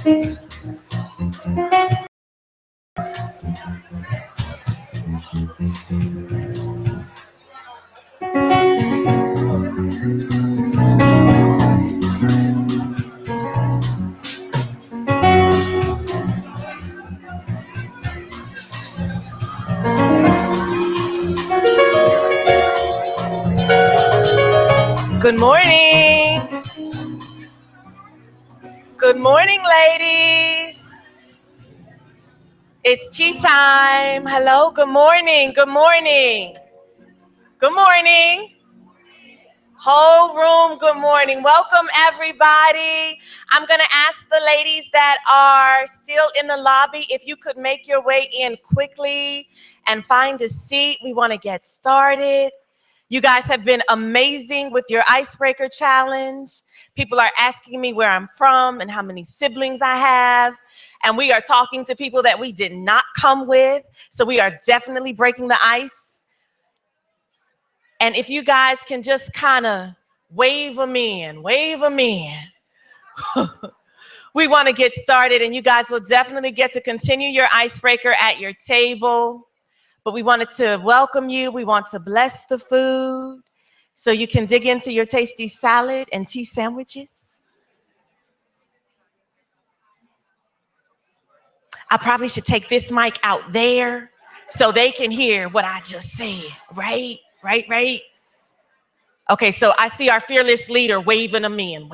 Good morning. Good morning, ladies. It's tea time. Hello, good morning. Good morning. Good morning. Whole room, good morning. Welcome, everybody. I'm going to ask the ladies that are still in the lobby if you could make your way in quickly and find a seat. We want to get started. You guys have been amazing with your icebreaker challenge. People are asking me where I'm from and how many siblings I have. And we are talking to people that we did not come with. So we are definitely breaking the ice. And if you guys can just kind of wave them in. We want to get started, and you guys will definitely get to continue your icebreaker at your table. But we wanted to welcome you. We want to bless the food so you can dig into your tasty salad and tea sandwiches. I probably should take this mic out there so they can hear what I just said, right? Okay, so I see our fearless leader waving them in.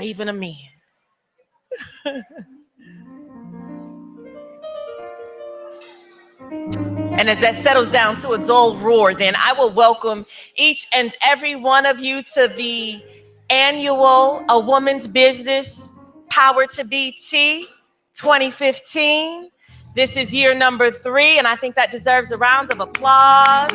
And as that settles down to a dull roar, then I will welcome each and every one of you to the annual A Woman's Business Power to Be Tea 2015. This is year number 3, and I think that deserves a round of applause.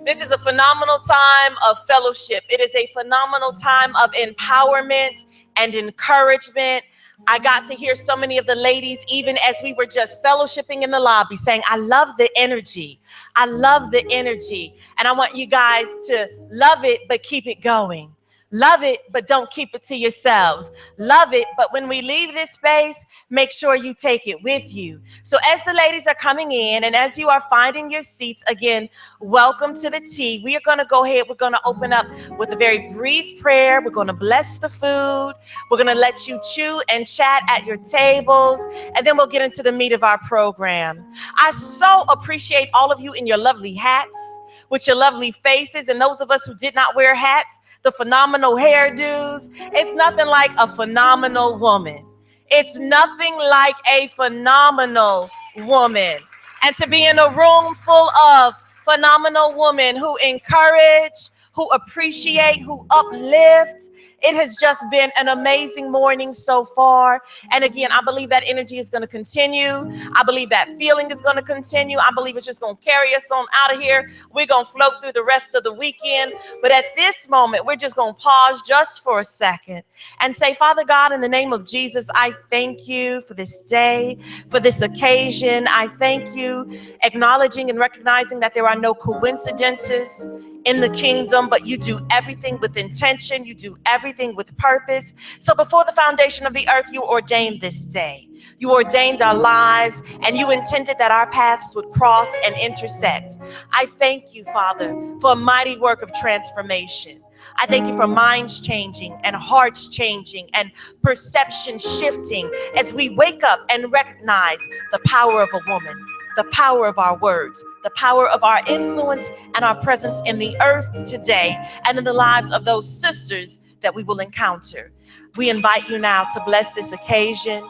This is a phenomenal time of fellowship. It is a phenomenal time of empowerment and encouragement. I got to hear so many of the ladies, even as we were just fellowshipping in the lobby, saying, I love the energy. I love the energy. And I want you guys to love it, but keep it going. Love it, but don't keep it to yourselves. Love it, but when we leave this space, make sure you take it with you. So as the ladies are coming in and as you are finding your seats, again, welcome to the tea. We are going to go ahead. We're going to open up with a very brief prayer. We're going to bless the food. We're going to let you chew and chat at your tables, and then we'll get into the meat of our program. I so appreciate all of you in your lovely hats, with your lovely faces, and those of us who did not wear hats, the phenomenal hairdos. It's nothing like a phenomenal woman. It's nothing like a phenomenal woman. And to be in a room full of phenomenal women who encourage, who appreciate, who uplift. It has just been an amazing morning so far. And again, I believe that energy is going to continue. I believe that feeling is going to continue. I believe it's just going to carry us on out of here. We're going to float through the rest of the weekend. But at this moment, we're just going to pause just for a second and say, Father God, in the name of Jesus, I thank you for this day, for this occasion. I thank you, acknowledging and recognizing that there are no coincidences in the kingdom, but you do everything with intention. You do everything with purpose. So before the foundation of the earth, you ordained this day. You ordained our lives, and you intended that our paths would cross and intersect. I thank you, Father, for a mighty work of transformation. I thank you for minds changing and hearts changing and perception shifting as we wake up and recognize the power of a woman, the power of our words, the power of our influence and our presence in the earth today and in the lives of those sisters that we will encounter. We invite you now to bless this occasion.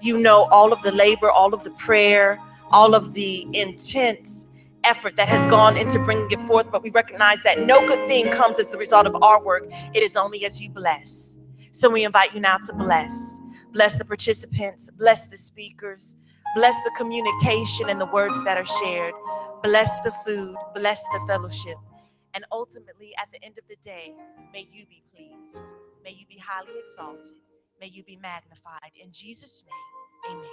You know all of the labor, all of the prayer, all of the intense effort that has gone into bringing it forth, but we recognize that no good thing comes as the result of our work. It is only as you bless. So we invite you now to bless. Bless the participants, bless the speakers, bless the communication and the words that are shared. Bless the food, bless the fellowship. And ultimately, at the end of the day, may you be pleased. May you be highly exalted. May you be magnified. In Jesus' name, amen.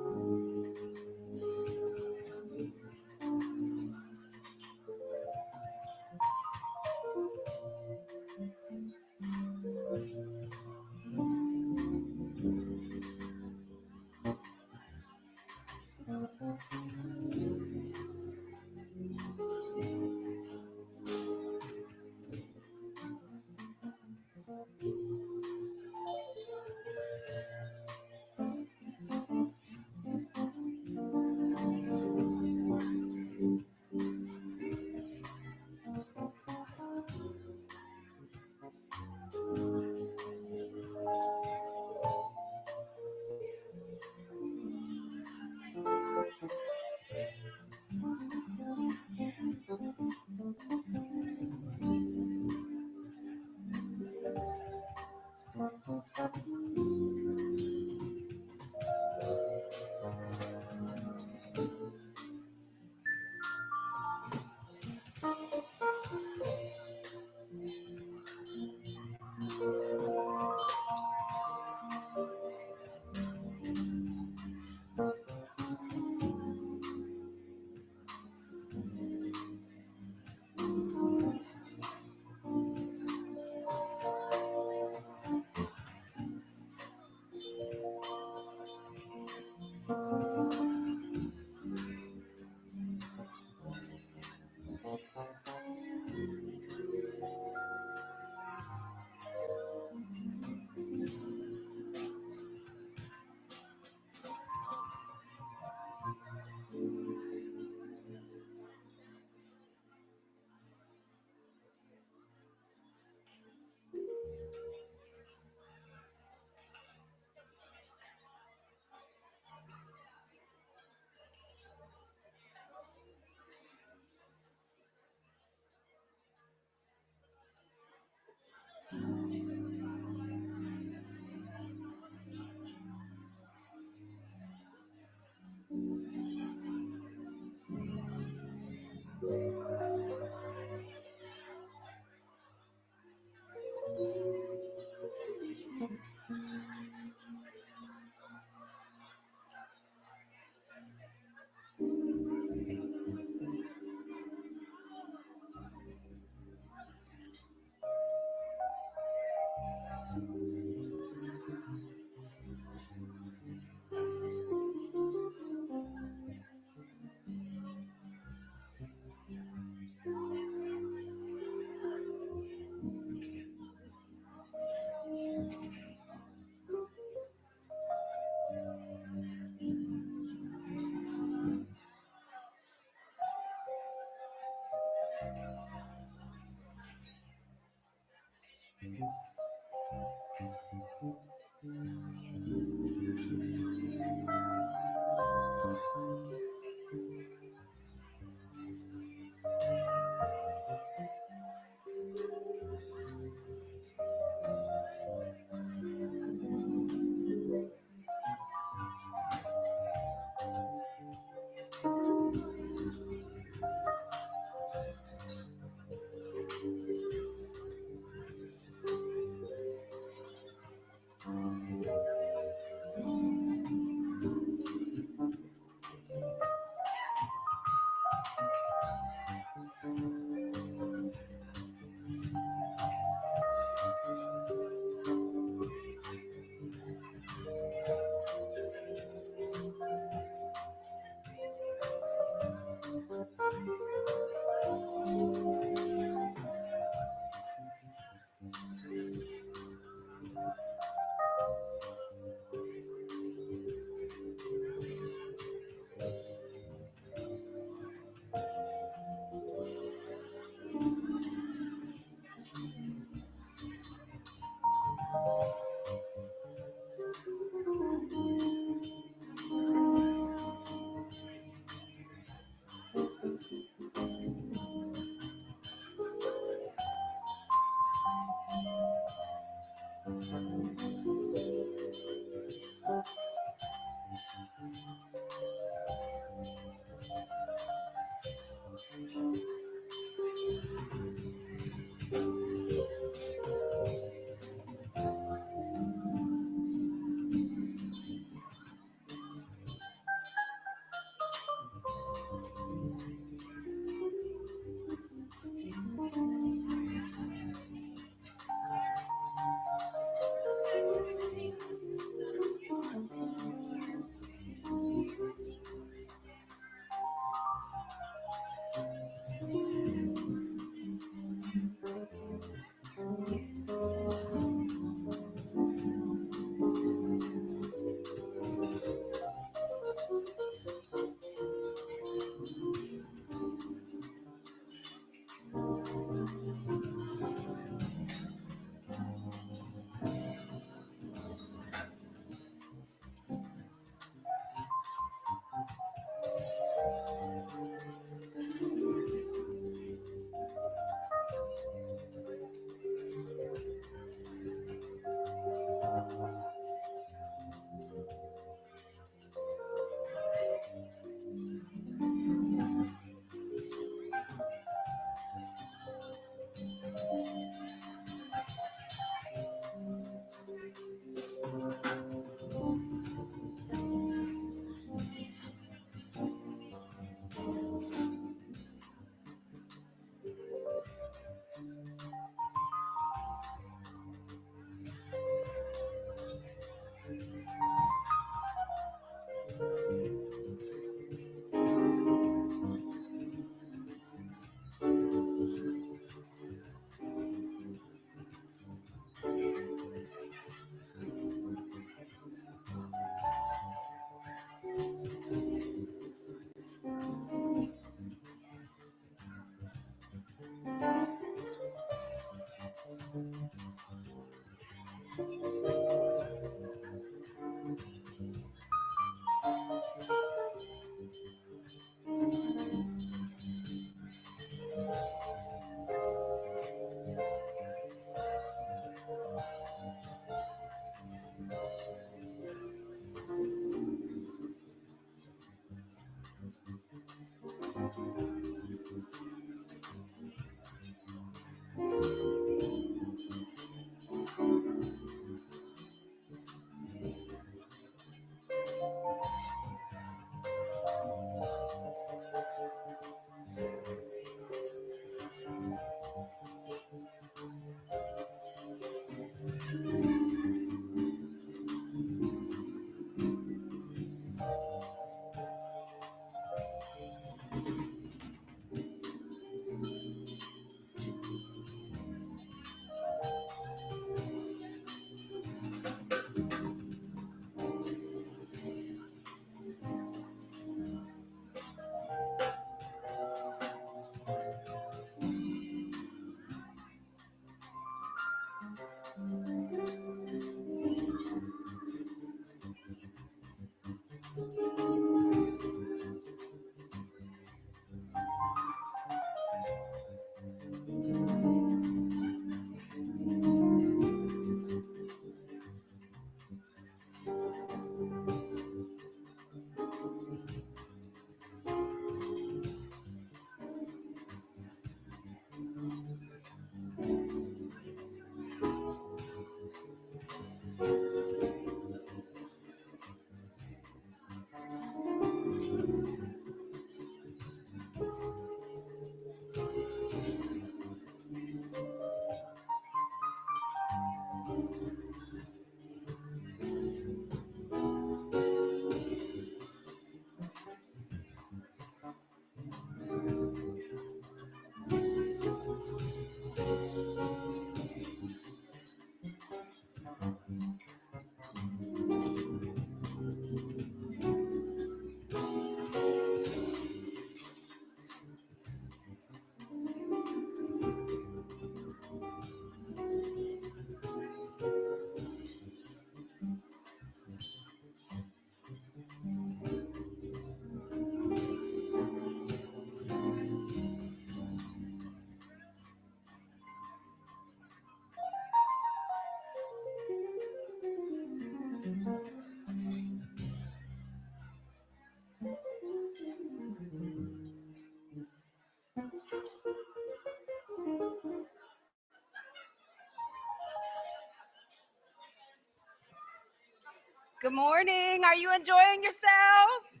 Good morning. Are you enjoying yourselves?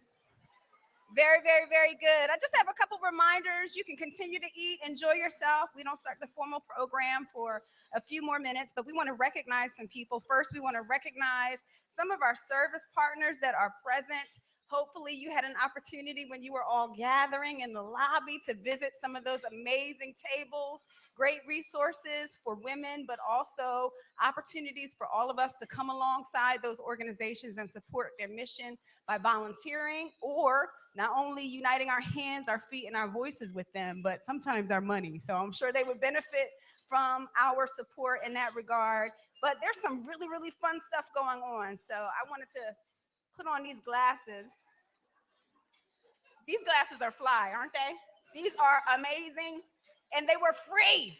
Very, very, very good. I just have a couple reminders. You can continue to eat, enjoy yourself. We don't start the formal program for a few more minutes, but we want to recognize some people. First, we want to recognize some of our service partners that are present. Hopefully you had an opportunity when you were all gathering in the lobby to visit some of those amazing tables, great resources for women, but also opportunities for all of us to come alongside those organizations and support their mission by volunteering, or not only uniting our hands, our feet, and our voices with them, but sometimes our money. So I'm sure they would benefit from our support in that regard. But there's some really, really fun stuff going on. So I wanted to put on these glasses. These glasses are fly, aren't they? These are amazing, and they were free.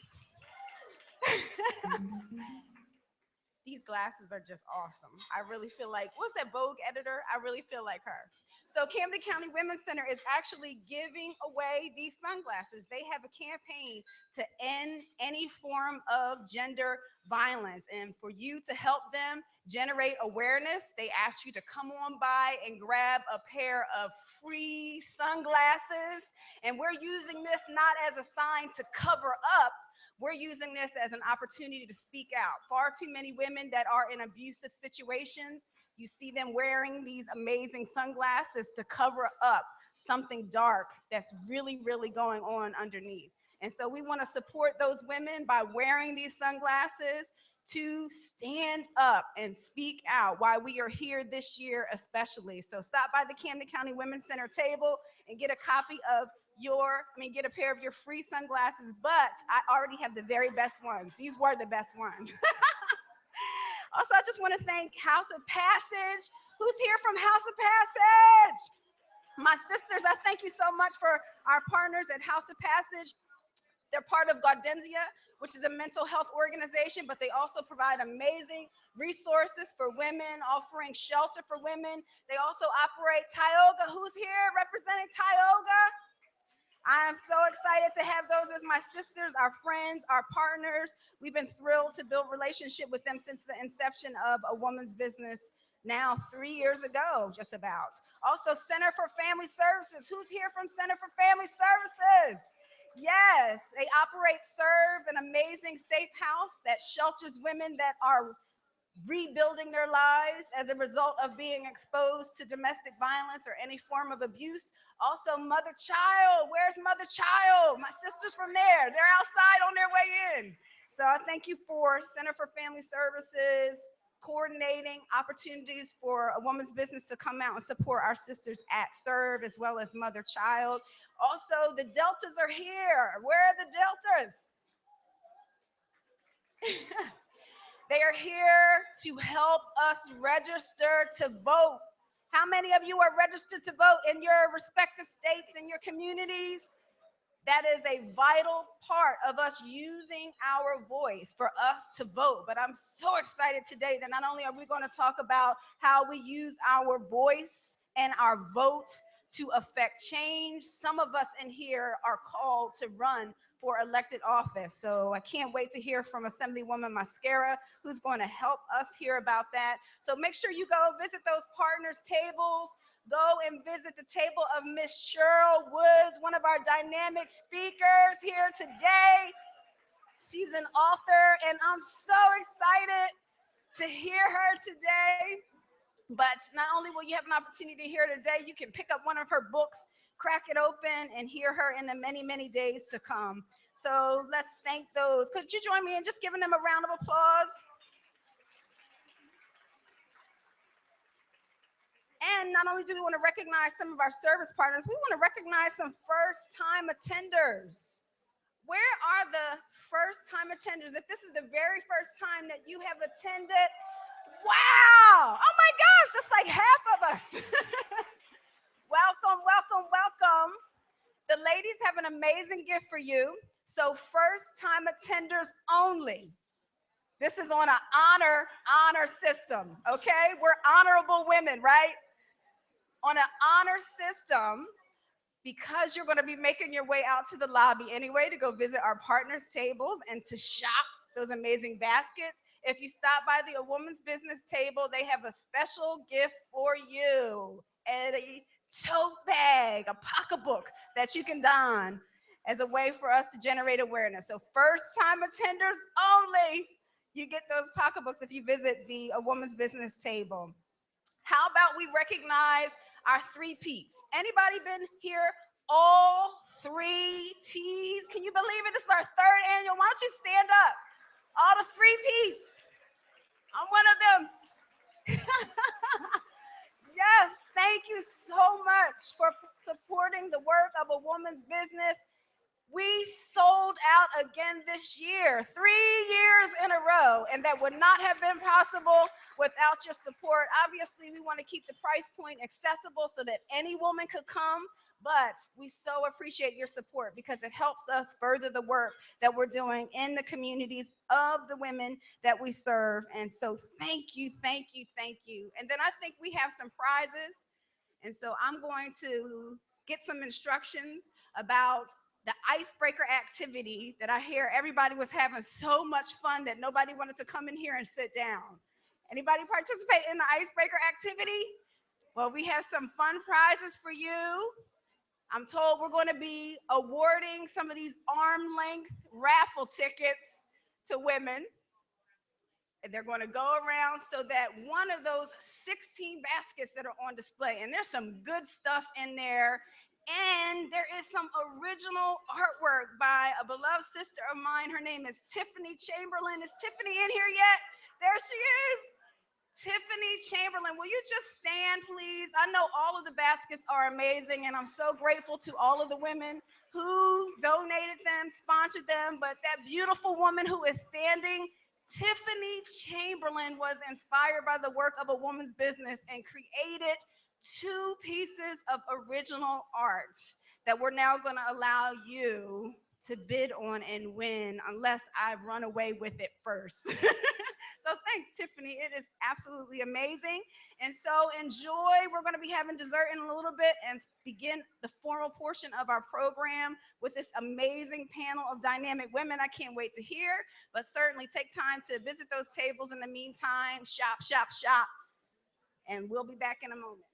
These glasses are just awesome. I really feel like, what's that Vogue editor? I really feel like her. So Camden County Women's Center is actually giving away these sunglasses. They have a campaign to end any form of gender violence. And for you to help them generate awareness, they ask you to come on by and grab a pair of free sunglasses. And we're using this not as a sign to cover up we're using this as an opportunity to speak out. Far too many women that are in abusive situations, you see them wearing these amazing sunglasses to cover up something dark that's really, really going on underneath. And so we want to support those women by wearing these sunglasses to stand up and speak out why we are here this year especially. So stop by the Camden County Women's Center table and get a copy of get a pair of your free sunglasses, but I already have the very best ones. These were the best ones. Also, I just want to thank House of Passage. Who's here from House of Passage? My sisters, I thank you so much for our partners at House of Passage. They're part of Gaudenzia, which is a mental health organization, but they also provide amazing resources for women, offering shelter for women. They also operate Tioga. Who's here representing Tioga? I am so excited to have those as my sisters, our friends, our partners. We've been thrilled to build relationship with them since the inception of A Woman's Business now 3 years ago, just about. Also, Center for Family Services. Who's here from Center for Family Services? Yes, they operate Serve, an amazing safe house that shelters women that are rebuilding their lives as a result of being exposed to domestic violence or any form of abuse. Also, Mother Child. Where's Mother Child? My sisters from there. They're outside on their way in. So I thank you for Center for Family Services coordinating opportunities for A Woman's Business to come out and support our sisters at Serve, as well as Mother Child. Also, the Deltas are here. Where are the Deltas? They are here to help us register to vote. How many of you are registered to vote in your respective states and your communities? That is a vital part of us using our voice for us to vote. But I'm so excited today that not only are we going to talk about how we use our voice and our vote to affect change, some of us in here are called to run for elected office. So I can't wait to hear from Assemblywoman Mascara, who's going to help us hear about that. So make sure you go visit those partners tables. Go and visit the table of Miss Cheryl Woods, one of our dynamic speakers here today. She's an author, and I'm so excited to hear her today. But not only will you have an opportunity to hear her today, you can pick up one of her books, crack it open, and hear her in the many, many days to come. So let's thank those. Could you join me in just giving them a round of applause? And not only do we want to recognize some of our service partners, we want to recognize some first-time attenders. Where are the first-time attenders? If this is the very first time that you have attended, wow! Oh my gosh, that's like half of us. Welcome, welcome, welcome. The ladies have an amazing gift for you. So first-time attenders only. This is on an honor system, okay? We're honorable women, right? On an honor system, because you're going to be making your way out to the lobby anyway to go visit our partners tables and to shop those amazing baskets. If you stop by the A Woman's Business table, they have a special gift for you, and a tote bag, a pocketbook that you can don as a way for us to generate awareness. So first-time attenders only, you get those pocketbooks if you visit the A Woman's Business table. How about we recognize our three-peats? Anybody been here all 3 T's? Can you believe it? This is our 3rd annual. Why don't you stand up? All the 3-peats. I'm one of them. Yes, thank you so much for supporting the work of A Woman's Business. We sold out again this year, 3 years in a row, and that would not have been possible without your support. Obviously, we want to keep the price point accessible so that any woman could come, but we so appreciate your support because it helps us further the work that we're doing in the communities of the women that we serve. And so thank you, thank you, thank you. And then I think we have some prizes, and so I'm going to get some instructions about the icebreaker activity that I hear everybody was having so much fun that nobody wanted to come in here and sit down. Anybody participate in the icebreaker activity? Well, we have some fun prizes for you. I'm told we're going to be awarding some of these arm length raffle tickets to women. And they're going to go around so that one of those 16 baskets that are on display, and there's some good stuff in there. And there is some original artwork by a beloved sister of mine. Her name is Tiffany Chamberlain. Is Tiffany in here yet? There she is. Tiffany Chamberlain, will you just stand, please? I know all of the baskets are amazing, and I'm so grateful to all of the women who donated them, sponsored them. But that beautiful woman who is standing, Tiffany Chamberlain, was inspired by the work of a woman's business and created 2 pieces of original art that we're now going to allow you to bid on and win, unless I run away with it first. So thanks, Tiffany. It is absolutely amazing. And so enjoy. We're going to be having dessert in a little bit and begin the formal portion of our program with this amazing panel of dynamic women. I can't wait to hear, but certainly take time to visit those tables in the meantime. Shop, shop, shop. And we'll be back in a moment.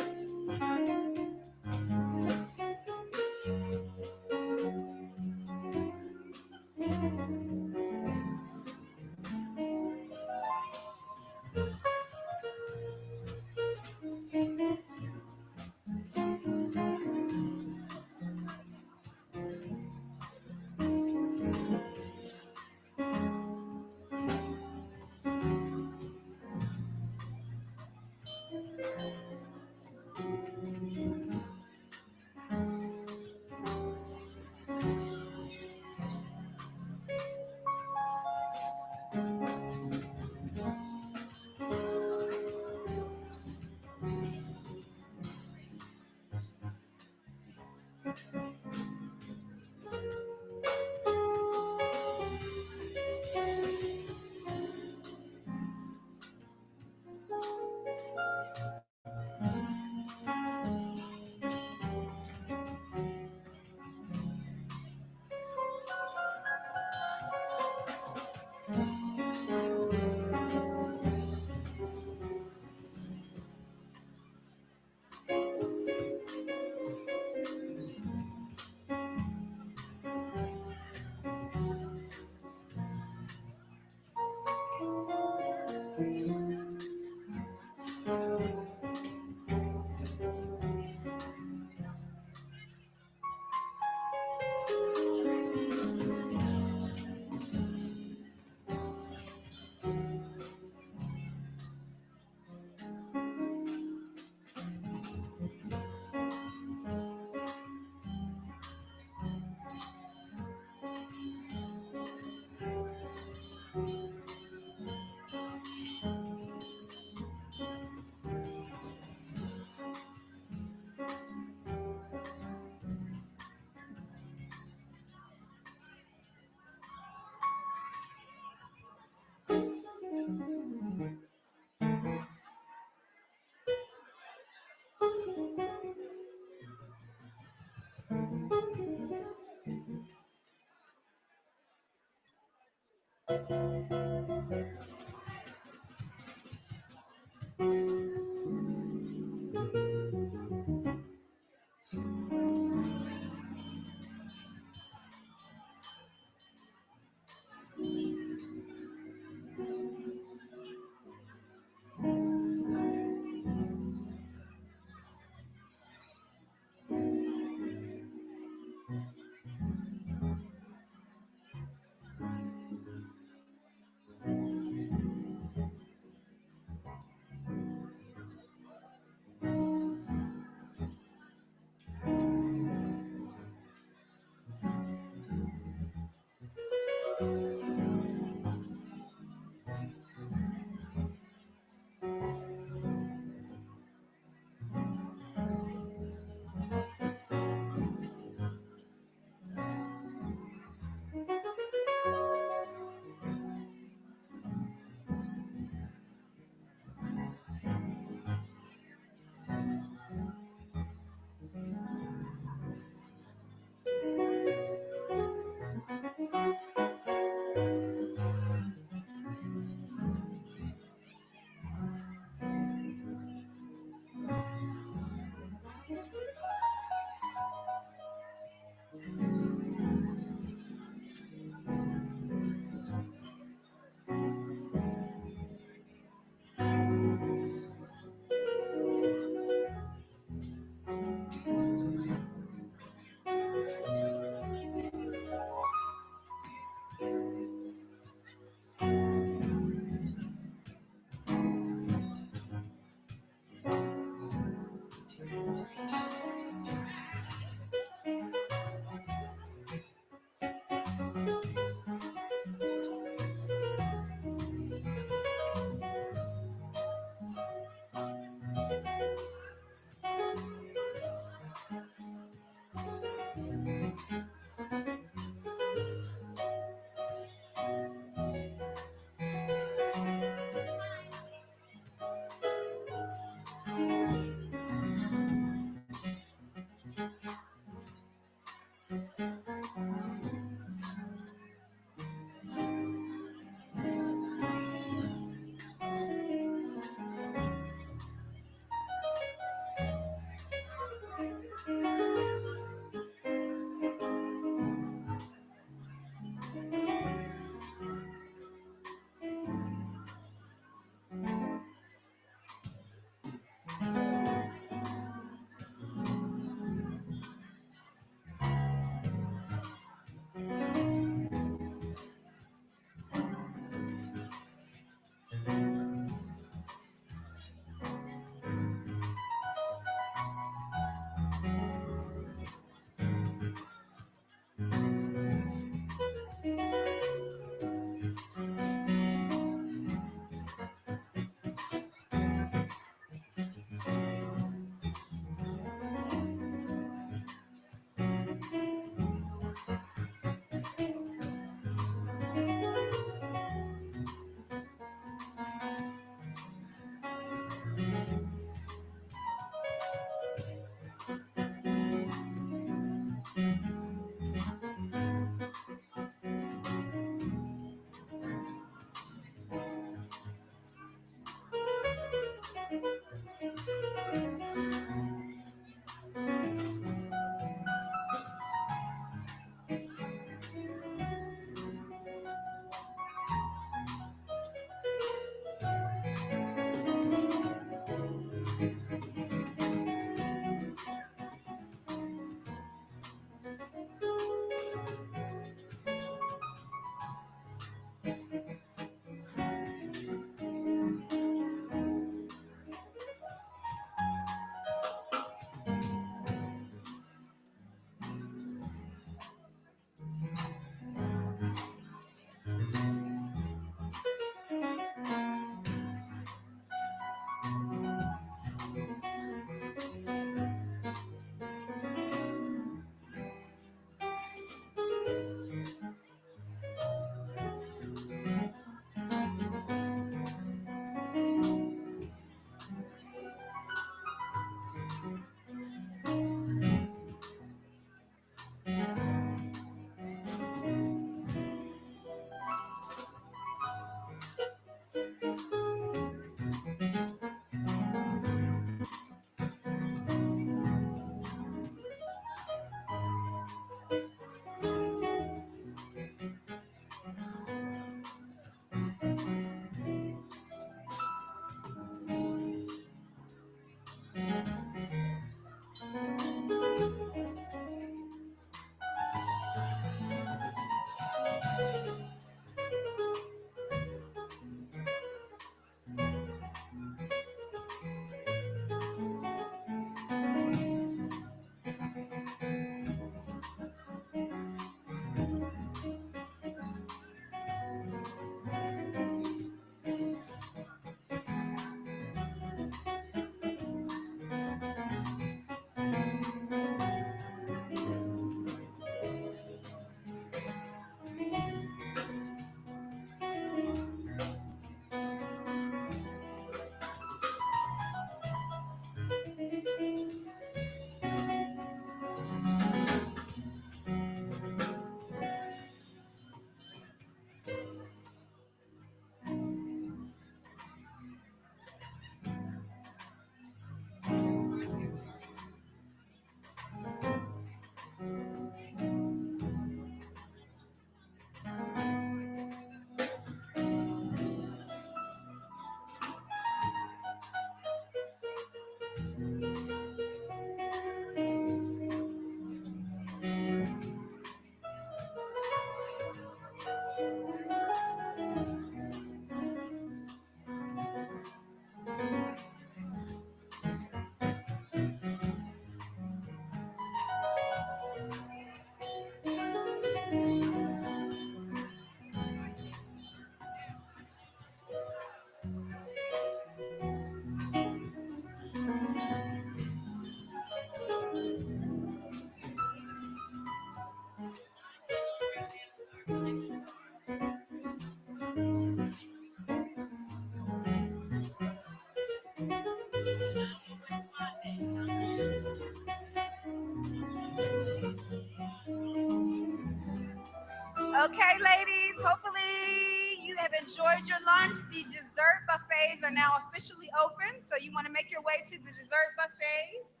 Okay, ladies, hopefully you have enjoyed your lunch. The dessert buffets are now officially open, so you want to make your way to the dessert buffets.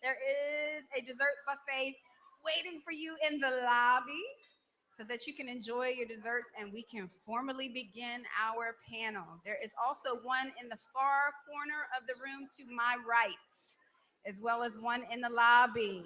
There is a dessert buffet waiting for you in the lobby so that you can enjoy your desserts and we can formally begin our panel. There is also one in the far corner of the room to my right, as well as one in the lobby.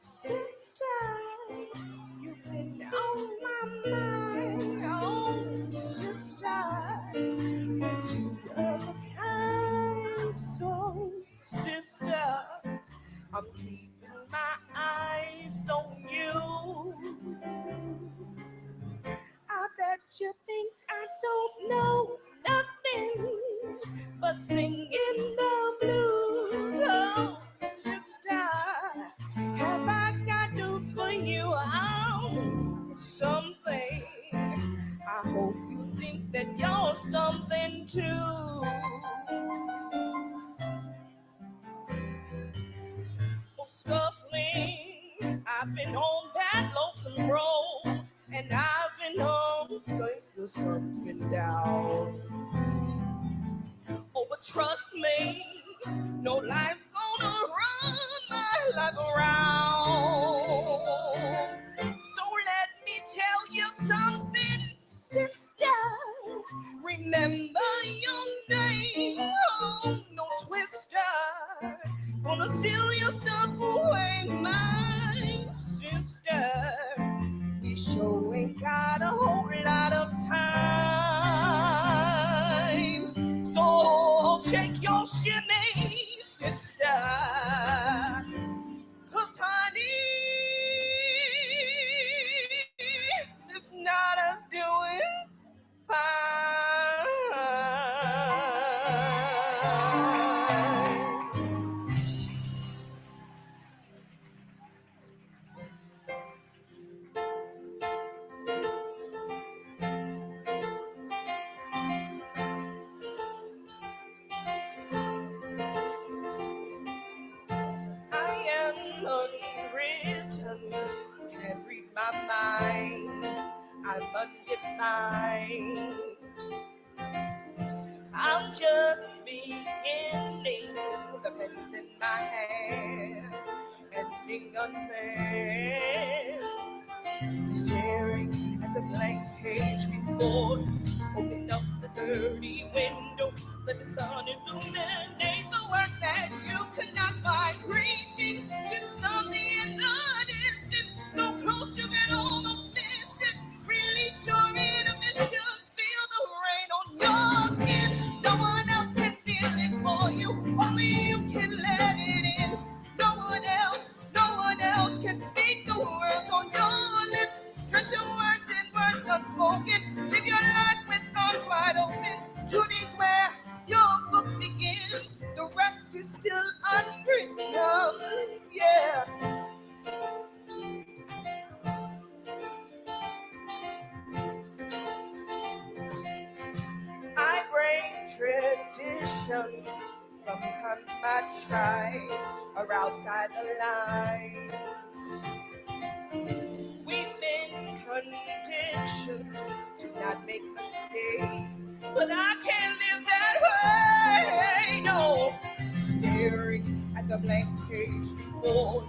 Sister, you've been on my mind. Oh, sister, you're two of a kind. So, sister, I'm keeping my eyes on you. I bet you think I don't know nothing but singing the blues. Oh, sister, have I got news for you? I'm something. I hope you think that you're something too. Oh, scuffling, I've been on that lonesome road, and I've been home since the sun's been down. Oh, but trust me, no life's gonna run my life around. So let me tell you something, sister. Remember your name, oh, no twister. Gonna steal your stuff away, my sister. We sure ain't got a whole lot of time. So shake your shimmy, sister. 'Cause honey, this night is doing fine. Unwritten, can't read my mind. I'm undefined. I'm just beginning, the pen's in my hand, ending unfair. Staring at the blank page before, open up the dirty window, let the sun illuminate the work that you could not find. Reaching to something in the distance, so close you can almost miss it. Release your inhibitions, feel the rain on your skin. No one else can feel it for you, only you can let it in. No one else can speak the words on your lips. Trench your words in words unspoken. Live your life with arms wide open. To these where your book begins. connection. Sometimes my tries are outside the line. We've been conditioned to not make mistakes, but I can't live that way. No, staring at the blank page before you.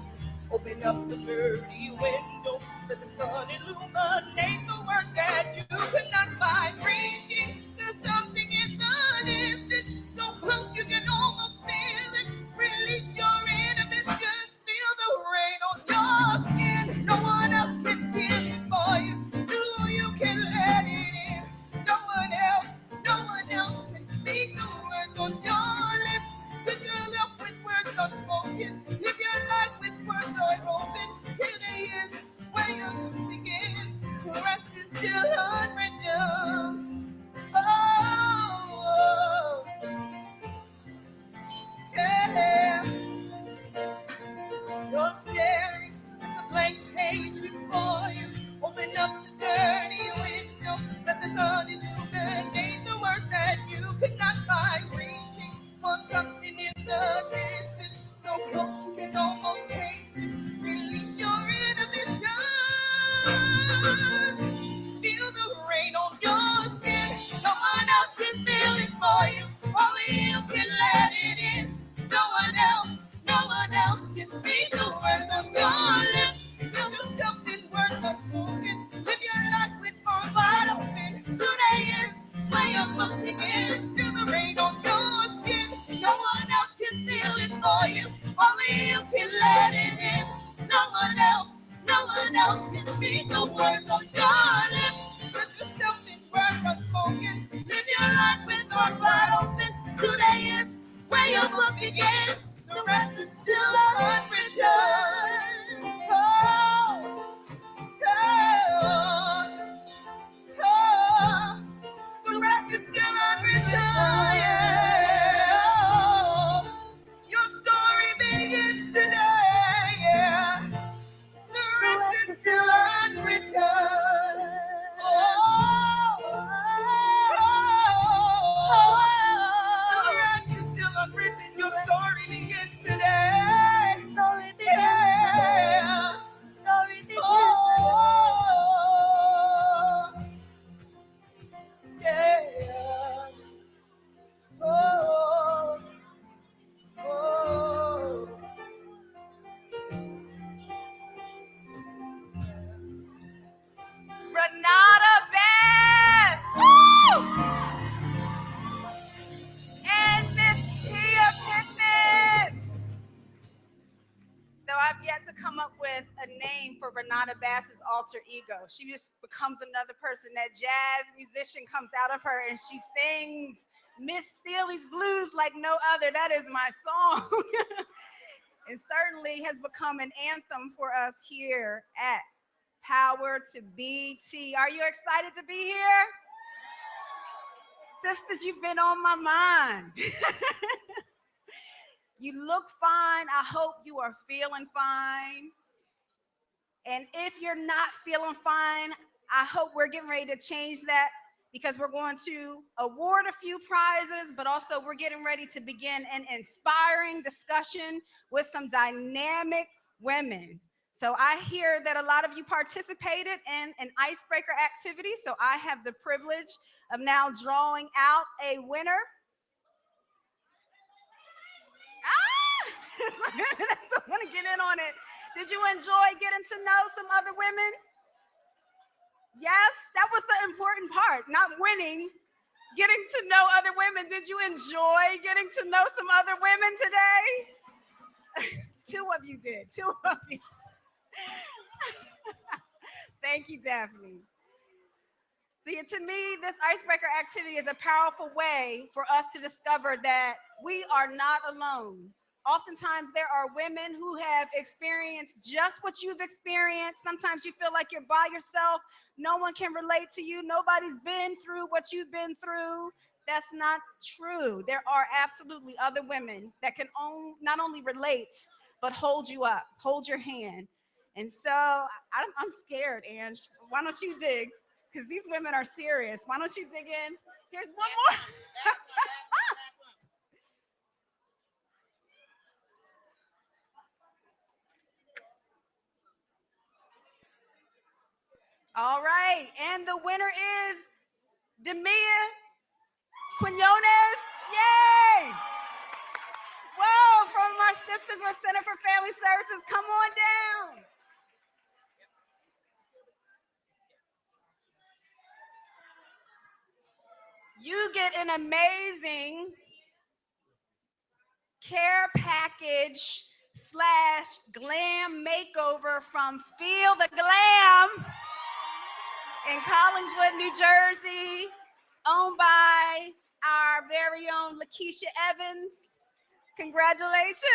Open up the dirty window, let the sun illuminate the work that you could not find. Reaching, there's something in the distance, so close you can almost feel it. Release your inhibitions, feel the rain on your skin. No one else can feel it for you. You can let it in. No one else can speak the words on your lips. Could you live with words unspoken? Live your life with words unopened. Today is where your life begins. To rest is still unwritten. Oh, yeah. You're staring at the blank page before you. Open up the dirty window. Let the sun illuminate the words that you could not find. Reaching for something in the distance, so close you can almost taste it. Release your inhibition. Feel the rain on your skin. No one else can feel it for you. Only you can let it in. No one else can speak the words on your lips. Feel yourself in words unspoken. Live your life with arms wide open. Today is where your book begins. Feel the rain on your skin. No one else can feel it for you. Only you can let it in. No one else can speak the words on your lips. Put yourself in words unspoken. Live your life with arms wide open. Today is where your book begins. The rest is still unwritten. Oh, oh, oh. The rest is still unwritten. Yeah. Your story begins today. Yeah. The rest is still unwritten. Oh, the rest is still unwritten. Your story begins today. Story begins today. Story begins today. Yeah. Oh, oh. Renata Bass. Woo! And Miss Tia Pittman. Though I've yet to come up with a name for Renata Bass's alter ego. She just becomes another person. That jazz musician comes out of her and she sings Miss Sealy's Blues like no other. That is my song. It certainly has become an anthem for us here at Power to BT. Are you excited to be here? Sisters, you've been on my mind. You look fine. I hope you are feeling fine. And if you're not feeling fine, I hope we're getting ready to change that, because we're going to award a few prizes, but also we're getting ready to begin an inspiring discussion with some dynamic women. So I hear that a lot of you participated in an icebreaker activity, so I have the privilege of now drawing out a winner. I still want to get in on it. Did you enjoy getting to know some other women? Yes, that was the important part, not winning, getting to know other women. Did you enjoy getting to know some other women today? Two of you did, two of you. Thank you, Daphne. See, to me, this icebreaker activity is a powerful way for us to discover that we are not alone. Oftentimes, there are women who have experienced just what you've experienced. Sometimes you feel like you're by yourself. No one can relate to you. Nobody's been through what you've been through. That's not true. There are absolutely other women that can not only relate, but hold you up, hold your hand. And so I'm scared, Ange. Why don't you dig? Because these women are serious. Why don't you dig in? Here's one more. All right, and the winner is Demia Quinones. Yay! Whoa, from our sisters with Center for Family Services, come on down. You get an amazing care package / glam makeover from Feel the Glam in Collingswood, New Jersey, owned by our very own Lakeisha Evans. Congratulations.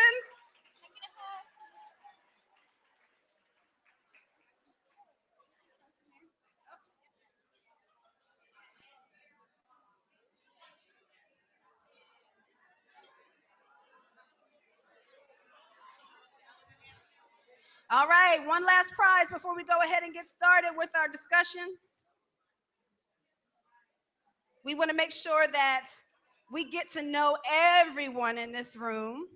All right, one last prize before we go ahead and get started with our discussion. We want to make sure that we get to know everyone in this room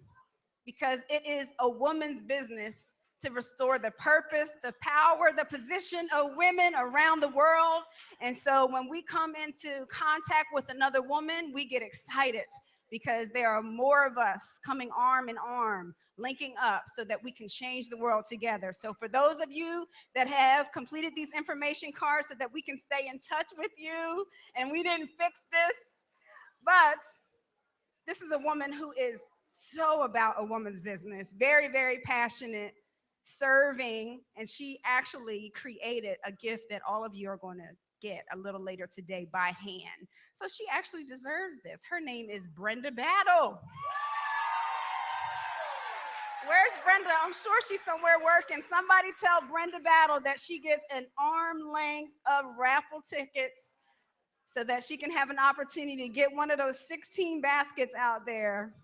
because it is a woman's business to restore the purpose, the power, the position of women around the world. And so when we come into contact with another woman, we get excited because there are more of us coming arm in arm, linking up so that we can change the world together. So for those of you that have completed these information cards so that we can stay in touch with you, and we didn't fix this, but this is a woman who is so about a woman's business, very, very passionate, serving, and she actually created a gift that all of you are going to get a little later today by hand. So she actually deserves this. Her name is Brenda Battle. Where's Brenda? I'm sure she's somewhere working. Somebody tell Brenda Battle that she gets an arm length of raffle tickets so that she can have an opportunity to get one of those 16 baskets out there.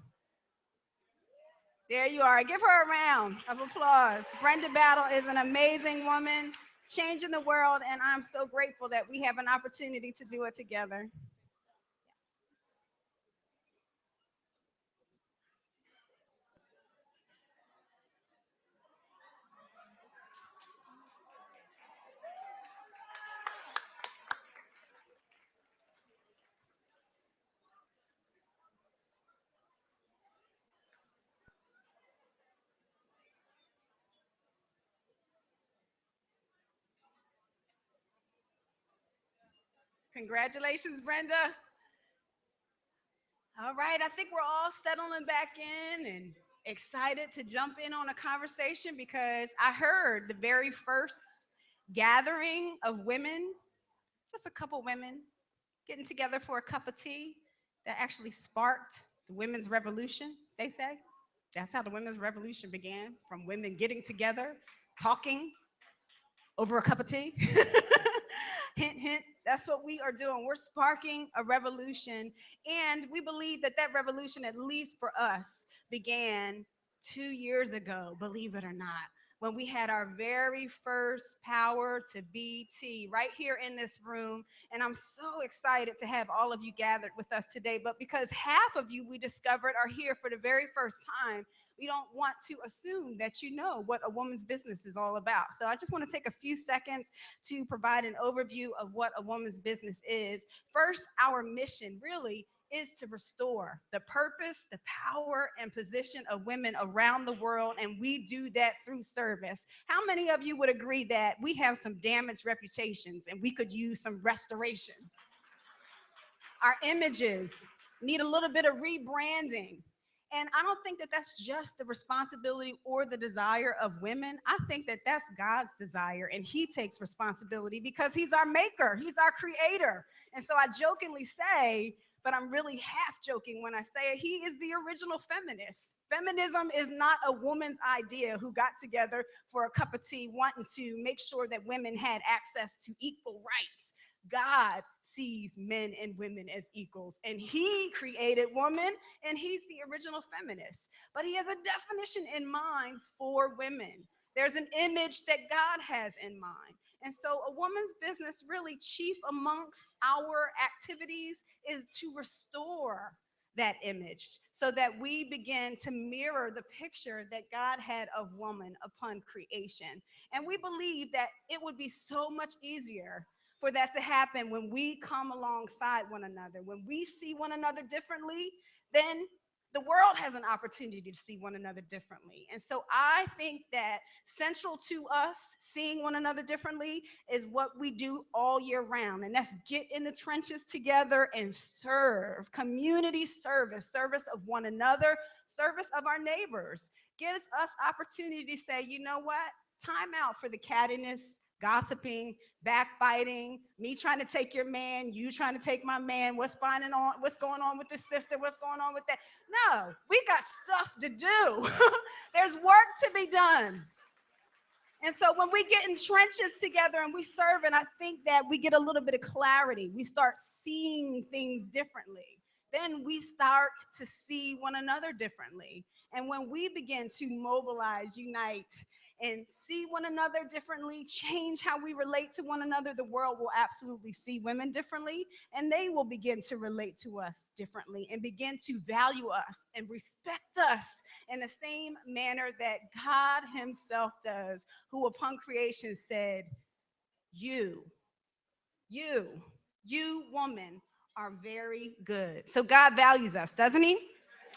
There you are. Give her a round of applause. Brenda Battle is an amazing woman, changing the world, and I'm so grateful that we have an opportunity to do it together. Congratulations, Brenda. All right, I think we're all settling back in and excited to jump in on a conversation because I heard the very first gathering of women, just a couple women getting together for a cup of tea that actually sparked the women's revolution, they say. That's how the women's revolution began, from women getting together, talking over a cup of tea. Hint, hint, that's what we are doing. We're sparking a revolution. And we believe that that revolution, at least for us, began 2 years ago, believe it or not, when we had our very first Power to Be tea right here in this room. And I'm so excited to have all of you gathered with us today. But because half of you, we discovered, are here for the very first time, we don't want to assume that you know what a woman's business is all about. So I just want to take a few seconds to provide an overview of what a woman's business is. First, our mission really is to restore the purpose, the power, and position of women around the world, and we do that through service. How many of you would agree that we have some damaged reputations and we could use some restoration? Our images need a little bit of rebranding. And I don't think that that's just the responsibility or the desire of women. I think that that's God's desire, and he takes responsibility because he's our maker, he's our creator. And so I jokingly say, but I'm really half joking when I say it, he is the original feminist. Feminism is not a woman's idea who got together for a cup of tea wanting to make sure that women had access to equal rights. God sees men and women as equals, and he created woman, and he's the original feminist. But he has a definition in mind for women. There's an image that God has in mind. And so a woman's business, really chief amongst our activities, is to restore that image so that we begin to mirror the picture that God had of woman upon creation. And we believe that it would be so much easier for that to happen when we come alongside one another. When we see one another differently, then the world has an opportunity to see one another differently. And so I think that central to us seeing one another differently is what we do all year round. And that's get in the trenches together and serve. Community service, service of one another, service of our neighbors. Gives us opportunity to say, you know what? Time out for the cattiness, gossiping, backbiting, me trying to take your man, you trying to take my man, what's going on with this sister, what's going on with that. No, we got stuff to do. There's work to be done. And so when we get in trenches together and we serve, and I think that we get a little bit of clarity, we start seeing things differently. Then we start to see one another differently. And when we begin to mobilize, unite, and see one another differently, change how we relate to one another, the world will absolutely see women differently, and they will begin to relate to us differently and begin to value us and respect us in the same manner that God himself does, who upon creation said, you woman are very good. So God values us, doesn't he?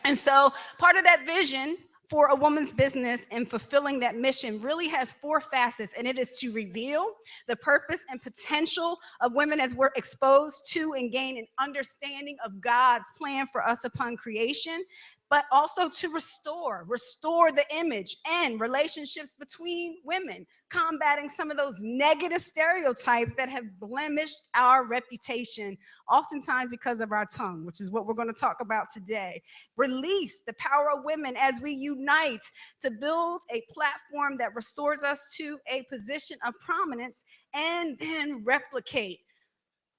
And so part of that vision for a woman's business and fulfilling that mission really has 4 facets, and it is to reveal the purpose and potential of women as we're exposed to and gain an understanding of God's plan for us upon creation, but also to restore the image and relationships between women, combating some of those negative stereotypes that have blemished our reputation, oftentimes because of our tongue, which is what we're going to talk about today. Release the power of women as we unite to build a platform that restores us to a position of prominence, and then replicate,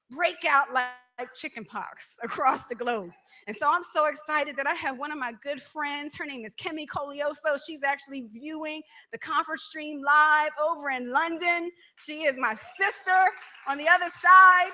break out like chickenpox across the globe. And so I'm so excited that I have one of my good friends. Her name is Kemi Colioso. She's actually viewing the conference stream live over in London. She is my sister on the other side.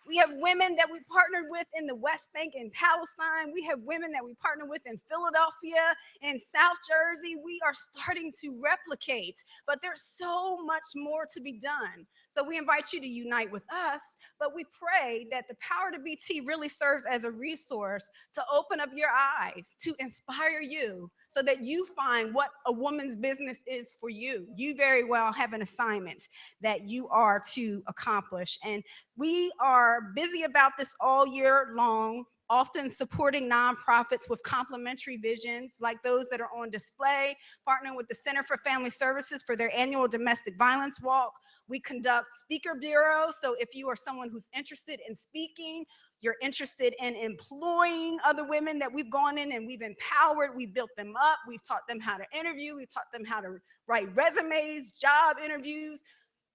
We have women that we partnered with in the West Bank in Palestine. We have women that we partner with in Philadelphia, in South Jersey. We are starting to replicate, but there's so much more to be done. So we invite you to unite with us, but we pray that the Power to BT really serves as a resource to open up your eyes, to inspire you so that you find what a woman's business is for you. You very well have an assignment that you are to accomplish. And we are busy about this all year long, often supporting nonprofits with complementary visions like those that are on display, partnering with the Center for Family Services for their annual domestic violence walk. We conduct speaker bureaus. So if you are someone who's interested in speaking, you're interested in employing other women that we've gone in and we've empowered, we've built them up, we've taught them how to interview, we've taught them how to write resumes, job interviews.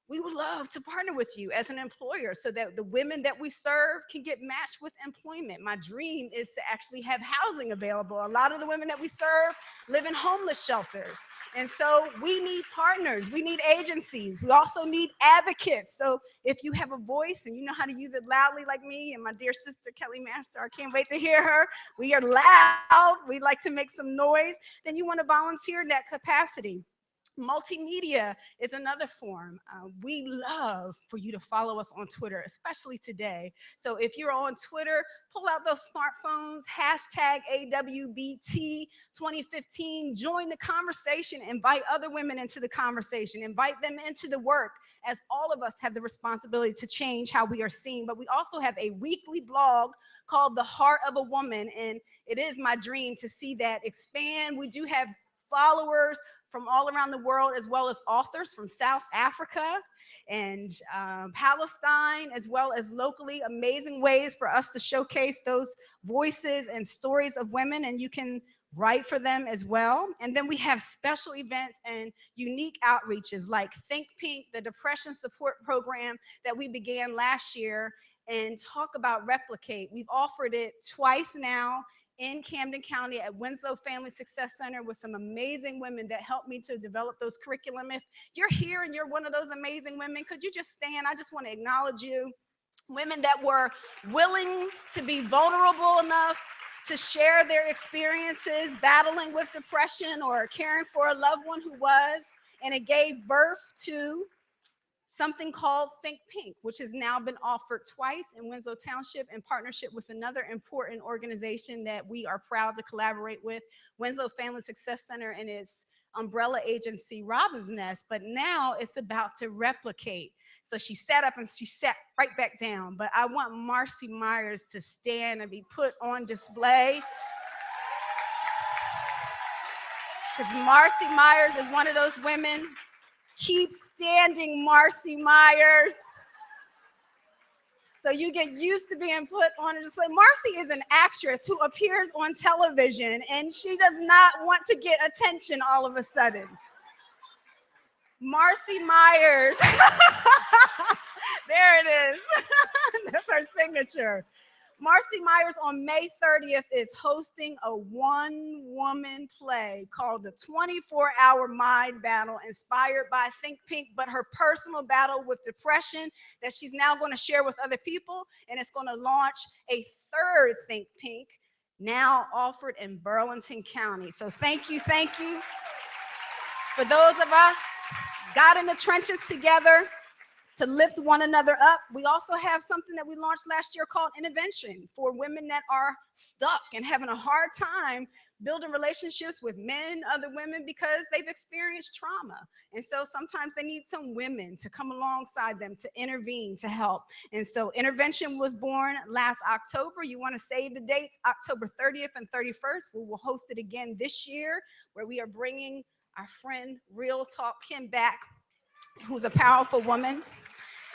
We would love to partner with you as an employer so that the women that we serve can get matched with employment. My dream is to actually have housing available. A lot of the women that we serve live in homeless shelters. And so we need partners, we need agencies, we also need advocates. So if you have a voice and you know how to use it loudly like me and my dear sister Kelly Master, I can't wait to hear her. We are loud, we like to make some noise, then you want to volunteer in that capacity. Multimedia is another form. We love for you to follow us on Twitter, especially today. So if you're on Twitter, pull out those smartphones, hashtag AWBT 2015, join the conversation, invite other women into the conversation, invite them into the work, as all of us have the responsibility to change how we are seen. But we also have a weekly blog called The Heart of a Woman, and it is my dream to see that expand. We do have followers from all around the world, as well as authors from South Africa and Palestine, as well as locally. Amazing ways for us to showcase those voices and stories of women, and you can write for them as well. And then we have special events and unique outreaches like Think Pink, the depression support program that we began last year, and talk about Replicate. We've offered it twice now in Camden County at Winslow Family Success Center with some amazing women that helped me to develop those curriculum. If you're here and you're one of those amazing women, could you just stand? I just want to acknowledge you. Women that were willing to be vulnerable enough to share their experiences battling with depression or caring for a loved one who was, and it gave birth to something called Think Pink, which has now been offered twice in Winslow Township in partnership with another important organization that we are proud to collaborate with, Winslow Family Success Center and its umbrella agency, Robin's Nest. But now it's about to replicate. So she sat up and she sat right back down. But I want Marcy Myers to stand and be put on display, because Marcy Myers is one of those women. Keep standing, Marcy Myers. So you get used to being put on a display. Marcy is an actress who appears on television, and she does not want to get attention all of a sudden. Marcy Myers. There it is. That's her signature. Marcy Myers on May 30th is hosting a one-woman play called The 24-Hour Mind Battle, inspired by Think Pink, but her personal battle with depression that she's now going to share with other people, and it's going to launch a third Think Pink, now offered in Burlington County. So thank you for those of us got in the trenches together to lift one another up. We also have something that we launched last year called Intervention for women that are stuck and having a hard time building relationships with men, other women, because they've experienced trauma. And so sometimes they need some women to come alongside them to intervene, to help. And so Intervention was born last October. You want to save the dates, October 30th and 31st. We will host it again this year, where we are bringing our friend Real Talk Kim back, who's a powerful woman.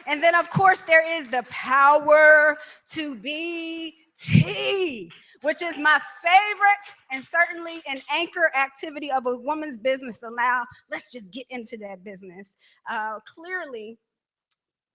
And then, of course, there is the Power to Be Tea, which is my favorite and certainly an anchor activity of a woman's business. So now let's just get into that business. Clearly,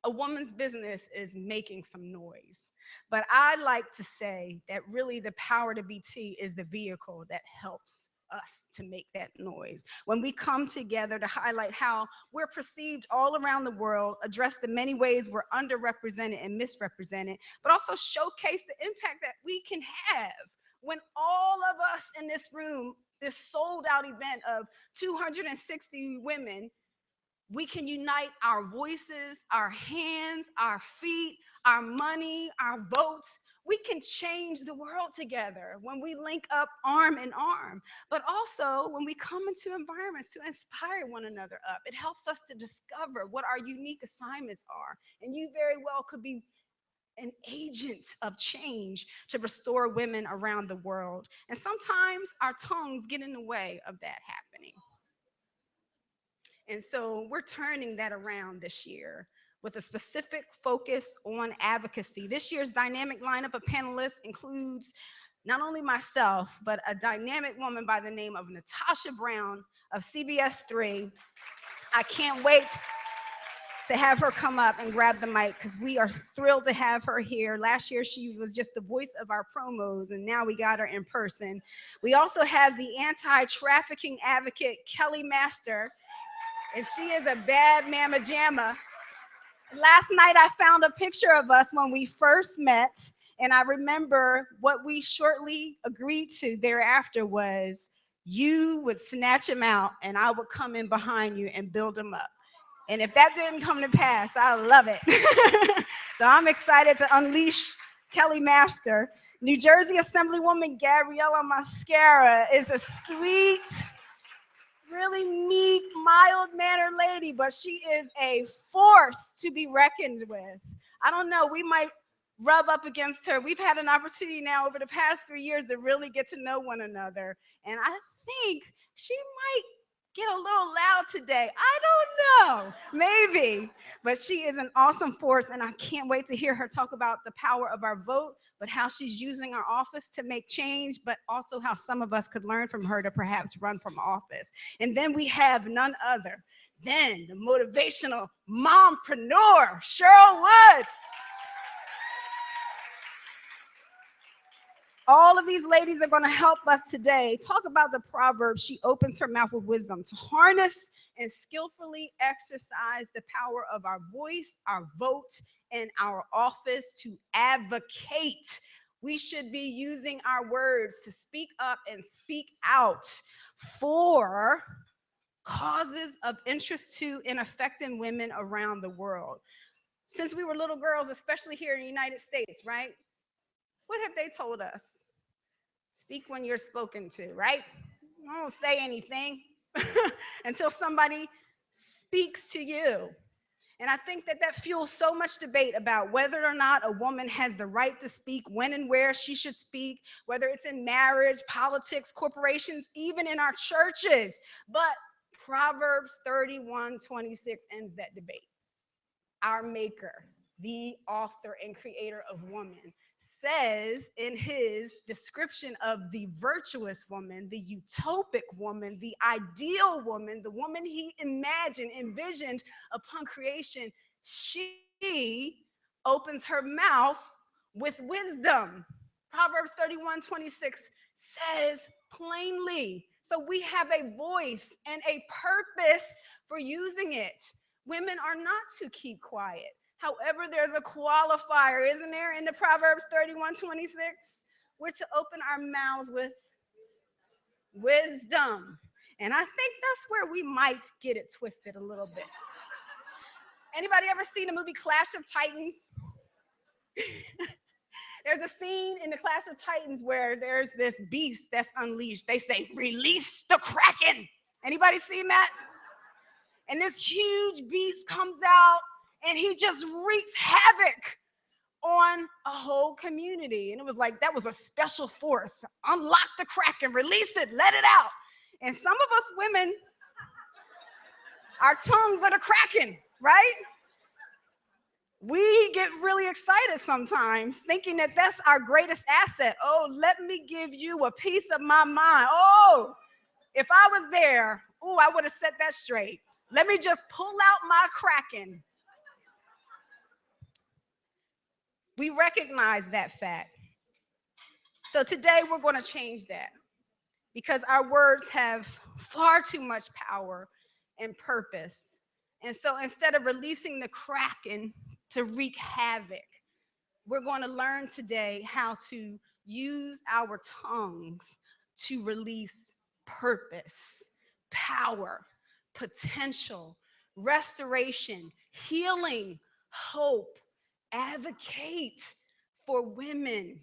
a woman's business is making some noise. But I like to say that really the Power to Be Tea is the vehicle that helps us to make that noise. When we come together to highlight how we're perceived all around the world, address the many ways we're underrepresented and misrepresented, but also showcase the impact that we can have when all of us in this room, this sold out event of 260 women, we can unite our voices, our hands, our feet, our money, our votes. We can change the world together when we link up arm in arm, but also when we come into environments to inspire one another up. It helps us to discover what our unique assignments are. And you very well could be an agent of change to restore women around the world. And sometimes our tongues get in the way of that happening. And so we're turning that around this year with a specific focus on advocacy. This year's dynamic lineup of panelists includes not only myself, but a dynamic woman by the name of Natasha Brown of CBS 3. I can't wait to have her come up and grab the mic, because we are thrilled to have her here. Last year, she was just the voice of our promos, and now we got her in person. We also have the anti-trafficking advocate, Kelly Master, and she is a bad mamma jamma. Last night, I found a picture of us when we first met, and I remember what we shortly agreed to thereafter was you would snatch him out, and I would come in behind you and build him up. And if that didn't come to pass, I love it. So I'm excited to unleash Kelly Master. New Jersey Assemblywoman Gabriella Mascara is a sweet, really meek, mild-mannered lady, but she is a force to be reckoned with. I don't know, we might rub up against her. We've had an opportunity now over the past 3 years to really get to know one another, and I think she might get a little loud today. I don't know, maybe, but she is an awesome force, and I can't wait to hear her talk about the power of our vote, but how she's using our office to make change, but also how some of us could learn from her to perhaps run from office. And then we have none other than the motivational mompreneur, Cheryl Wood. All of these ladies are going to help us today talk about the proverb, she opens her mouth with wisdom, to harness and skillfully exercise the power of our voice, our vote, and our office to advocate We should be using our words to speak up and speak out for causes of interest to and affecting women around the world. Since we were little girls, especially here in the United States, right? What have they told us? Speak when you're spoken to, right? Don't say anything until somebody speaks to you. And I think that fuels so much debate about whether or not a woman has the right to speak, when and where she should speak, whether it's in marriage, politics, corporations, even in our churches. But Proverbs 31:26 ends that debate. Our maker, the author and creator of woman, says in his description of the virtuous woman, the utopic woman, the ideal woman, the woman he envisioned upon creation, she opens her mouth with wisdom. Proverbs 31:26 says plainly. So we have a voice and a purpose for using it. Women are not to keep quiet. However, there's a qualifier, isn't there, in the Proverbs 31:26? We're to open our mouths with wisdom. And I think that's where we might get it twisted a little bit. Anybody ever seen the movie Clash of Titans? There's a scene in the Clash of Titans where there's this beast that's unleashed. They say, release the Kraken. Anybody seen that? And this huge beast comes out and he just wreaks havoc on a whole community. And it was like, that was a special force. Unlock the Kraken, release it, let it out. And some of us women, our tongues are the Kraken, right? We get really excited sometimes thinking that that's our greatest asset. Oh, let me give you a piece of my mind. Oh, if I was there, oh, I would have set that straight. Let me just pull out my Kraken. We recognize that fact. So today we're going to change that because our words have far too much power and purpose. And so instead of releasing the Kraken to wreak havoc, we're going to learn today how to use our tongues to release purpose, power, potential, restoration, healing, hope, advocate for women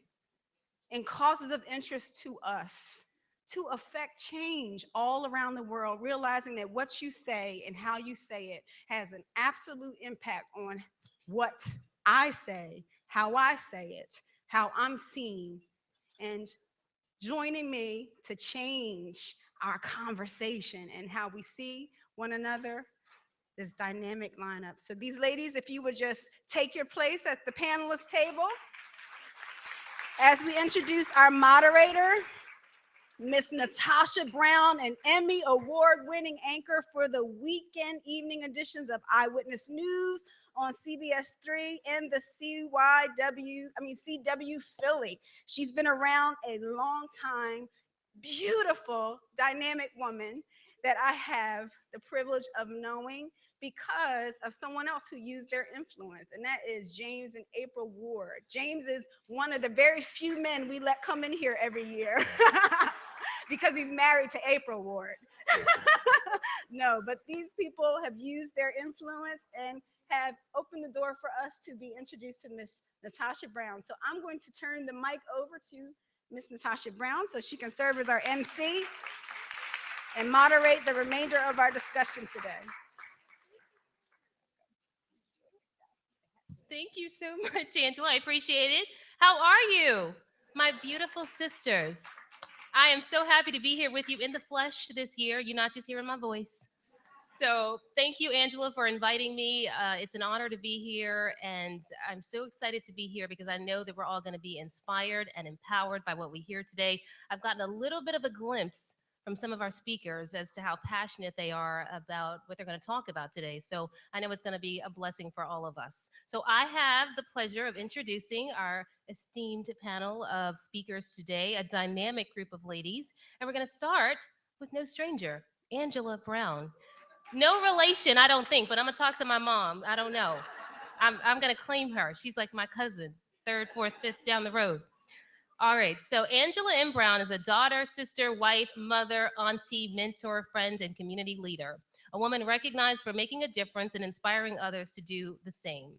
and causes of interest to us to affect change all around the world, realizing that what you say and how you say it has an absolute impact on what I say, how I say it, how I'm seen, and joining me to change our conversation and how we see one another, this dynamic lineup. So these ladies, if you would just take your place at the panelist table as we introduce our moderator, Miss Natasha Brown, an Emmy Award-winning anchor for the weekend evening editions of Eyewitness News on CBS 3 and the CW Philly. She's been around a long time, beautiful, dynamic woman that I have the privilege of knowing because of someone else who used their influence, and that is James and April Ward. James is one of the very few men we let come in here every year because he's married to April Ward. No, but these people have used their influence and have opened the door for us to be introduced to Miss Natasha Brown. So I'm going to turn the mic over to Miss Natasha Brown so she can serve as our MC and moderate the remainder of our discussion today. Thank you so much, Angela. I appreciate it. How are you, my beautiful sisters? I am so happy to be here with you in the flesh this year. You're not just hearing my voice. So thank you, Angela, for inviting me. It's an honor to be here, and I'm so excited to be here because I know that we're all going to be inspired and empowered by what we hear today. I've gotten a little bit of a glimpse from some of our speakers as to how passionate they are about what they're going to talk about today. So I know it's going to be a blessing for all of us. So I have the pleasure of introducing our esteemed panel of speakers today, a dynamic group of ladies. And we're going to start with no stranger, Angela Brown. No relation, I don't think, but I'm going to talk to my mom. I don't know. I'm going to claim her. She's like my cousin, third, fourth, fifth down the road. All right, so Angela M. Brown is a daughter, sister, wife, mother, auntie, mentor, friend, and community leader. A woman recognized for making a difference and inspiring others to do the same.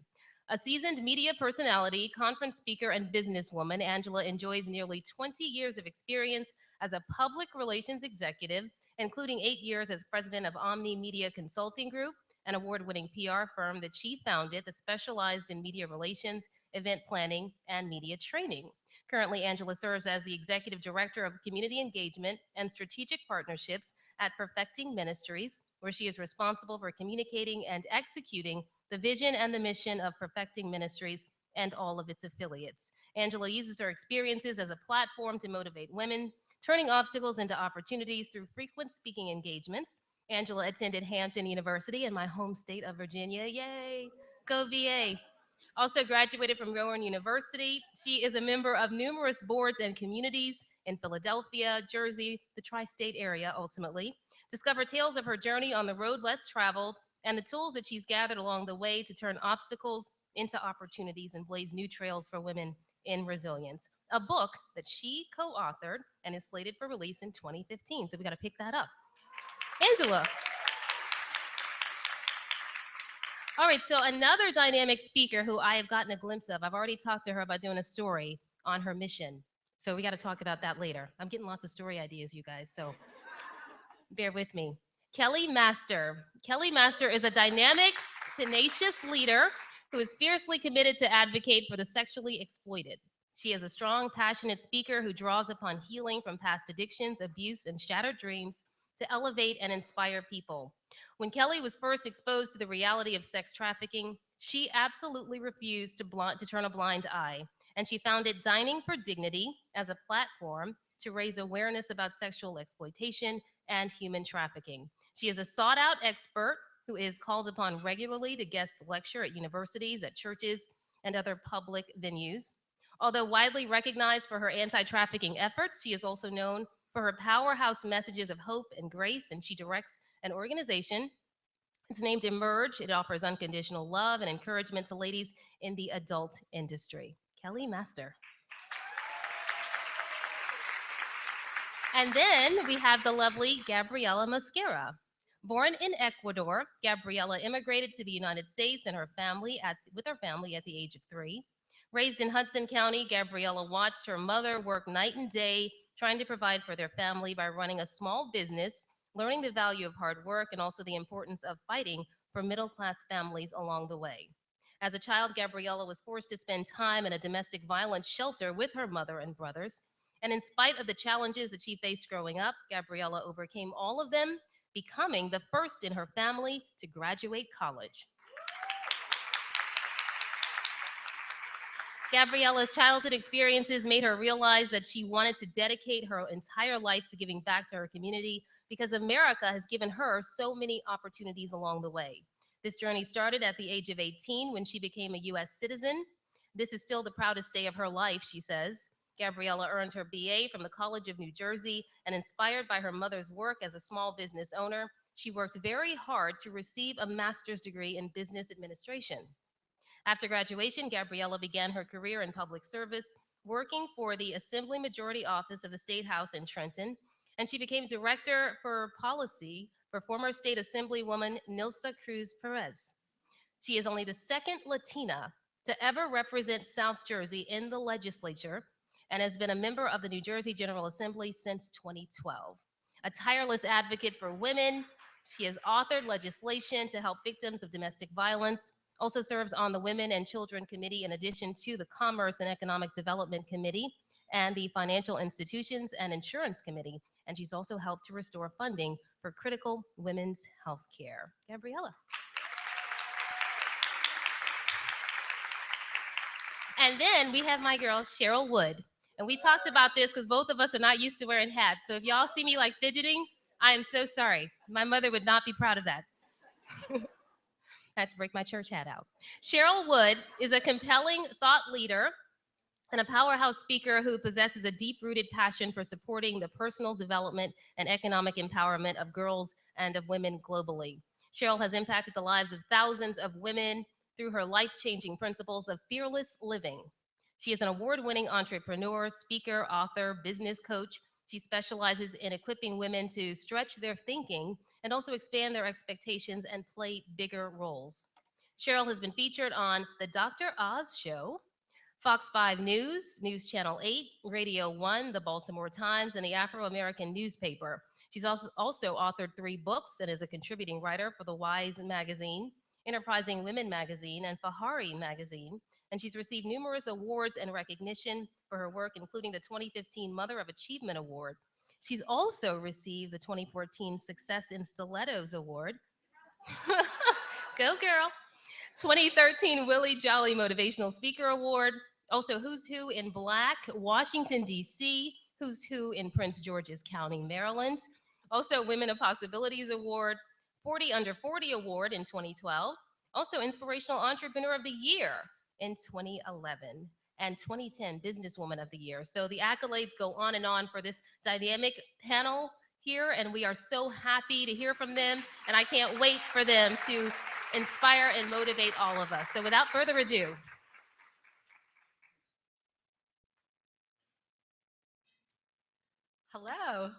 A seasoned media personality, conference speaker, and businesswoman, Angela enjoys nearly 20 years of experience as a public relations executive, including 8 years as president of Omni Media Consulting Group, an award-winning PR firm that she founded that specialized in media relations, event planning, and media training. Currently, Angela serves as the Executive Director of Community Engagement and Strategic Partnerships at Perfecting Ministries, where she is responsible for communicating and executing the vision and the mission of Perfecting Ministries and all of its affiliates. Angela uses her experiences as a platform to motivate women, turning obstacles into opportunities through frequent speaking engagements. Angela attended Hampton University in my home state of Virginia. Yay! Go VA! Also graduated from Rowan University. She is a member of numerous boards and communities in Philadelphia, Jersey, the tri-state area ultimately. Discover tales of her journey on the road less traveled and the tools that she's gathered along the way to turn obstacles into opportunities and blaze new trails for women in resilience. A book that she co-authored and is slated for release in 2015. So we got to pick that up. Angela. All right, so another dynamic speaker who I have gotten a glimpse of, I've already talked to her about doing a story on her mission. So we got to talk about that later. I'm getting lots of story ideas, you guys, so bear with me. Kelly Master. Kelly Master is a dynamic, tenacious leader who is fiercely committed to advocate for the sexually exploited. She is a strong, passionate speaker who draws upon healing from past addictions, abuse, and shattered dreams to elevate and inspire people. When Kelly was first exposed to the reality of sex trafficking, she absolutely refused to turn a blind eye, and she founded Dining for Dignity as a platform to raise awareness about sexual exploitation and human trafficking. She is a sought-out expert who is called upon regularly to guest lecture at universities, at churches, and other public venues. Although widely recognized for her anti-trafficking efforts, she is also known for her powerhouse messages of hope and grace, and she directs an organization. It's named Emerge. It offers unconditional love and encouragement to ladies in the adult industry. Kelly Master. And then we have the lovely Gabriela Mosquera. Born in Ecuador, Gabriela immigrated to the United States and with her family at the age of 3. Raised in Hudson County, Gabriela watched her mother work night and day trying to provide for their family by running a small business, learning the value of hard work and also the importance of fighting for middle-class families along the way. As a child, Gabriela was forced to spend time in a domestic violence shelter with her mother and brothers. And in spite of the challenges that she faced growing up, Gabriela overcame all of them, becoming the first in her family to graduate college. Gabriela's childhood experiences made her realize that she wanted to dedicate her entire life to giving back to her community because America has given her so many opportunities along the way. This journey started at the age of 18 when she became a U.S. citizen. This is still the proudest day of her life, she says. Gabriela earned her BA from the College of New Jersey, and inspired by her mother's work as a small business owner, she worked very hard to receive a master's degree in business administration. After graduation, Gabriela began her career in public service, working for the Assembly Majority Office of the State House in Trenton, and she became director for policy for former State Assemblywoman Nilsa Cruz Perez. She is only the second Latina to ever represent South Jersey in the legislature and has been a member of the New Jersey General Assembly since 2012. A tireless advocate for women, she has authored legislation to help victims of domestic violence, also serves on the Women and Children Committee in addition to the Commerce and Economic Development Committee and the Financial Institutions and Insurance Committee. And she's also helped to restore funding for critical women's health care. Gabriela. And then we have my girl, Cheryl Wood. And we talked about this because both of us are not used to wearing hats. So if y'all see me like fidgeting, I am so sorry. My mother would not be proud of that. I had to break my church hat out. Cheryl Wood is a compelling thought leader and a powerhouse speaker who possesses a deep-rooted passion for supporting the personal development and economic empowerment of girls and of women globally. Cheryl has impacted the lives of thousands of women through her life-changing principles of fearless living. She is an award-winning entrepreneur, speaker, author, business coach. She specializes in equipping women to stretch their thinking and also expand their expectations and play bigger roles. Cheryl has been featured on The Dr. Oz Show, Fox 5 News, News Channel 8, Radio 1, The Baltimore Times, and the Afro-American newspaper. She's also authored 3 books and is a contributing writer for The Wise magazine, Enterprising Women magazine, and Fahari magazine. And she's received numerous awards and recognition for her work, including the 2015 Mother of Achievement Award. She's also received the 2014 Success in Stilettos Award. Go girl. 2013 Willie Jolly Motivational Speaker Award. Also Who's Who in Black, Washington, D.C., Who's Who in Prince George's County, Maryland. Also Women of Possibilities Award, 40 Under 40 Award in 2012. Also Inspirational Entrepreneur of the Year in 2011. And 2010 Businesswoman of the Year. So the accolades go on and on for this dynamic panel here, and we are so happy to hear from them, and I can't wait for them to inspire and motivate all of us. So without further ado. Hello.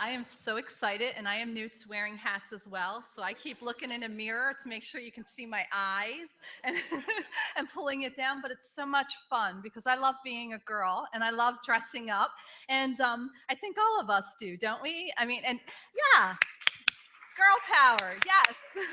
I am so excited, and I am new to wearing hats as well, so I keep looking in a mirror to make sure you can see my eyes and, and pulling it down, but it's so much fun because I love being a girl, and I love dressing up, and I think all of us do, don't we? I mean, and yeah, girl power, yes.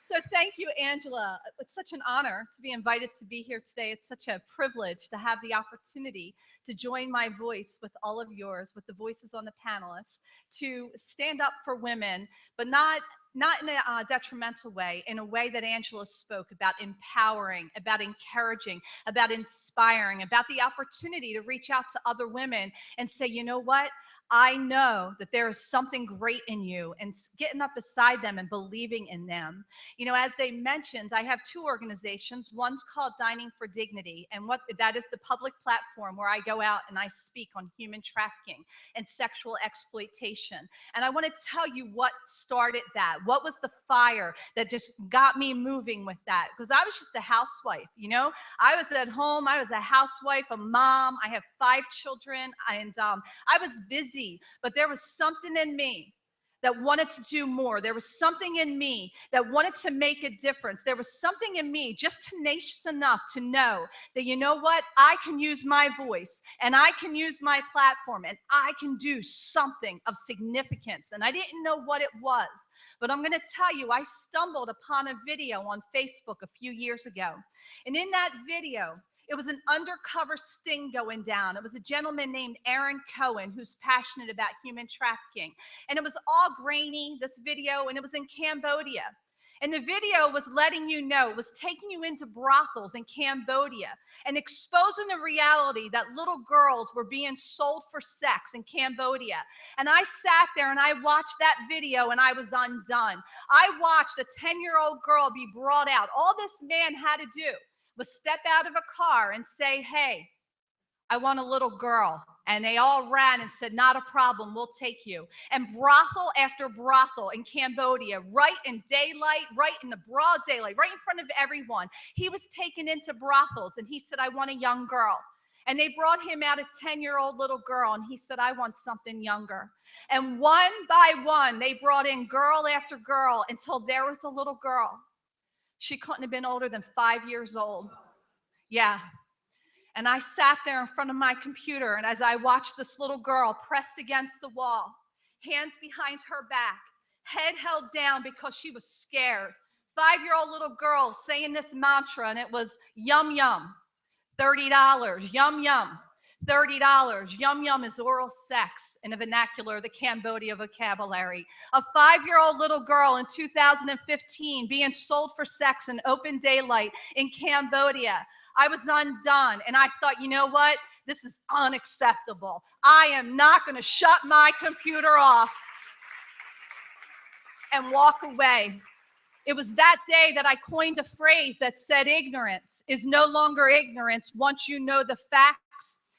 So thank you, Angela. It's such an honor to be invited to be here today. It's such a privilege to have the opportunity to join my voice with all of yours, with the voices on the panelists, to stand up for women, but not in a detrimental way, in a way that Angela spoke about empowering, about encouraging, about inspiring, about the opportunity to reach out to other women and say, you know what? I know that there is something great in you, and getting up beside them and believing in them. You know, as they mentioned, I have 2 organizations. One's called Dining for Dignity, and what that is the public platform where I go out and I speak on human trafficking and sexual exploitation. And I want to tell you what started that. What was the fire that just got me moving with that? Because I was just a housewife, you know? I was at home, I was a housewife, a mom, I have 5 children, and I was busy. But there was something in me that wanted to do more. There was something in me that wanted to make a difference. There was something in me just tenacious enough to know that, you know what, I can use my voice and I can use my platform and I can do something of significance. And I didn't know what it was, but I'm going to tell you, I stumbled upon a video on Facebook a few years ago. And in that video, it was an undercover sting going down. It was a gentleman named Aaron Cohen who's passionate about human trafficking. And it was all grainy, this video, and it was in Cambodia. And the video was letting you know, it was taking you into brothels in Cambodia and exposing the reality that little girls were being sold for sex in Cambodia. And I sat there and I watched that video and I was undone. I watched a 10-year-old girl be brought out. All this man had to do was step out of a car and say, hey, I want a little girl. And they all ran and said, not a problem, we'll take you. And brothel after brothel in Cambodia, right in daylight, right in the broad daylight, right in front of everyone. He was taken into brothels and he said, I want a young girl. And they brought him out a 10-year-old little girl and he said, I want something younger. And one by one, they brought in girl after girl until there was a little girl. She couldn't have been older than 5 years old. Yeah. And I sat there in front of my computer, and as I watched this little girl pressed against the wall, hands behind her back, head held down because she was scared. 5-year-old little girl saying this mantra, and it was yum, yum, $30, yum, yum. $30. Yum yum is oral sex in the vernacular, the Cambodia vocabulary. A 5-year-old little girl in 2015 being sold for sex in open daylight in Cambodia. I was undone and I thought, you know what? This is unacceptable. I am not going to shut my computer off and walk away. It was that day that I coined a phrase that said ignorance is no longer ignorance once you know the facts.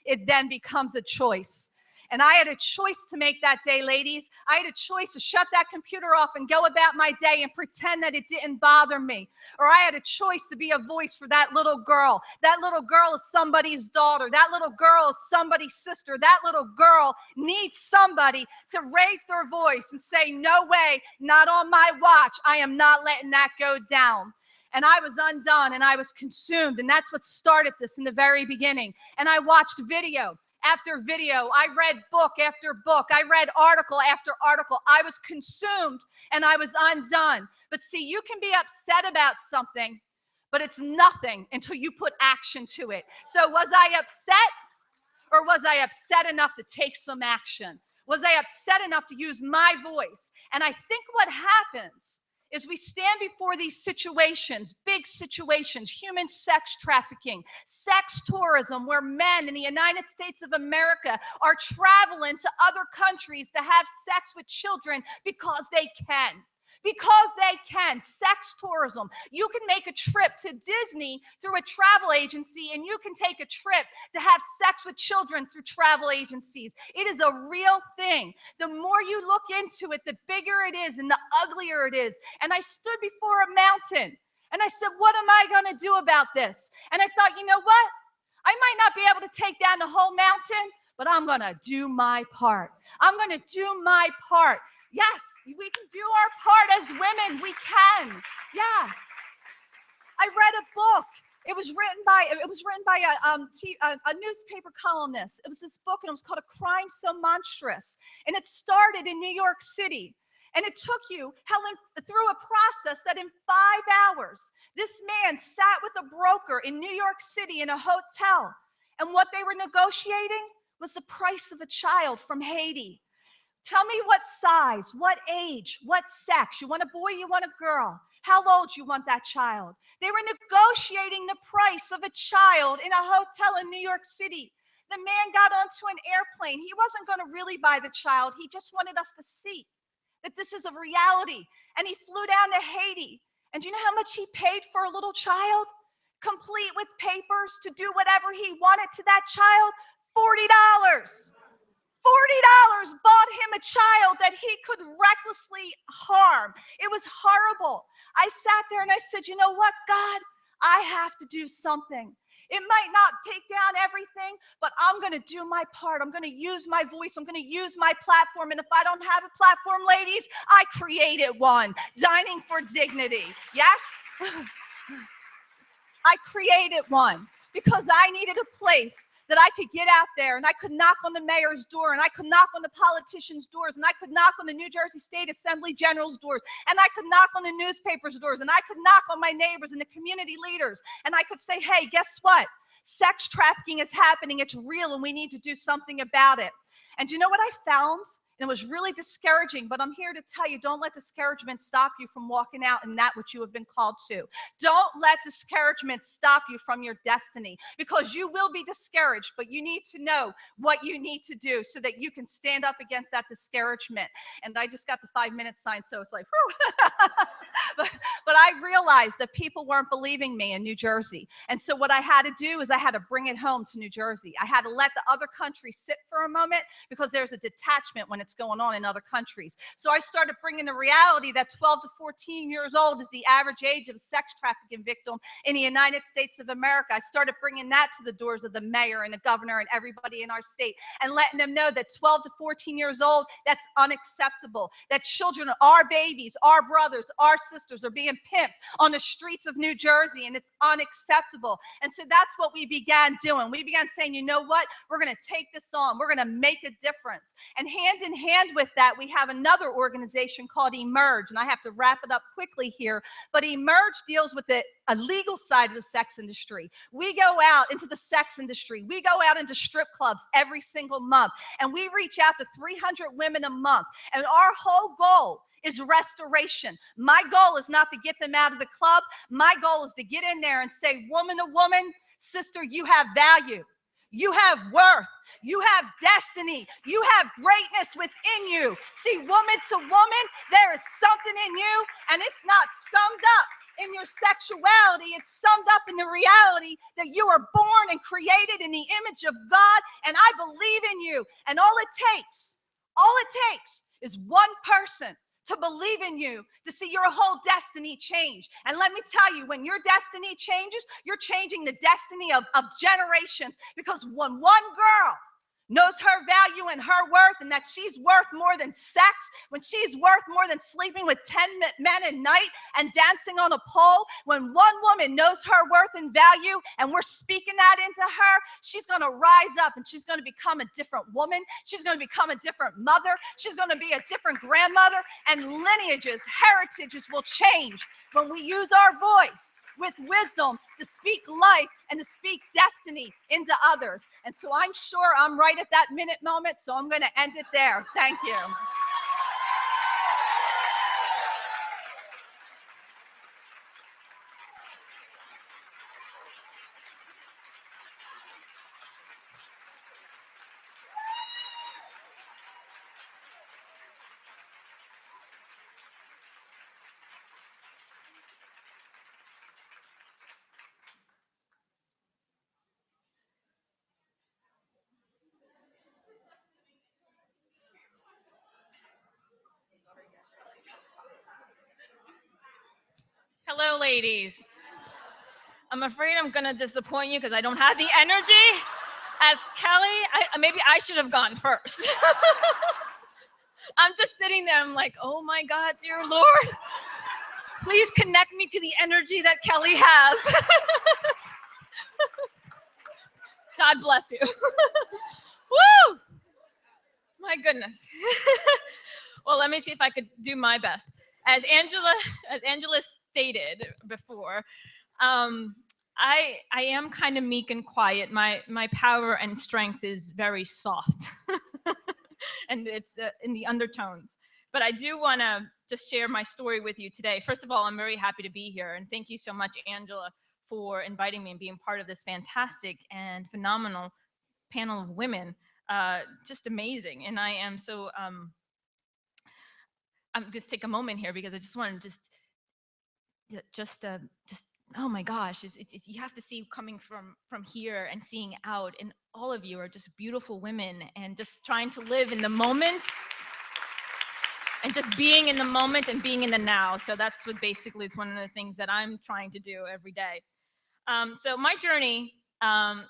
It then becomes a choice. And I had a choice to make that day, ladies. I had a choice to shut that computer off and go about my day and pretend that it didn't bother me. Or I had a choice to be a voice for that little girl. That little girl is somebody's daughter. That little girl is somebody's sister. That little girl needs somebody to raise their voice and say, no way, not on my watch. I am not letting that go down. And I was undone and I was consumed. And that's what started this in the very beginning. And I watched video after video. I read book after book. I read article after article. I was consumed and I was undone. But see, you can be upset about something, but it's nothing until you put action to it. So was I upset, or was I upset enough to take some action? Was I upset enough to use my voice? And I think what happens is we stand before these situations, big situations, human sex trafficking, sex tourism, where men in the United States of America are traveling to other countries to have sex with children because they can. Because they can. Sex tourism. You can make a trip to Disney through a travel agency, and you can take a trip to have sex with children through travel agencies. It is a real thing. The more you look into it, the bigger it is and the uglier it is. And I stood before a mountain and I said, what am I going to do about this? And I thought, you know what? I might not be able to take down the whole mountain, but I'm going to do my part. I'm going to do my part. Yes, we can do our part as women. We can. Yeah. I read a book. It was written by a newspaper columnist. It was this book, and it was called A Crime So Monstrous. And it started in New York City. And it took you, Helen, through a process that in 5 hours, this man sat with a broker in New York City in a hotel. And what they were negotiating was the price of a child from Haiti. Tell me what size, what age, what sex. You want a boy, you want a girl. How old you want that child? They were negotiating the price of a child in a hotel in New York City. The man got onto an airplane. He wasn't going to really buy the child. He just wanted us to see that this is a reality. And he flew down to Haiti. And do you know how much he paid for a little child? Complete with papers to do whatever he wanted to that child? $40. $40 bought him a child that he could recklessly harm. It was horrible. I sat there and I said, you know what, God? I have to do something. It might not take down everything, but I'm going to do my part. I'm going to use my voice. I'm going to use my platform. And if I don't have a platform, ladies, I created one. Dining for Dignity. Yes? I created one because I needed a place that I could get out there and I could knock on the mayor's door and I could knock on the politicians' doors and I could knock on the New Jersey State Assembly General's doors and I could knock on the newspapers' doors and I could knock on my neighbors and the community leaders and I could say, hey, guess what? Sex trafficking is happening. It's real and we need to do something about it. And you know what I found? And it was really discouraging, but I'm here to tell you, don't let discouragement stop you from walking out in that which you have been called to. Don't let discouragement stop you from your destiny, because you will be discouraged, but you need to know what you need to do so that you can stand up against that discouragement. And I just got the 5-minute sign, so it's like, but I realized that people weren't believing me in New Jersey. And so what I had to do is I had to bring it home to New Jersey. I had to let the other countries sit for a moment, because there's a detachment when it's going on in other countries. So I started bringing the reality that 12 to 14 years old is the average age of a sex trafficking victim in the United States of America. I started bringing that to the doors of the mayor and the governor and everybody in our state, and letting them know that 12 to 14 years old, that's unacceptable. That children, our babies, our brothers, our sisters are being pimped on the streets of New Jersey, and it's unacceptable. And so that's what we began doing. We began saying, you know what? We're going to take this on. We're going to make a difference. And hand in hand with that, we have another organization called Emerge. And I have to wrap it up quickly here. But Emerge deals with the illegal side of the sex industry. We go out into the sex industry. We go out into strip clubs every single month. And we reach out to 300 women a month. And our whole goal is restoration. My goal is not to get them out of the club. My goal is to get in there and say, woman to woman, sister, you have value. You have worth. You have destiny. You have greatness within you. See, woman to woman, there is something in you, and it's not summed up in your sexuality. It's summed up in the reality that you are born and created in the image of God, and I believe in you. And all it takes is one person to believe in you, to see your whole destiny change. And let me tell you, when your destiny changes, you're changing the destiny of generations. Because when one girl knows her value and her worth, and that she's worth more than sex, when she's worth more than sleeping with 10 men a night and dancing on a pole, when one woman knows her worth and value, and we're speaking that into her, she's going to rise up and she's going to become a different woman. She's going to become a different mother. She's going to be a different grandmother, and lineages, heritages will change when we use our voice with wisdom to speak life and to speak destiny into others. And so I'm sure I'm right at that minute moment, so I'm going to end it there. Thank you. Hello, ladies. I'm afraid I'm gonna disappoint you because I don't have the energy. As Kelly, maybe I should have gone first. I'm just sitting there, I'm like, oh my God, dear Lord, please connect me to the energy that Kelly has. God bless you. Woo! My goodness. Well, let me see if I could do my best. As Angela stated before, I am kind of meek and quiet. My power and strength is very soft, and it's in the undertones. But I do want to just share my story with you today. First of all, I'm very happy to be here, and thank you so much, Angela, for inviting me and being part of this fantastic and phenomenal panel of women. Just amazing, and I am so. I'm just take a moment here because I just want to just oh my gosh, you have to see coming from here and seeing out, and all of you are just beautiful women and just trying to live in the moment and just being in the moment and being in the now. So that's what basically is one of the things that I'm trying to do every day. So my journey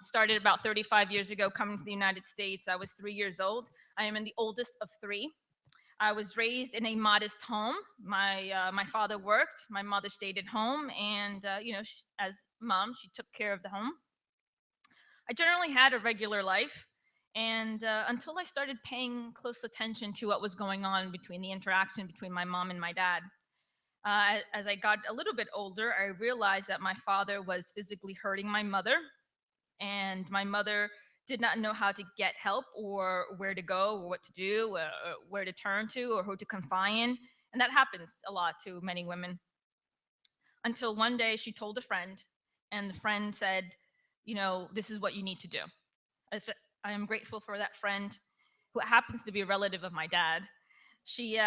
started about 35 years ago coming to the United States. I was 3 years old. I am the oldest of three. I was raised in a modest home. My father worked, my mother stayed at home, and as mom, she took care of the home. I generally had a regular life, and until I started paying close attention to what was going on between the interaction between my mom and my dad. As I got a little bit older, I realized that my father was physically hurting my mother, and my mother did not know how to get help or where to go or what to do, or where to turn to or who to confide in. And that happens a lot to many women. Until one day she told a friend, and the friend said, this is what you need to do. I am grateful for that friend, who happens to be a relative of my dad. She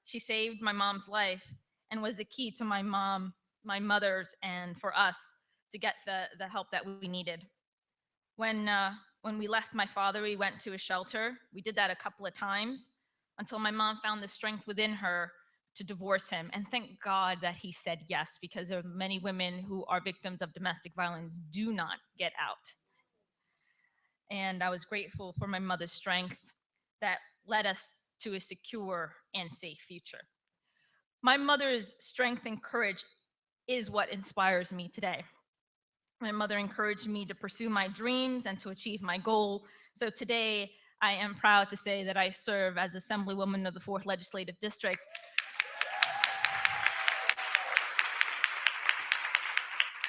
saved my mom's life and was the key to my mother's, and for us to get the help that we needed. When we left my father, we went to a shelter. We did that a couple of times until my mom found the strength within her to divorce him. And thank God that he said yes, because there are many women who are victims of domestic violence do not get out. And I was grateful for my mother's strength that led us to a secure and safe future. My mother's strength and courage is what inspires me today. My mother encouraged me to pursue my dreams and to achieve my goal. So today, I am proud to say that I serve as Assemblywoman of the 4th Legislative District.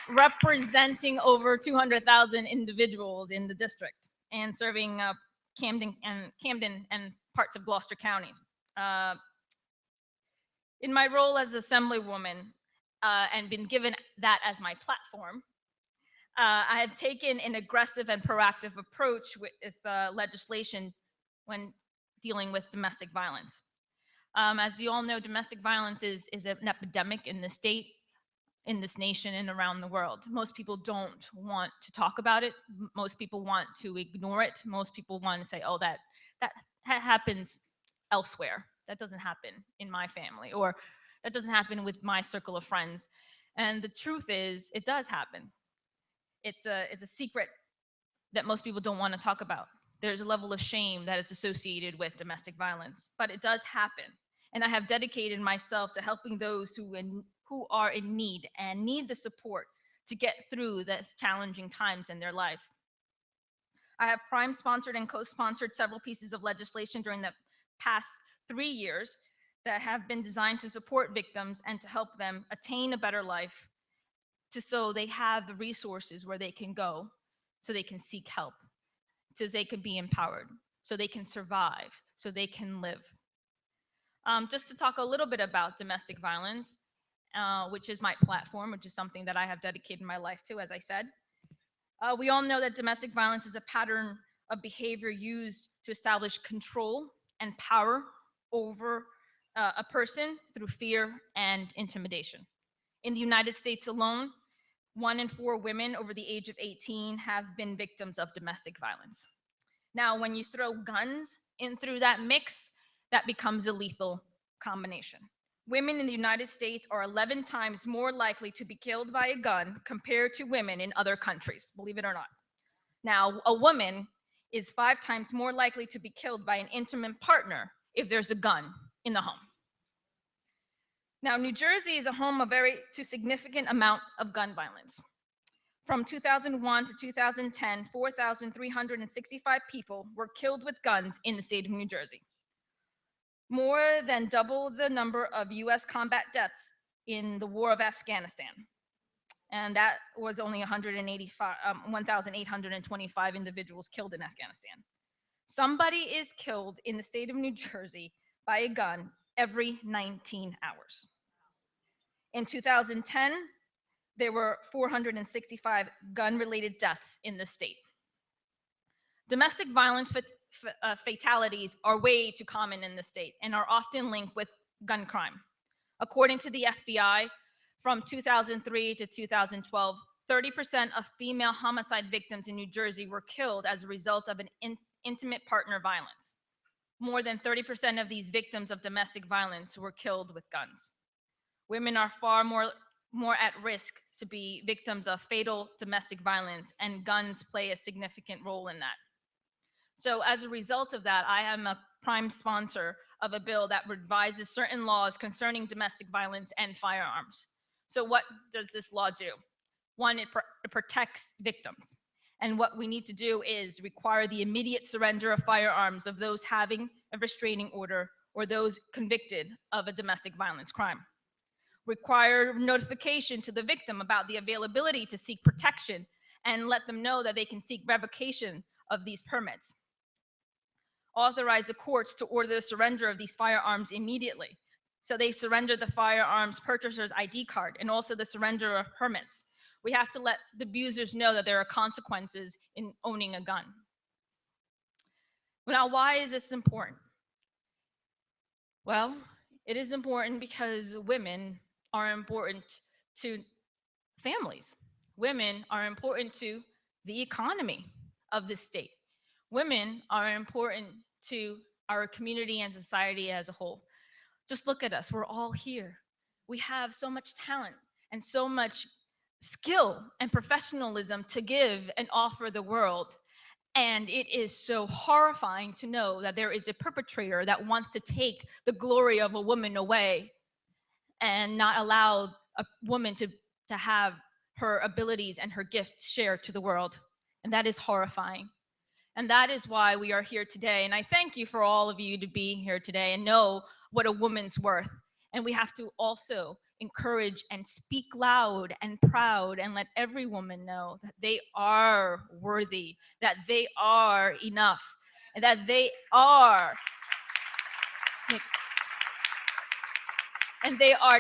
Representing over 200,000 individuals in the district and serving Camden and parts of Gloucester County. In my role as Assemblywoman and been given that as my platform, I have taken an aggressive and proactive approach with legislation when dealing with domestic violence. As you all know, domestic violence is an epidemic in the state. in this nation and around the world. Most people don't want to talk about it. Most people want to ignore it. Most people want to say, oh, that happens elsewhere. That doesn't happen in my family, or that doesn't happen with my circle of friends. And the truth is, it does happen. It's a secret that most people don't want to talk about. There's a level of shame that is associated with domestic violence, but it does happen. And I have dedicated myself to helping those who are in need and need the support to get through this challenging times in their life. I have prime sponsored and co-sponsored several pieces of legislation during the past 3 years that have been designed to support victims and to help them attain a better life, so they have the resources where they can go, so they can seek help, so they can be empowered, so they can survive, so they can live. Just to talk a little bit about domestic violence, which is my platform, which is something that I have dedicated my life to, as I said. We all know that domestic violence is a pattern of behavior used to establish control and power over a person through fear and intimidation. In the United States alone, 1 in 4 women over the age of 18 have been victims of domestic violence. Now, when you throw guns in through that mix, that becomes a lethal combination. Women in the United States are 11 times more likely to be killed by a gun compared to women in other countries, believe it or not. Now, a woman is 5 times more likely to be killed by an intimate partner if there's a gun in the home. Now, New Jersey is a home to significant amount of gun violence. From 2001 to 2010, 4,365 people were killed with guns in the state of New Jersey. More than double the number of US combat deaths in the war of Afghanistan. And that was only 1,825 individuals killed in Afghanistan. Somebody is killed in the state of New Jersey by a gun every 19 hours. In 2010, there were 465 gun-related deaths in the state. Domestic violence fatalities are way too common in the state and are often linked with gun crime. According to the FBI, from 2003 to 2012, 30% of female homicide victims in New Jersey were killed as a result of an intimate partner violence. More than 30% of these victims of domestic violence were killed with guns. Women are far more at risk to be victims of fatal domestic violence, and guns play a significant role in that. So as a result of that, I am a prime sponsor of a bill that revises certain laws concerning domestic violence and firearms. So what does this law do? One, it protects victims. And what we need to do is require the immediate surrender of firearms of those having a restraining order or those convicted of a domestic violence crime. Require notification to the victim about the availability to seek protection and let them know that they can seek revocation of these permits. Authorize the courts to order the surrender of these firearms immediately. So they surrender the firearms purchaser's ID card and also the surrender of permits. We have to let the abusers know that there are consequences in owning a gun. Now, why is this important? Well, it is important because women are important to families. Women are important to the economy of this state. Women are important to our community and society as a whole. Just look at us, we're all here. We have so much talent and so much skill and professionalism to give and offer the world. And it is so horrifying to know that there is a perpetrator that wants to take the glory of a woman away and not allow a woman to have her abilities and her gifts shared to the world. And that is horrifying. And that is why we are here today. And I thank you for all of you to be here today and know what a woman's worth. And we have to also encourage and speak loud and proud and let every woman know that they are worthy, that they are enough, and that they are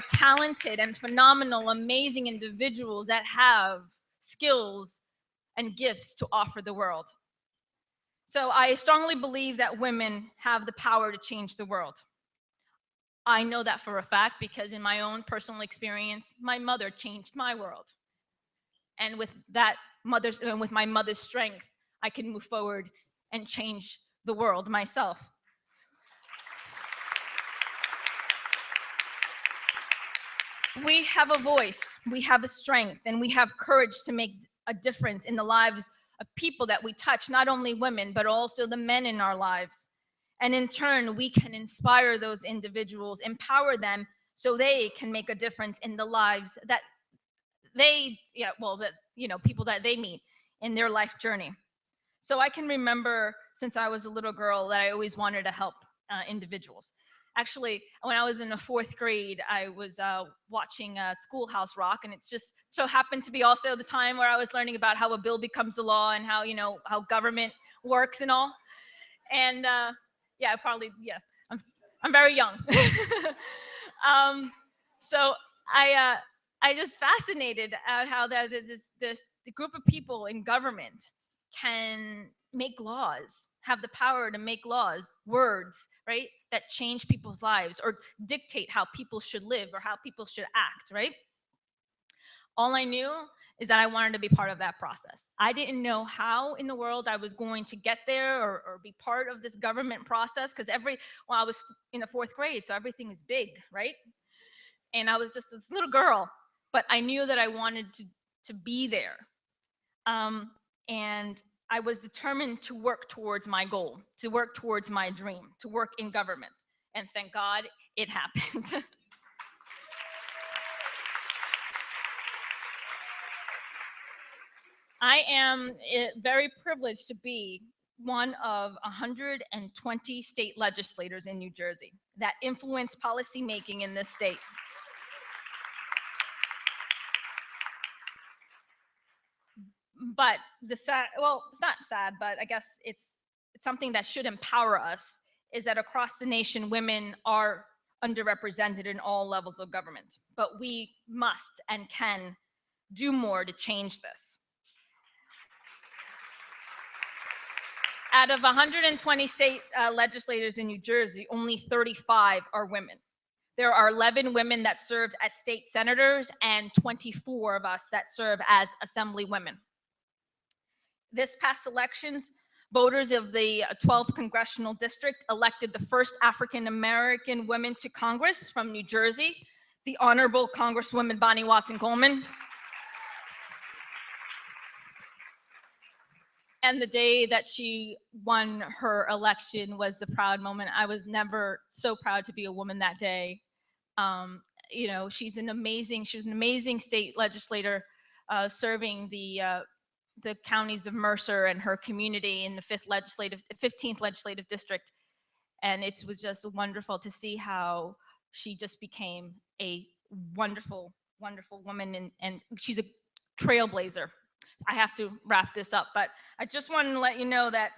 talented and phenomenal, amazing individuals that have skills and gifts to offer the world. So I strongly believe that women have the power to change the world. I know that for a fact because in my own personal experience, my mother changed my world. And with with my mother's strength, I can move forward and change the world myself. We have a voice, we have a strength, and we have courage to make a difference in the lives of people that we touch, not only women, but also the men in our lives. And in turn, we can inspire those individuals, empower them so they can make a difference in the lives that people that they meet in their life journey. So I can remember since I was a little girl that I always wanted to help individuals. Actually, when I was in the 4th grade, I was watching Schoolhouse Rock, and it just so happened to be also the time where I was learning about how a bill becomes a law and how, how government works and all. And I'm very young. So I just fascinated at how the group of people in government can make laws, have the power to make laws, words, right, that change people's lives or dictate how people should live or how people should act, right? All I knew is that I wanted to be part of that process. I didn't know how in the world I was going to get there or be part of this government process because I was in the 4th grade, so everything is big, right? And I was just this little girl, but I knew that I wanted to be there. And I was determined to work towards my goal, to work towards my dream, to work in government. And thank God it happened. I am very privileged to be one of 120 state legislators in New Jersey that influence policymaking in this state. But it's not sad, but I guess it's something that should empower us, is that across the nation, women are underrepresented in all levels of government. But we must and can do more to change this. Out of 120 state legislators in New Jersey, only 35 are women. There are 11 women that served as state senators and 24 of us that serve as assembly women. This past elections, voters of the 12th Congressional District elected the first African-American woman to Congress from New Jersey, the Honorable Congresswoman Bonnie Watson Coleman. And the day that she won her election was the proud moment. I was never so proud to be a woman that day. She was an amazing state legislator serving the counties of Mercer and her community in the 15th legislative district. And it was just wonderful to see how she just became a wonderful, wonderful woman. And she's a trailblazer. I have to wrap this up, but I just wanted to let you know that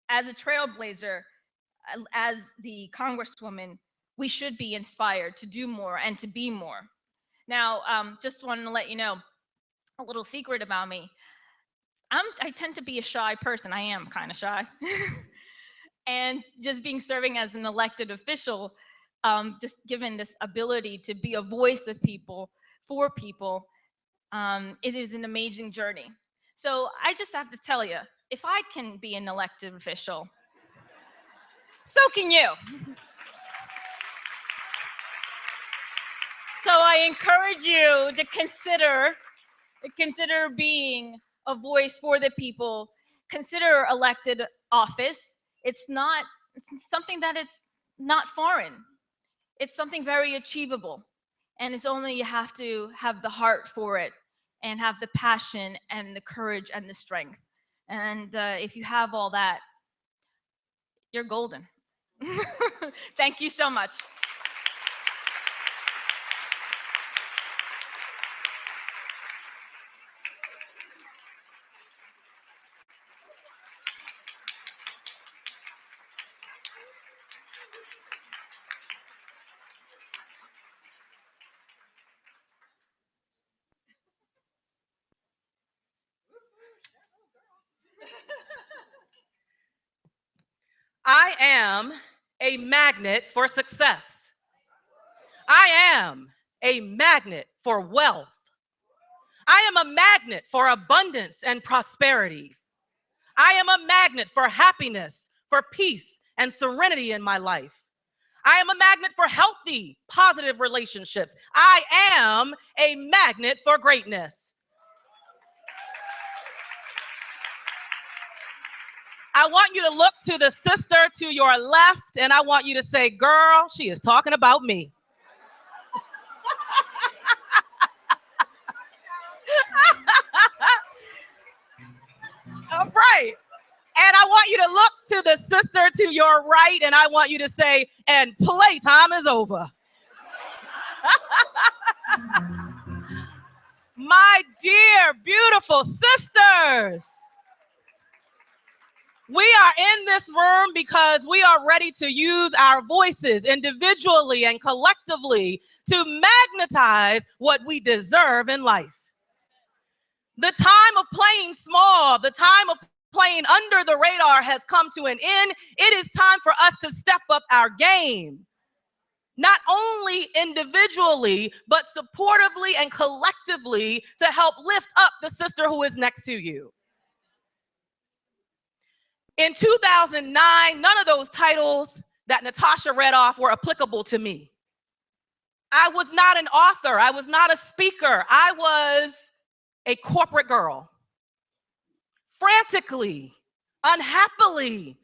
as a trailblazer, as the Congresswoman, we should be inspired to do more and to be more. Now, just wanted to let you know a little secret about me. I tend to be a shy person. I am kind of shy. And just serving as an elected official, just given this ability to be a voice of people, for people, it is an amazing journey. So I just have to tell you, if I can be an elected official, so can you. So I encourage you to consider being a voice for the people. Consider elected office. It's something that it's not foreign. It's something very achievable. And it's only you have to have the heart for it and have the passion and the courage and the strength. And if you have all that, you're golden. Thank you so much. I am a magnet for success. I am a magnet for wealth. I am a magnet for abundance and prosperity. I am a magnet for happiness, for peace and serenity in my life. I am a magnet for healthy, positive relationships. I am a magnet for greatness. I want you to look to the sister to your left, and I want you to say, girl, she is talking about me. All right. And I want you to look to the sister to your right, and I want you to say, and playtime is over. My dear, beautiful sisters, we are in this room because we are ready to use our voices individually and collectively to magnetize what we deserve in life. The time of playing small, the time of playing under the radar has come to an end. It is time for us to step up our game. Not only individually, but supportively and collectively to help lift up the sister who is next to you. In 2009, none of those titles that Natasha read off were applicable to me. I was not an author. I was not a speaker. I was a corporate girl, frantically, unhappily,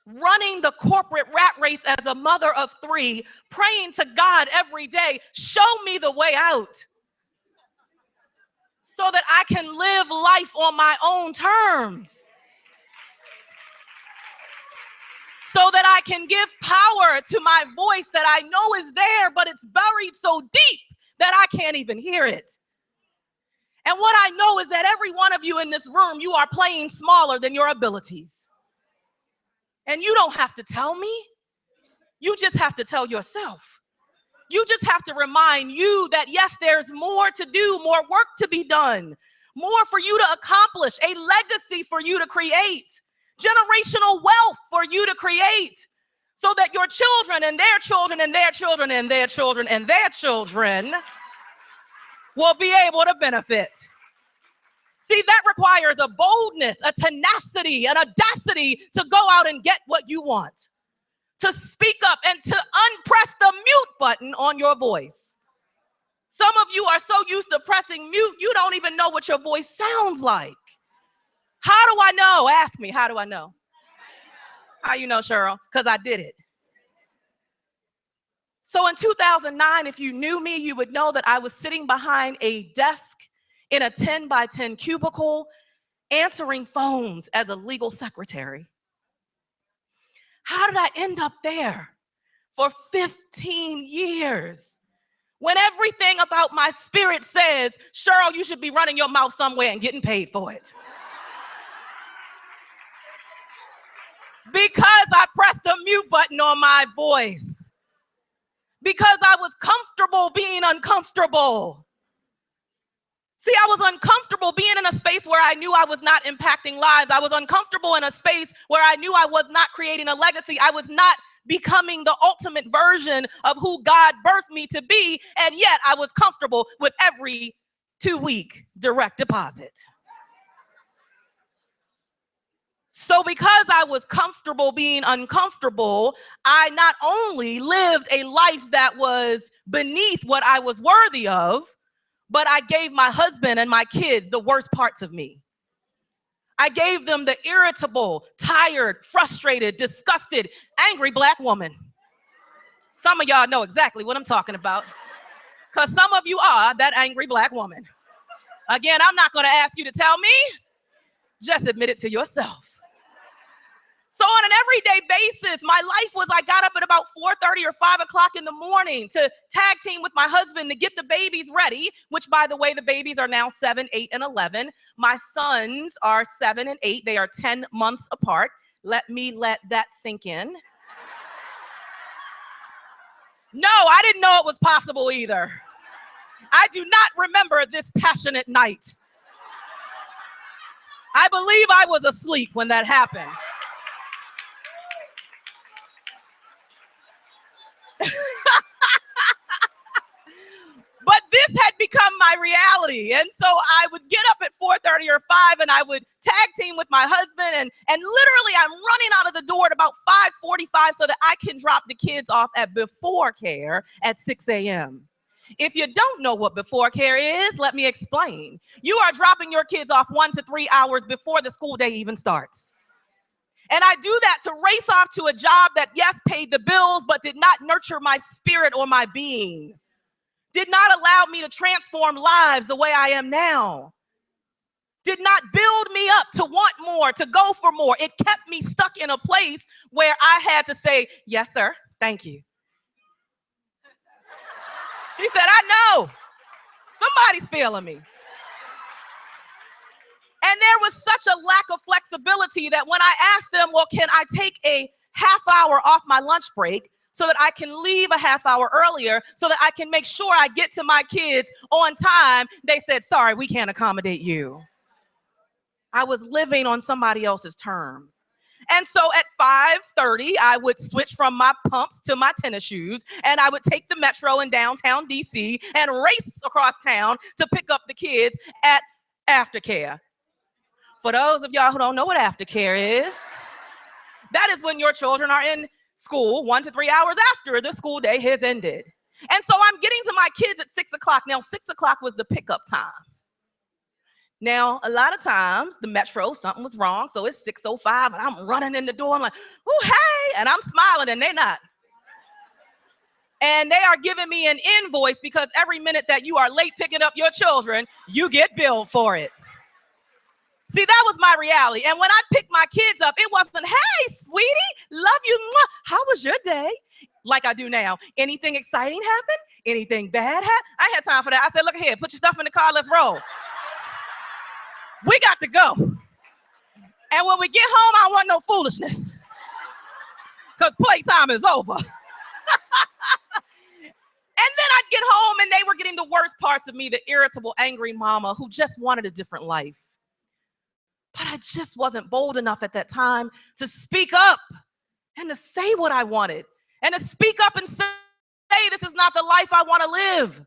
running the corporate rat race as a mother of three, praying to God every day, show me the way out so that I can live life on my own terms, so that I can give power to my voice that I know is there, but it's buried so deep that I can't even hear it. And what I know is that every one of you in this room, you are playing smaller than your abilities. And you don't have to tell me. You just have to tell yourself. You just have to remind you that, yes, there's more to do, more work to be done, more for you to accomplish, a legacy for you to create, generational wealth for you to create, so that your children and their children and their children and their children and their children will be able to benefit. See, that requires a boldness, a tenacity, an audacity to go out and get what you want, to speak up and to unpress the mute button on your voice. Some of you are so used to pressing mute, you don't even know what your voice sounds like. How do I know? Ask me, how do I know? How you know, Cheryl? Because I did it. So in 2009, if you knew me, you would know that I was sitting behind a desk in a 10 by 10 cubicle, answering phones as a legal secretary. How did I end up there for 15 years? When everything about my spirit says, Cheryl, you should be running your mouth somewhere and getting paid for it. Because I pressed the mute button on my voice. Because I was comfortable being uncomfortable. See, I was uncomfortable being in a space where I knew I was not impacting lives. I was uncomfortable in a space where I knew I was not creating a legacy. I was not becoming the ultimate version of who God birthed me to be. And yet I was comfortable with every 2-week direct deposit. So because I was comfortable being uncomfortable, I not only lived a life that was beneath what I was worthy of, but I gave my husband and my kids the worst parts of me. I gave them the irritable, tired, frustrated, disgusted, angry Black woman. Some of y'all know exactly what I'm talking about, because some of you are that angry Black woman. Again, I'm not going to ask you to tell me. Just admit it to yourself. So on an everyday basis, my life was I got up at about 4:30 or 5 o'clock in the morning to tag team with my husband to get the babies ready, which, by the way, the babies are now 7, 8, and 11. My sons are 7 and 8. They are 10 months apart. Let that sink in. No, I didn't know it was possible either. I do not remember this passionate night. I believe I was asleep when that happened. reality. And so I would get up at 4:30 or 5 and I would tag team with my husband and literally I'm running out of the door at about 5:45 so that I can drop the kids off at Before Care at 6 a.m. If you don't know what Before Care is, let me explain. You are dropping your kids off 1 to 3 hours before the school day even starts. And I do that to race off to a job that, yes, paid the bills, but did not nurture my spirit or my being. Did not allow me to transform lives the way I am now. Did not build me up to want more, to go for more. It kept me stuck in a place where I had to say, yes, sir, thank you. She said, I know. Somebody's feeling me. And there was such a lack of flexibility that when I asked them, well, can I take a half hour off my lunch break so that I can leave a half hour earlier so that I can make sure I get to my kids on time, they said, sorry, we can't accommodate you. I was living on somebody else's terms. And so at 5:30, I would switch from my pumps to my tennis shoes, and I would take the metro in downtown DC and race across town to pick up the kids at aftercare. For those of y'all who don't know what aftercare is, that is when your children are in school 1 to 3 hours after the school day has ended. And so I'm getting to my kids at 6 o'clock. Now, 6 o'clock was the pickup time. Now, a lot of times, the metro, something was wrong, so it's 6:05, and I'm running in the door. I'm like, oh, hey, and I'm smiling, and they're not. And they are giving me an invoice because every minute that you are late picking up your children, you get billed for it. See, that was my reality. And when I picked my kids up, it wasn't, hey, sweetie, love you. Mwah. How was your day? Like I do now. Anything exciting happen? Anything bad happen? I had time for that. I said, look here, put your stuff in the car, let's roll. We got to go. And when we get home, I want no foolishness. Because playtime is over. And then I'd get home and they were getting the worst parts of me, the irritable, angry mama who just wanted a different life. But I just wasn't bold enough at that time to speak up and to say what I wanted and to speak up and say, this is not the life I want to live.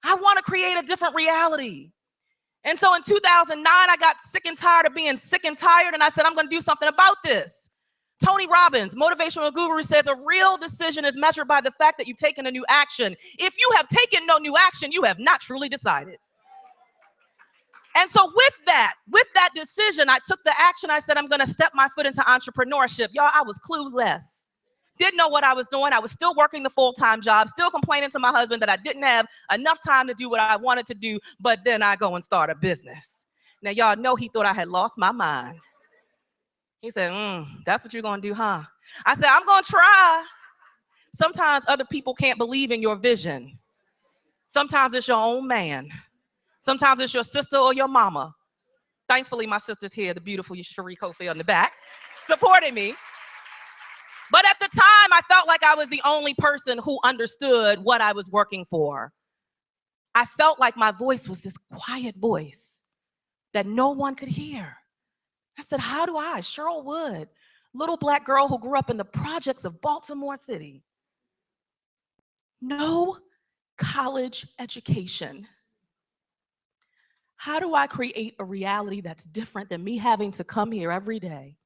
I want to create a different reality. And so in 2009, I got sick and tired of being sick and tired, and I said, I'm going to do something about this. Tony Robbins, motivational guru, says a real decision is measured by the fact that you've taken a new action. If you have taken no new action, you have not truly decided. And so with that decision, I took the action. I said, I'm going to step my foot into entrepreneurship. Y'all, I was clueless. Didn't know what I was doing. I was still working the full-time job, still complaining to my husband that I didn't have enough time to do what I wanted to do, but then I go and start a business. Now, y'all know he thought I had lost my mind. He said, that's what you're going to do, huh? I said, I'm going to try. Sometimes other people can't believe in your vision. Sometimes it's your own man. Sometimes it's your sister or your mama. Thankfully, my sister's here, the beautiful Cherie Cofield in the back, supporting me. But at the time, I felt like I was the only person who understood what I was working for. I felt like my voice was this quiet voice that no one could hear. I said, how do I, Cheryl Wood, little Black girl who grew up in the projects of Baltimore City, no college education, how do I create a reality that's different than me having to come here every day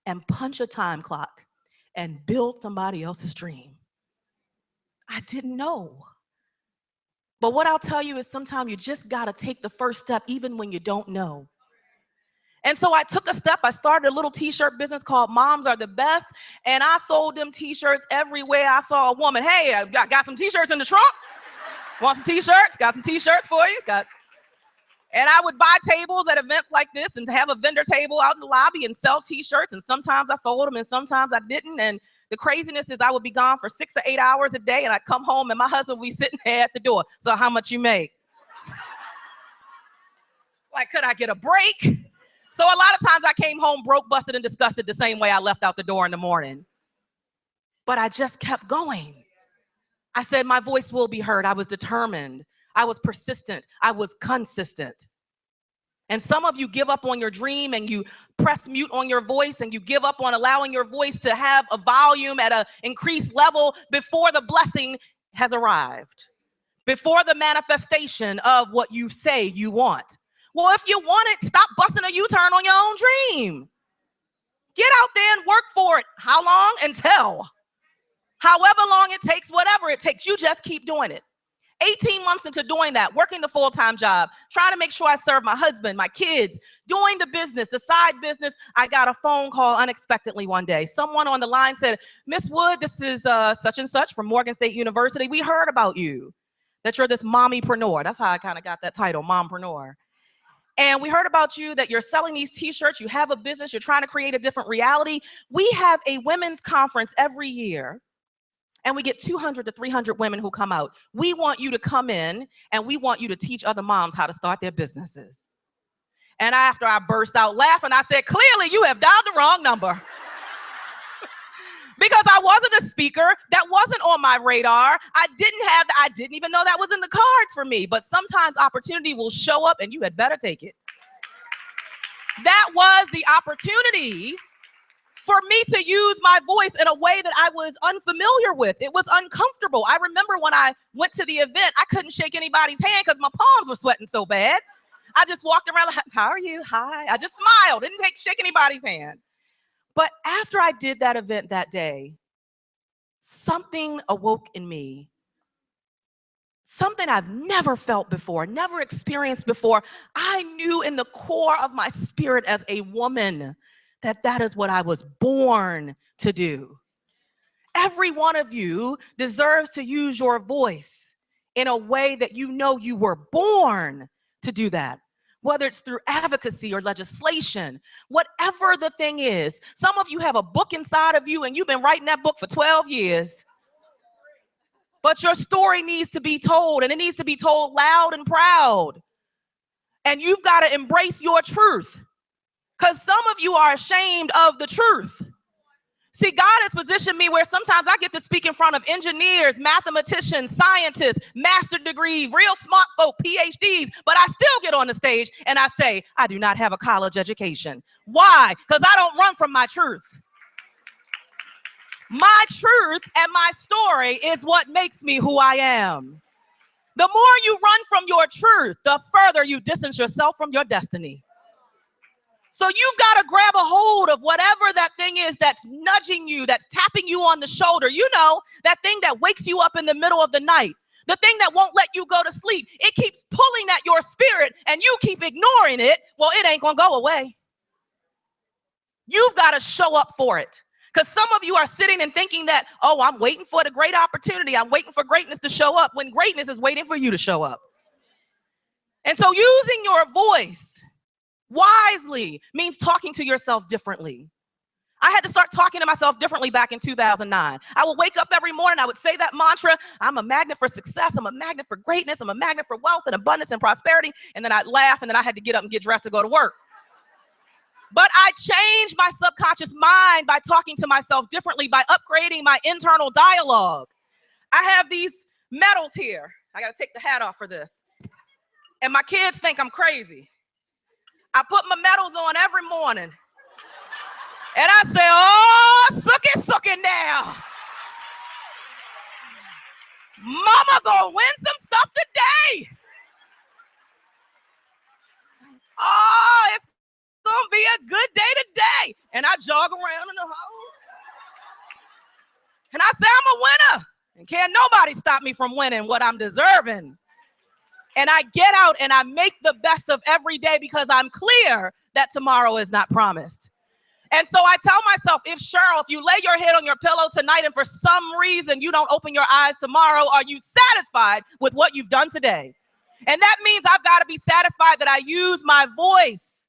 and punch a time clock and build somebody else's dream? I didn't know. But what I'll tell you is sometimes you just gotta take the first step even when you don't know. And so I took a step. I started a little t-shirt business called Moms Are the Best, and I sold them t-shirts everywhere I saw a woman. Hey, I got some t-shirts in the trunk. Want some t-shirts? Got some t-shirts for you. And I would buy tables at events like this and have a vendor table out in the lobby and sell t-shirts. And sometimes I sold them and sometimes I didn't. And the craziness is I would be gone for 6 or 8 hours a day and I'd come home and my husband would be sitting there at the door. So how much you make? Like, could I get a break? So a lot of times I came home broke, busted, and disgusted the same way I left out the door in the morning. But I just kept going. I said my voice will be heard. I was determined. I was persistent. I was consistent. And some of you give up on your dream and you press mute on your voice and you give up on allowing your voice to have a volume at an increased level before the blessing has arrived, before the manifestation of what you say you want. Well, if you want it, stop busting a U-turn on your own dream. Get out there and work for it. How long? Until. However long it takes, whatever it takes, you just keep doing it. 18 months into doing that, working the full-time job, trying to make sure I serve my husband, my kids, doing the business, the side business, I got a phone call unexpectedly one day. Someone on the line said, Miss Wood, this is such and such from Morgan State University. We heard about you, that you're this mommypreneur. That's how I kind of got that title, mompreneur. And we heard about you, that you're selling these t-shirts, you have a business, you're trying to create a different reality. We have a women's conference every year, and we get 200 to 300 women who come out. We want you to come in, and we want you to teach other moms how to start their businesses. And after I burst out laughing, I said, clearly you have dialed the wrong number. Because I wasn't a speaker, that wasn't on my radar. I didn't even know that was in the cards for me. But sometimes opportunity will show up and you had better take it. That was the opportunity for me to use my voice in a way that I was unfamiliar with. It was uncomfortable. I remember when I went to the event, I couldn't shake anybody's hand because my palms were sweating so bad. I just walked around like, how are you? Hi. I just smiled, didn't shake anybody's hand. But after I did that event that day, something awoke in me. Something I've never felt before, never experienced before. I knew in the core of my spirit as a woman that that is what I was born to do. Every one of you deserves to use your voice in a way that you know you were born to do that. Whether it's through advocacy or legislation, whatever the thing is. Some of you have a book inside of you and you've been writing that book for 12 years. But your story needs to be told, and it needs to be told loud and proud. And you've got to embrace your truth, because some of you are ashamed of the truth. See, God has positioned me where sometimes I get to speak in front of engineers, mathematicians, scientists, master degree, real smart folk, PhDs, but I still get on the stage and I say, I do not have a college education. Why? Because I don't run from my truth. My truth and my story is what makes me who I am. The more you run from your truth, the further you distance yourself from your destiny. So you've got to grab a hold of whatever that thing is that's nudging you, that's tapping you on the shoulder. You know, that thing that wakes you up in the middle of the night, the thing that won't let you go to sleep. It keeps pulling at your spirit and you keep ignoring it. Well, it ain't going to go away. You've got to show up for it. Because some of you are sitting and thinking that, oh, I'm waiting for the great opportunity. I'm waiting for greatness to show up, when greatness is waiting for you to show up. And so using your voice wisely means talking to yourself differently. I had to start talking to myself differently back in 2009. I would wake up every morning, I would say that mantra, I'm a magnet for success, I'm a magnet for greatness, I'm a magnet for wealth and abundance and prosperity, and then I'd laugh, and then I had to get up and get dressed to go to work. But I changed my subconscious mind by talking to myself differently, by upgrading my internal dialogue. I have these medals here. I got to take the hat off for this. And my kids think I'm crazy. I put my medals on every morning. And I say, oh, sucky now. Mama gonna win some stuff today. Oh, it's gonna be a good day today. And I jog around in the hall. And I say, I'm a winner. And can't nobody stop me from winning what I'm deserving. And I get out and I make the best of every day, because I'm clear that tomorrow is not promised. And so I tell myself, if you lay your head on your pillow tonight and for some reason you don't open your eyes tomorrow, are you satisfied with what you've done today? And that means I've got to be satisfied that I use my voice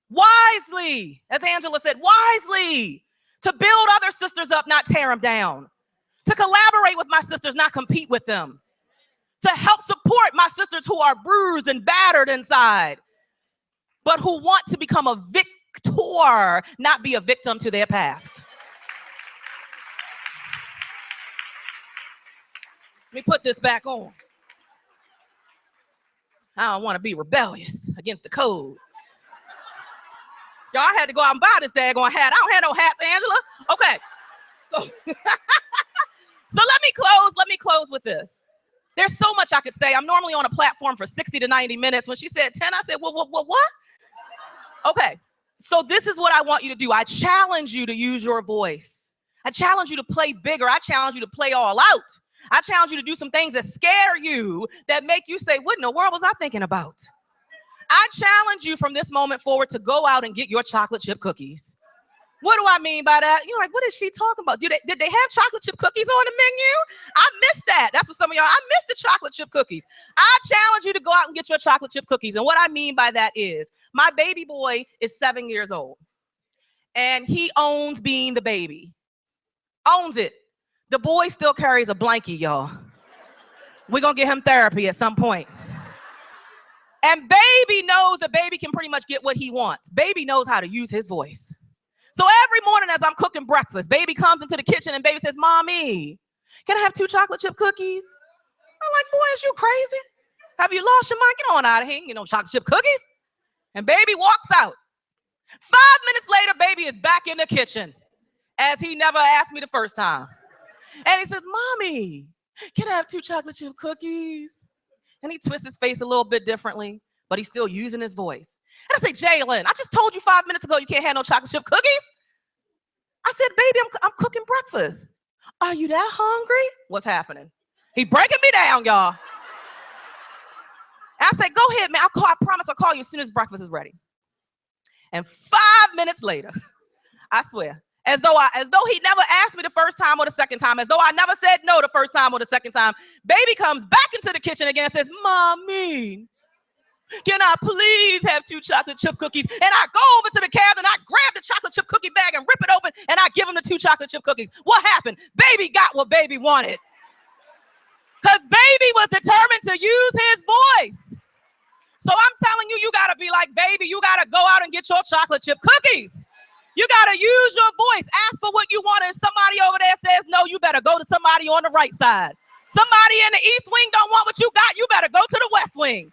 wisely, as Angela said, wisely, to build other sisters up, not tear them down, to collaborate with my sisters, not compete with them, to help support my sisters who are bruised and battered inside, but who want to become a victor, not be a victim to their past. Let me put this back on. I don't want to be rebellious against the code. Y'all, I had to go out and buy this daggone hat. I don't have no hats, Angela. Okay. So, so let me close with this. There's so much I could say. I'm normally on a platform for 60 to 90 minutes. When she said 10, I said, what? Okay, so this is what I want you to do. I challenge you to use your voice. I challenge you to play bigger. I challenge you to play all out. I challenge you to do some things that scare you, that make you say, what in the world was I thinking about? I challenge you from this moment forward to go out and get your chocolate chip cookies. What do I mean by that? You're like, what is she talking about? Did they have chocolate chip cookies on the menu? I missed that. That's what some of y'all, I missed the chocolate chip cookies. I challenge you to go out and get your chocolate chip cookies. And what I mean by that is my baby boy is 7 years old and he owns being the baby. Owns it. The boy still carries a blankie, y'all. We're going to get him therapy at some point. And baby knows that baby can pretty much get what he wants. Baby knows how to use his voice. So every morning as I'm cooking breakfast, baby comes into the kitchen and baby says, Mommy, can I have 2 chocolate chip cookies? I'm like, boy, is you crazy? Have you lost your mind? Get on out of here. You know, chocolate chip cookies. And baby walks out. 5 minutes later, baby is back in the kitchen as he never asked me the first time. And he says, Mommy, can I have 2 chocolate chip cookies? And he twists his face a little bit differently, but he's still using his voice. And I say, Jalen, I just told you 5 minutes ago you can't have no chocolate chip cookies. I said, baby, I'm cooking breakfast. Are you that hungry? What's happening? He breaking me down, y'all. And I said, go ahead, man. I promise I'll call you as soon as breakfast is ready. And 5 minutes later, I swear, as though he never asked me the first time or the second time, as though I never said no the first time or the second time, baby comes back into the kitchen again and says, Mommy, can I please have 2 chocolate chip cookies? And I go over to the cabinet and I grab the chocolate chip cookie bag and rip it open and I give him the 2 chocolate chip cookies. What happened? Baby got what baby wanted. Because baby was determined to use his voice. So I'm telling you, you got to be like, baby, you got to go out and get your chocolate chip cookies. You got to use your voice. Ask for what you want. And somebody over there says, no, you better go to somebody on the right side. Somebody in the east wing don't want what you got. You better go to the west wing.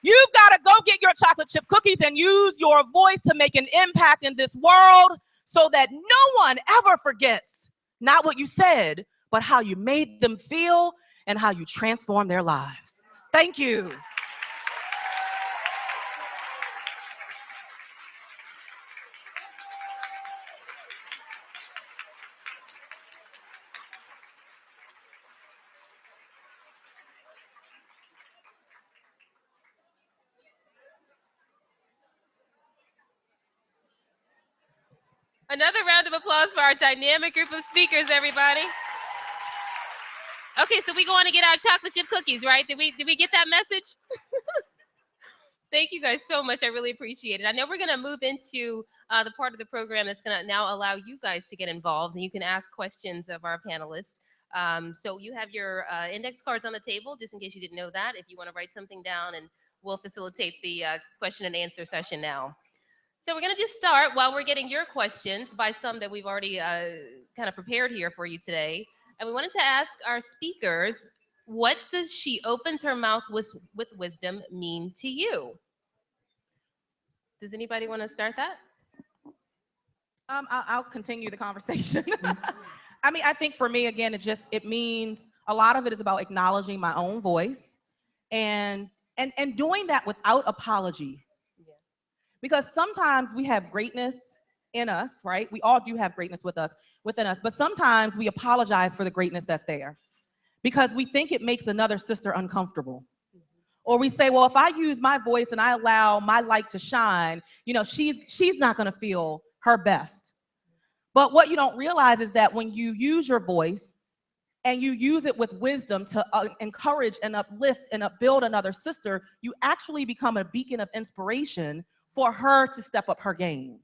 You've got to go get your chocolate chip cookies and use your voice to make an impact in this world so that no one ever forgets not what you said, but how you made them feel and how you transformed their lives. Thank you. Another round of applause for our dynamic group of speakers, everybody. Okay, so we go on to get our chocolate chip cookies, right? Did we get that message? Thank you guys so much. I really appreciate it. I know we're going to move into the part of the program that's going to now allow you guys to get involved, and you can ask questions of our panelists. So you have your index cards on the table, just in case you didn't know that, if you want to write something down, and we'll facilitate the question and answer session now. So we're going to just start while we're getting your questions by some that we've already kind of prepared here for you today. And we wanted to ask our speakers, what does she opens her mouth with wisdom mean to you? Does anybody want to start that? I'll continue the conversation. I mean, I think for me, again, it means a lot of it is about acknowledging my own voice and doing that without apology. Because sometimes we have greatness in us, right? We all do have greatness within us, but sometimes we apologize for the greatness that's there because we think it makes another sister uncomfortable. Or we say, well, if I use my voice and I allow my light to shine, you know, she's not going to feel her best. But what you don't realize is that when you use your voice and you use it with wisdom to encourage and uplift and upbuild another sister, you actually become a beacon of inspiration for her to step up her game.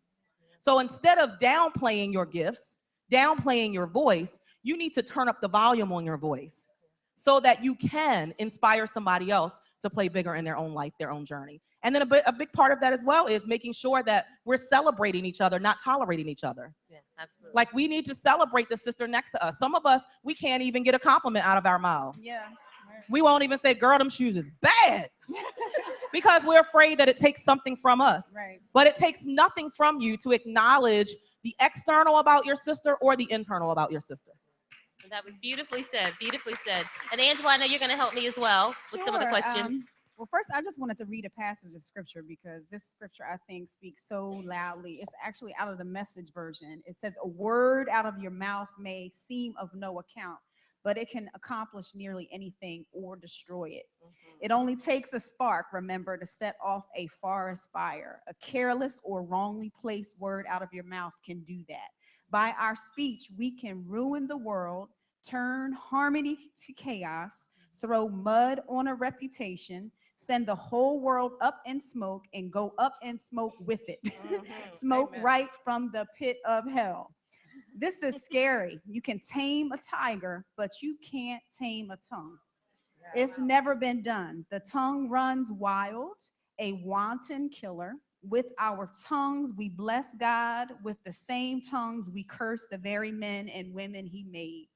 So instead of downplaying your gifts, downplaying your voice, you need to turn up the volume on your voice so that you can inspire somebody else to play bigger in their own life, their own journey. And then a big part of that as well is making sure that we're celebrating each other, not tolerating each other. Yeah, absolutely. Like we need to celebrate the sister next to us. Some of us, we can't even get a compliment out of our mouths. Yeah. We won't even say, girl, them shoes is bad. Because we're afraid that it takes something from us. Right. But it takes nothing from you to acknowledge the external about your sister or the internal about your sister. That was beautifully said. Beautifully said. And Angela, I know you're going to help me as well with some of the Sure, questions. Well, first, I just wanted to read a passage of scripture because this scripture, I think, speaks so loudly. It's actually out of the Message version. It says, "A word out of your mouth may seem of no account, but it can accomplish nearly anything or destroy it. It only takes a spark, remember, to set off a forest fire. A careless or wrongly placed word out of your mouth can do that. By our speech, we can ruin the world, turn harmony to chaos, throw mud on a reputation, send the whole world up in smoke, and go up in smoke with it. Smoke Amen. right from the pit of hell. This is scary. You can tame a tiger, but you can't tame a tongue. It's never been done. The tongue runs wild, a wanton killer. With our tongues, we bless God. With the same tongues, we curse the very men and women he made.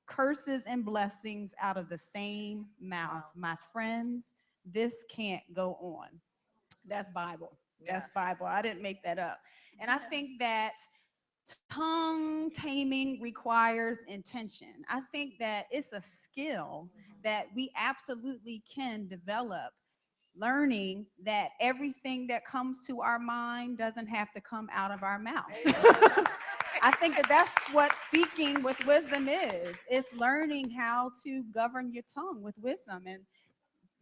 Curses and blessings out of the same mouth. My friends, this can't go on. That's Bible. That's Yes. Bible. I didn't make that up. And I think that tongue taming requires intention. I think that it's a skill that we absolutely can develop, learning that everything that comes to our mind doesn't have to come out of our mouth. I think that that's what speaking with wisdom is. It's learning how to govern your tongue with wisdom. And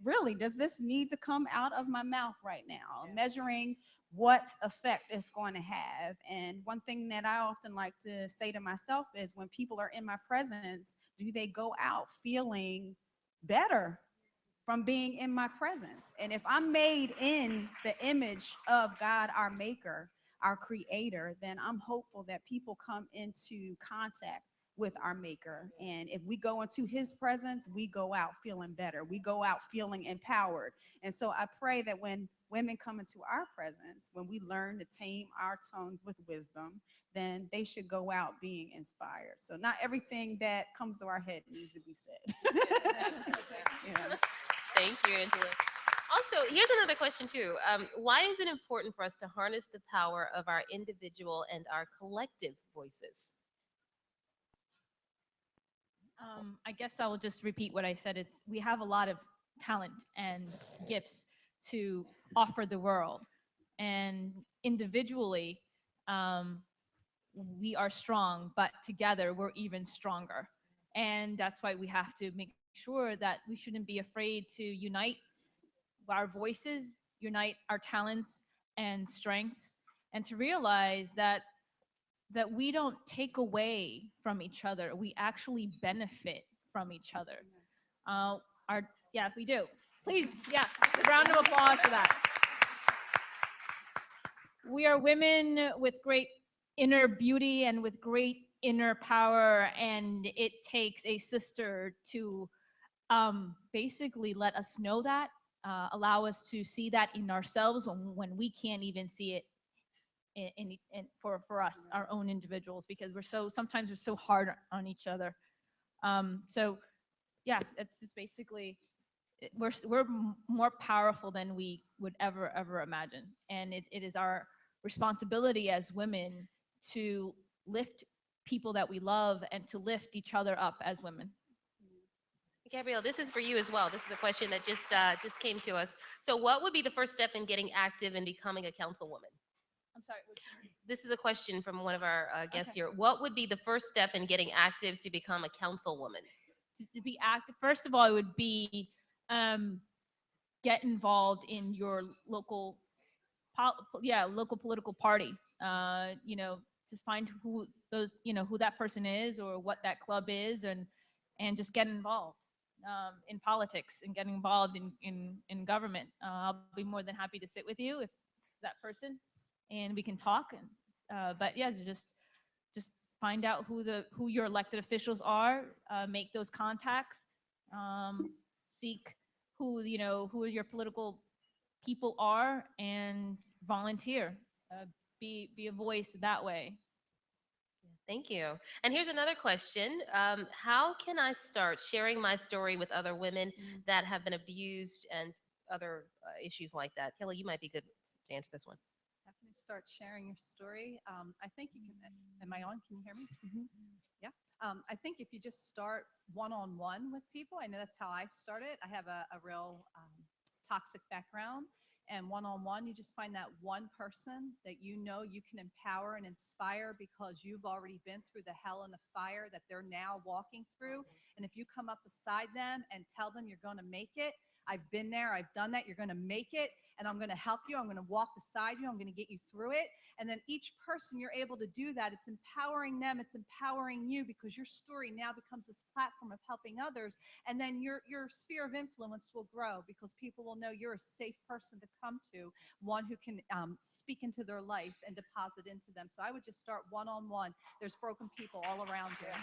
really, does this need to come out of my mouth right now? Measuring what effect it's going to have. And one thing that I often like to say to myself is, when people are in my presence, do they go out feeling better from being in my presence? And if I'm made in the image of God, our maker, our creator, then I'm hopeful that people come into contact with our maker. And if we go into his presence, we go out feeling better. We go out feeling empowered. And so I pray that when women come into our presence, when we learn to tame our tongues with wisdom, then they should go out being inspired. So not everything that comes to our head needs to be said. Yeah. Thank you, Angela. Also, here's another question too. Why is it important for us to harness the power of our individual and our collective voices? I guess I will just repeat what I said. It's we have a lot of talent and gifts to offer the world, and individually, we are strong, but together we're even stronger. And that's why we have to make sure that we shouldn't be afraid to unite our voices, unite our talents and strengths, and to realize that we don't take away from each other. We actually benefit from each other. Our Yes, we do. Please, yes, a round of applause for that. We are women with great inner beauty and with great inner power, and it takes a sister to basically let us know that, allow us to see that in ourselves when we can't even see it for us, our own individuals, because sometimes we're so hard on each other. So yeah, it's just basically we're more powerful than we would ever imagine, and it is our responsibility as women to lift people that we love and to lift each other up as women. Gabrielle, this is for you as well. This is a question that just came to us. So, what would be the first step in getting active and becoming a councilwoman? I'm sorry. This is a question from one of our guests Okay. here. What would be the first step in getting active to become a councilwoman? To be active, first of all, it would be get involved in your local local political party. Just find who that person is or what that club is, and just get involved in politics and getting involved in government. I'll be more than happy to sit with you if it's that person, and we can talk. And but yeah, just find out who your elected officials are, make those contacts, seek who your political people are, and volunteer. Be a voice that way. Thank you. And here's another question. How can I start sharing my story with other women that have been abused and other issues like that? Kelly, you might be good to answer this one. How can you start sharing your story? I think you can. Am I on? Can you hear me? I think if you just start one-on-one with people, I know that's how I started. I have a real toxic background. And one-on-one, you just find that one person that you know you can empower and inspire because you've already been through the hell and the fire that they're now walking through. And if you come up beside them and tell them you're going to make it, I've been there, I've done that, you're going to make it, and I'm going to help you, I'm going to walk beside you, I'm going to get you through it. And then each person you're able to do that, it's empowering them, it's empowering you, because your story now becomes this platform of helping others. And then your sphere of influence will grow because people will know you're a safe person to come to, one who can speak into their life and deposit into them. So I would just start one-on-one. There's broken people all around you.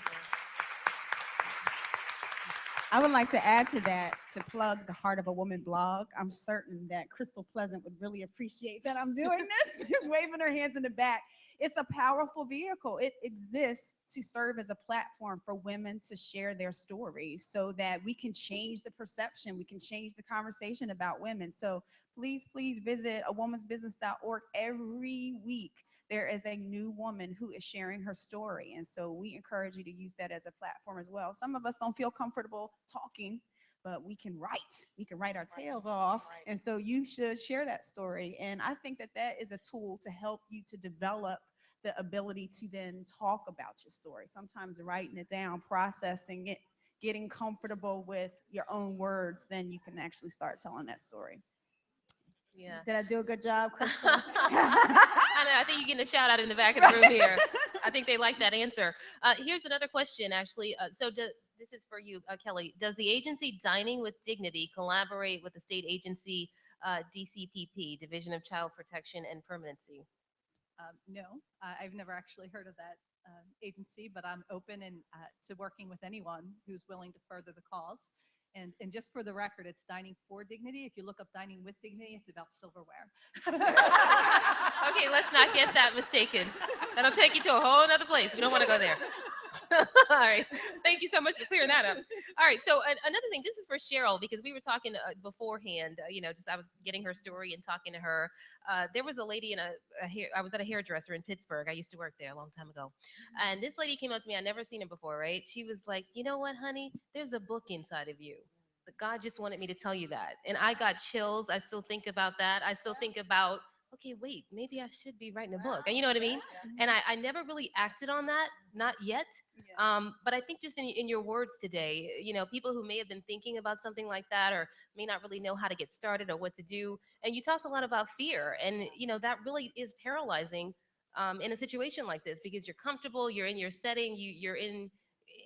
I would like to add to that, to plug the Heart of a Woman blog. I'm certain that Crystal Pleasant would really appreciate that I'm doing this. She's waving her hands in the back. It's a powerful vehicle. It exists to serve as a platform for women to share their stories so that we can change the perception. We can change the conversation about women. So please, please visit awomansbusiness.org. Every week there is a new woman who is sharing her story. And so we encourage you to use that as a platform as well. Some of us don't feel comfortable talking, but we can write. We can write our tails off. And so you should share that story. And I think that that is a tool to help you to develop the ability to then talk about your story. Sometimes writing it down, processing it, getting comfortable with your own words, then you can actually start telling that story. Yeah. Did I do a good job, Crystal? I know, I think you're getting a shout out in the back of the room here. I think they like that answer. Here's another question, actually. This is for you, Kelly. Does the agency Dining with Dignity collaborate with the state agency DCPP, Division of Child Protection and Permanency? No, I've never actually heard of that agency, but I'm open to working with anyone who's willing to further the cause. And just for the record, it's Dining for Dignity. If you look up Dining with Dignity, it's about silverware. Okay, let's not get that mistaken. That'll take you to a whole other place. We don't want to go there. All right. Thank you so much for clearing that up. All right. So another thing, this is for Cheryl, because we were talking beforehand, I was getting her story and talking to her. There was a lady I was at a hairdresser in Pittsburgh. I used to work there a long time ago. And this lady came up to me. I'd never seen her before, right? She was like, you know what, honey? There's a book inside of you. But God just wanted me to tell you that. And I got chills. I still think about that. I still think about, okay, wait, maybe I should be writing a book. And you know what I mean? And I never really acted on that, not yet. But I think just in your words today, people who may have been thinking about something like that or may not really know how to get started or what to do. And you talked a lot about fear. And, that really is paralyzing in a situation like this because you're comfortable, you're in your setting, you're in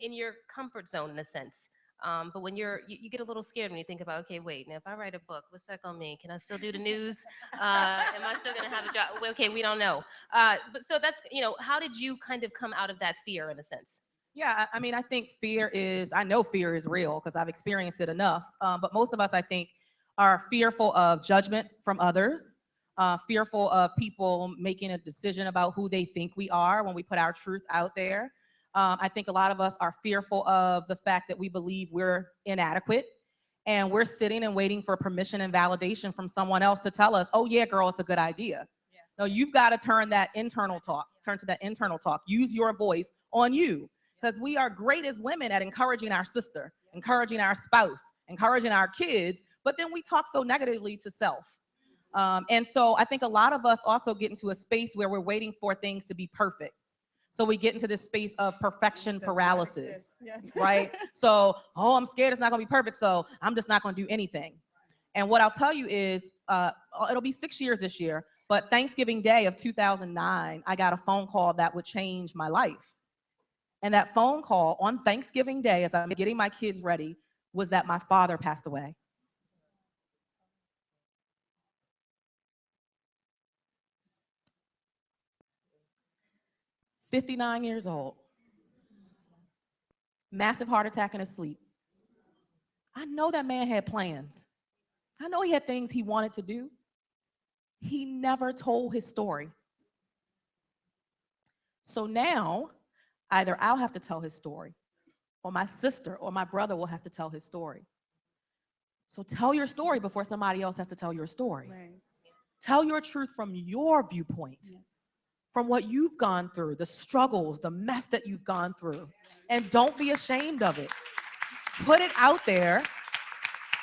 your comfort zone in a sense. But when you get a little scared when you think about, okay, wait, now if I write a book, what's that gonna mean? Can I still do the news? Am I still gonna have a job? Well, okay, we don't know. But so that's, how did you kind of come out of that fear in a sense? Yeah, I mean, I think I know fear is real because I've experienced it enough. But most of us, I think, are fearful of judgment from others, fearful of people making a decision about who they think we are when we put our truth out there. I think a lot of us are fearful of the fact that we believe we're inadequate and we're sitting and waiting for permission and validation from someone else to tell us, oh yeah, girl, it's a good idea. Yeah. No, you've got to turn to that internal talk, use your voice on you, because we are great as women at encouraging our sister, encouraging our spouse, encouraging our kids, but then we talk so negatively to self. And so I think a lot of us also get into a space where we're waiting for things to be perfect. So we get into this space of perfection paralysis, right? So, I'm scared it's not gonna be perfect, so I'm just not gonna do anything. And what I'll tell you is, it'll be 6 years this year, but Thanksgiving Day of 2009, I got a phone call that would change my life. And that phone call on Thanksgiving Day, as I'm getting my kids ready, was that my father passed away. "59 years old, massive heart attack in his sleep." I know that man had plans. I know he had things he wanted to do. He never told his story. So now, either I'll have to tell his story, or my sister or my brother will have to tell his story. So tell your story before somebody else has to tell your story. Right. Tell your truth from your viewpoint. Yeah. from what you've gone through, the struggles, the mess that you've gone through. And don't be ashamed of it. Put it out there,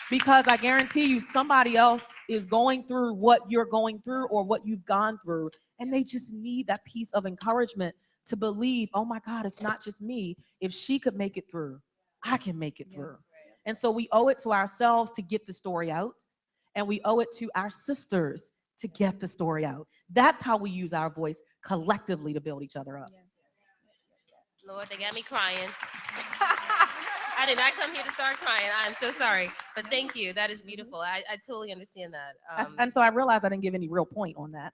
because I guarantee you somebody else is going through what you're going through or what you've gone through. And they just need that piece of encouragement to believe, oh my God, it's not just me. If she could make it through, I can make it through. Yes. And so we owe it to ourselves to get the story out. And we owe it to our sisters to get the story out. That's how we use our voice collectively to build each other up. Yes. Lord, they got me crying. I did not come here to start crying. I'm so sorry. But thank you. That is beautiful. I totally understand that. And so I realized I didn't give any real point on that.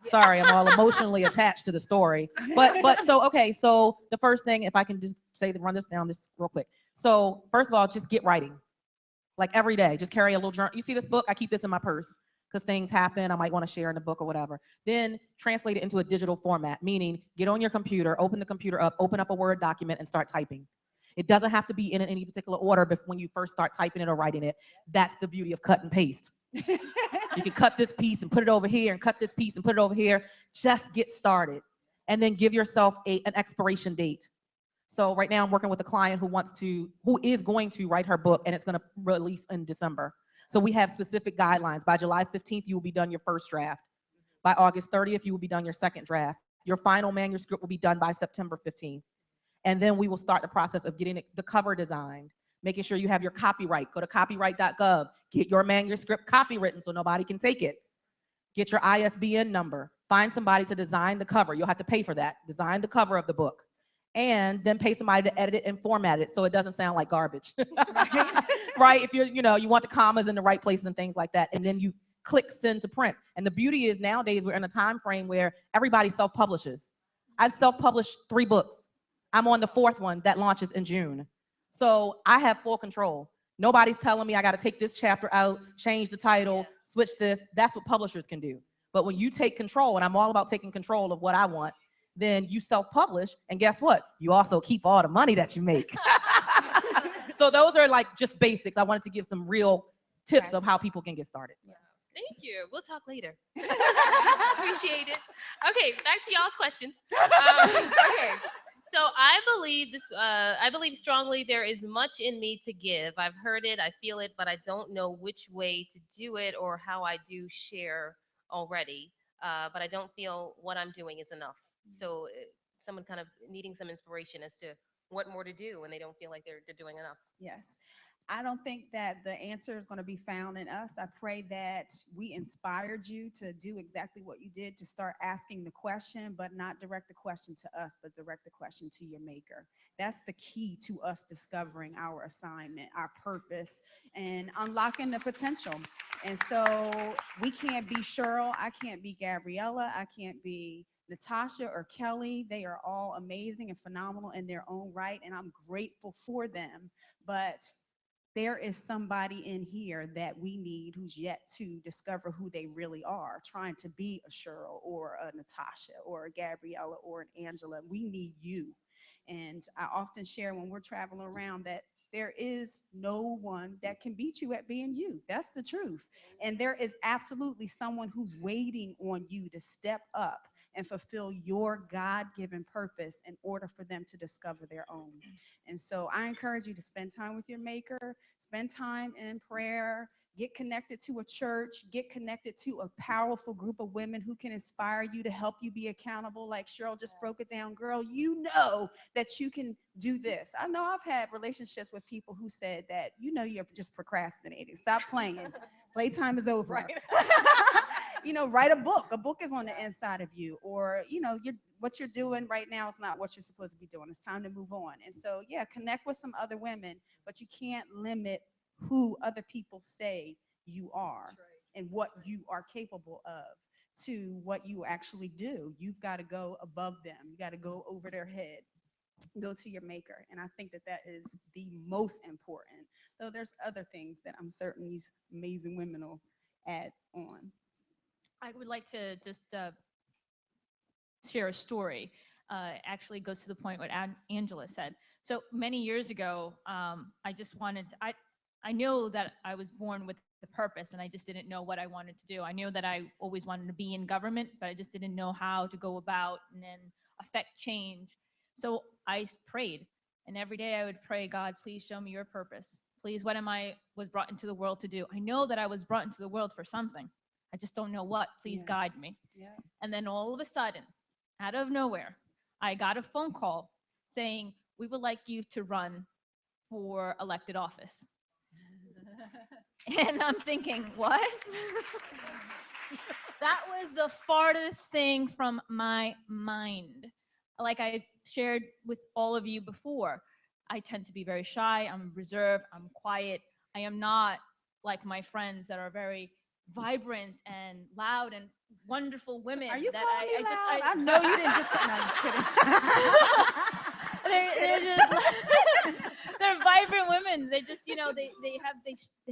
Sorry, I'm all emotionally attached to the story. But so, okay, so the first thing, if I can just run this down this real quick. So first of all, just get writing. Like every day, just carry a little journal. You see this book? I keep this in my purse because things happen. I might want to share in the book or whatever. Then translate it into a digital format, meaning get on your computer, open the computer up, open up a Word document and start typing. It doesn't have to be in any particular order, but when you first start typing it or writing it, that's the beauty of cut and paste. You can cut this piece and put it over here and cut this piece and put it over here. Just get started. And then give yourself an expiration date. So right now I'm working with a client who is going to write her book, and it's going to release in December. So we have specific guidelines. By July 15th, you will be done your first draft. By August 30th, you will be done your second draft. Your final manuscript will be done by September 15th. And then we will start the process of getting the cover designed, making sure you have your copyright. Go to copyright.gov, get your manuscript copywritten so nobody can take it. Get your ISBN number. Find somebody to design the cover. You'll have to pay for that. Design the cover of the book. And then pay somebody to edit it and format it so it doesn't sound like garbage. Right? If you want the commas in the right places and things like that. And then you click send to print. And the beauty is nowadays we're in a time frame where everybody self-publishes. I've self-published 3 books. I'm on the 4th one that launches in June. So I have full control. Nobody's telling me I got to take this chapter out, change the title, switch this. That's what publishers can do. But when you take control, and I'm all about taking control of what I want, then you self-publish, and guess what? You also keep all the money that you make. So those are like just basics. I wanted to give some real tips of how people can get started. Yes. Thank you. We'll talk later. Appreciate it. Okay, back to y'all's questions. Okay. So I believe strongly there is much in me to give. I've heard it, I feel it, but I don't know which way to do it or how I do share already. But I don't feel what I'm doing is enough. So someone kind of needing some inspiration as to what more to do when they don't feel like they're doing enough. Yes. I don't think that the answer is going to be found in us. I pray that we inspired you to do exactly what you did, to start asking the question, but not direct the question to us, but direct the question to your maker. That's the key to us discovering our assignment, our purpose, and unlocking the potential. And so we can't be Cheryl. I can't be Gabriella. I can't be Natasha or Kelly. They are all amazing and phenomenal in their own right, and I'm grateful for them. But there is somebody in here that we need who's yet to discover who they really are, trying to be a Cheryl or a Natasha or a Gabriella or an Angela. We need you. And I often share when we're traveling around that there is no one that can beat you at being you. That's the truth. And there is absolutely someone who's waiting on you to step up and fulfill your God-given purpose in order for them to discover their own. And so I encourage you to spend time with your maker, spend time in prayer, get connected to a church, get connected to a powerful group of women who can inspire you to help you be accountable. Like Cheryl just broke it down. Girl, you know that you can do this. I know I've had relationships with people who said that, you're just procrastinating. Stop playing. Playtime is over. Right. Write a book. A book is on the inside of you. Or, what you're doing right now is not what you're supposed to be doing. It's time to move on. And so, connect with some other women, but you can't limit who other people say you are and what you are capable of to what you actually do. You've got to go above them. You got to go over their head. Go to your maker. And I think that that is the most important, though there's other things that I'm certain these amazing women will add on. I would like to just share a story. Actually goes to the point what Angela said. So many years ago, I know that I was born with the purpose, and I just didn't know what I wanted to do. I knew that I always wanted to be in government, but I just didn't know how to go about and then affect change. So I prayed, and every day I would pray, God, please show me your purpose. Please, what am I was brought into the world to do? I know that I was brought into the world for something. I just don't know what. Please guide me. Yeah. And then all of a sudden, out of nowhere, I got a phone call saying, we would like you to run for elected office. And I'm thinking, what? That was the farthest thing from my mind. Like I shared with all of you before, I tend to be very shy, I'm reserved, I'm quiet. I am not like my friends that are very vibrant and loud and wonderful women. Are you that calling me just, loud? I know you didn't just. No, I'm just kidding. they're vibrant women. They just, they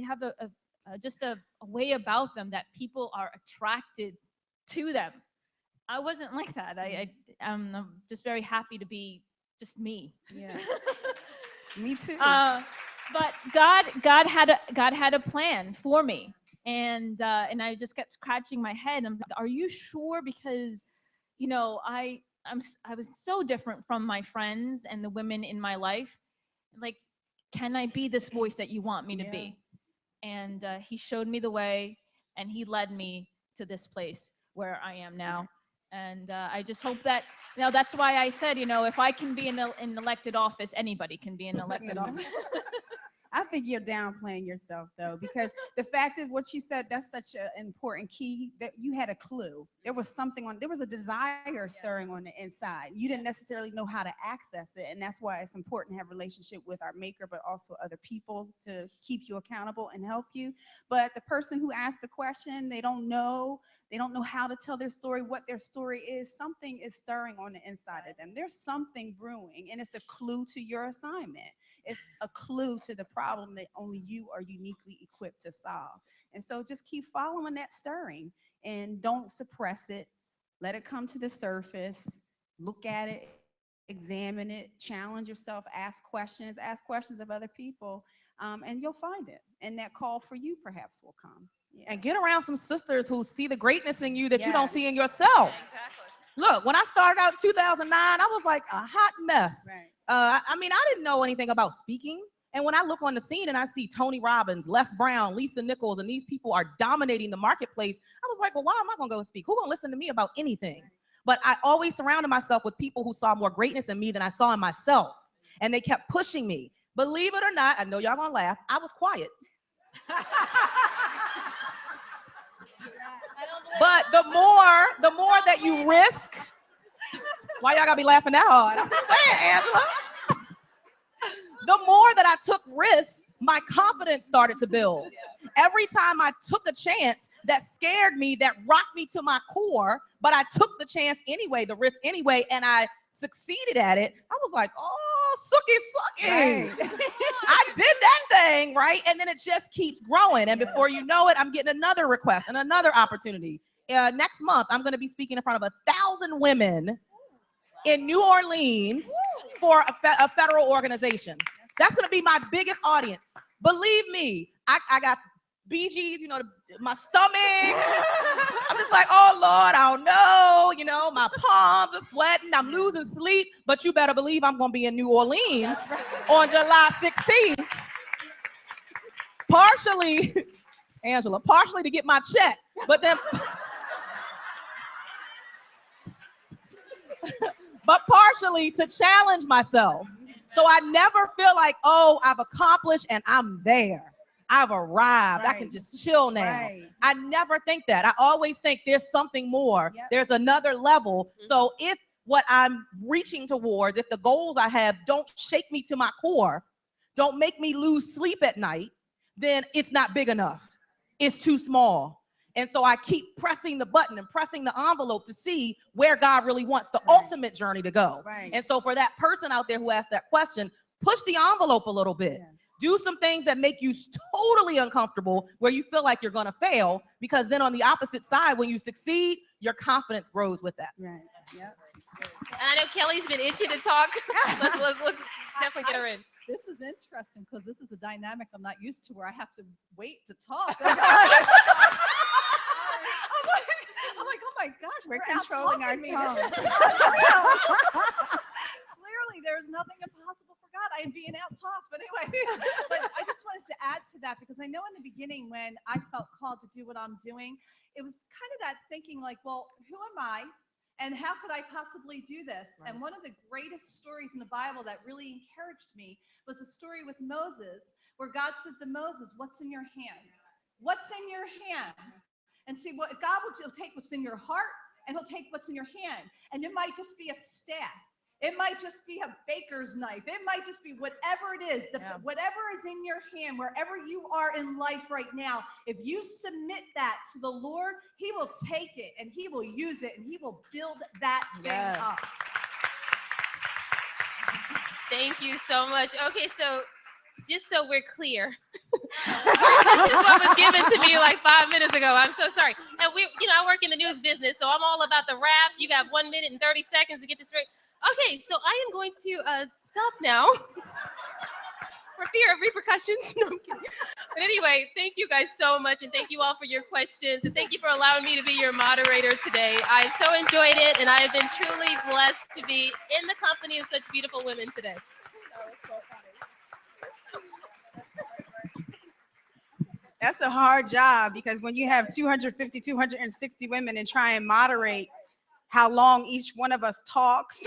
have just a way about them that people are attracted to them. I wasn't like that. I'm just very happy to be just me. Yeah. Me too. But God had a plan for me, and I just kept scratching my head. I'm like, are you sure? Because, I was so different from my friends and the women in my life. Like, can I be this voice that you want me to be? And he showed me the way, and he led me to this place where I am now. And I just hope that, that's why I said, if I can be in elected office, anybody can be in elected office. I think you're downplaying yourself, though, because the fact is what you said, that's such an important key, that you had a clue. There was something there was a desire stirring on the inside. You didn't necessarily know how to access it. And that's why it's important to have a relationship with our maker, but also other people to keep you accountable and help you. But the person who asked the question, they don't know how to tell their story, what their story is. Something is stirring on the inside of them. There's something brewing, and it's a clue to your assignment. It's a clue to the problem that only you are uniquely equipped to solve. And so just keep following that stirring and don't suppress it. Let it come to the surface. Look at it, examine it, challenge yourself, ask questions of other people, and you'll find it. And that call for you perhaps will come. Yeah. And get around some sisters who see the greatness in you that you don't see in yourself. Exactly. Look, when I started out in 2009, I was like a hot mess. Right. I didn't know anything about speaking. And when I look on the scene and I see Tony Robbins, Les Brown, Lisa Nichols, and these people are dominating the marketplace, I was like, well, why am I going to go speak? Who's going to listen to me about anything? But I always surrounded myself with people who saw more greatness in me than I saw in myself. And they kept pushing me. Believe it or not, I know y'all going to laugh, I was quiet. But the more that you risk, why y'all gotta be laughing that hard? I'm just saying, Angela. The more that I took risks, my confidence started to build. Every time I took a chance that scared me, that rocked me to my core, but I took the chance anyway, the risk anyway, and I succeeded at it, I was like, oh, sucky. Right. I did that thing, right? And then it just keeps growing. And before you know it, I'm getting another request and another opportunity. Next month, I'm going to be speaking in front of 1,000 women in New Orleans for a federal organization. That's going to be my biggest audience. Believe me, I got BGs, my stomach. I'm just like, oh, Lord, I don't know. My palms are sweating. I'm losing sleep. But you better believe I'm going to be in New Orleans on July 16th. Partially, Angela, to get my check. But then... but partially to challenge myself. So I never feel like, oh, I've accomplished and I'm there. I've arrived. Right. I can just chill now. Right. I never think that. I always think there's something more. Yep. There's another level. Mm-hmm. So if what I'm reaching towards, if the goals I have don't shake me to my core, don't make me lose sleep at night, then it's not big enough. It's too small. And so I keep pressing the button and pressing the envelope to see where God really wants the ultimate journey to go. Right. And so for that person out there who asked that question, push the envelope a little bit. Yes. Do some things that make you totally uncomfortable, where you feel like you're going to fail, because then on the opposite side, when you succeed, your confidence grows with that. Right. Yep. And I know Kelly's been itching to talk. Let's definitely get her in. This is interesting because this is a dynamic I'm not used to where I have to wait to talk. I'm like, oh my gosh, We're they're controlling our out-talking me. tongue. This is unreal. Clearly, there's nothing impossible for God. I am being out-talked, but anyway. But I just wanted to add to that because I know in the beginning when I felt called to do what I'm doing, it was kind of that thinking like, well, who am I? And how could I possibly do this? Right. And one of the greatest stories in the Bible that really encouraged me was the story with Moses, where God says to Moses, what's in your hands? What's in your hands? And see, what God will take what's in your heart and he'll take what's in your hand. And it might just be a staff. It might just be a baker's knife. It might just be whatever it is, whatever is in your hand, wherever you are in life right now. If you submit that to the Lord, he will take it and he will use it and he will build that thing up. Thank you so much. Okay, so just so we're clear, this is what was given to me like 5 minutes ago. I'm so sorry. And I work in the news business, so I'm all about the rap. You got 1 minute and 30 seconds to get this straight. Okay, so I am going to stop now for fear of repercussions. No, I'm kidding. But anyway, thank you guys so much, and thank you all for your questions, and thank you for allowing me to be your moderator today. I so enjoyed it, and I have been truly blessed to be in the company of such beautiful women today. That's a hard job because when you have 250, 260 women and try and moderate how long each one of us talks,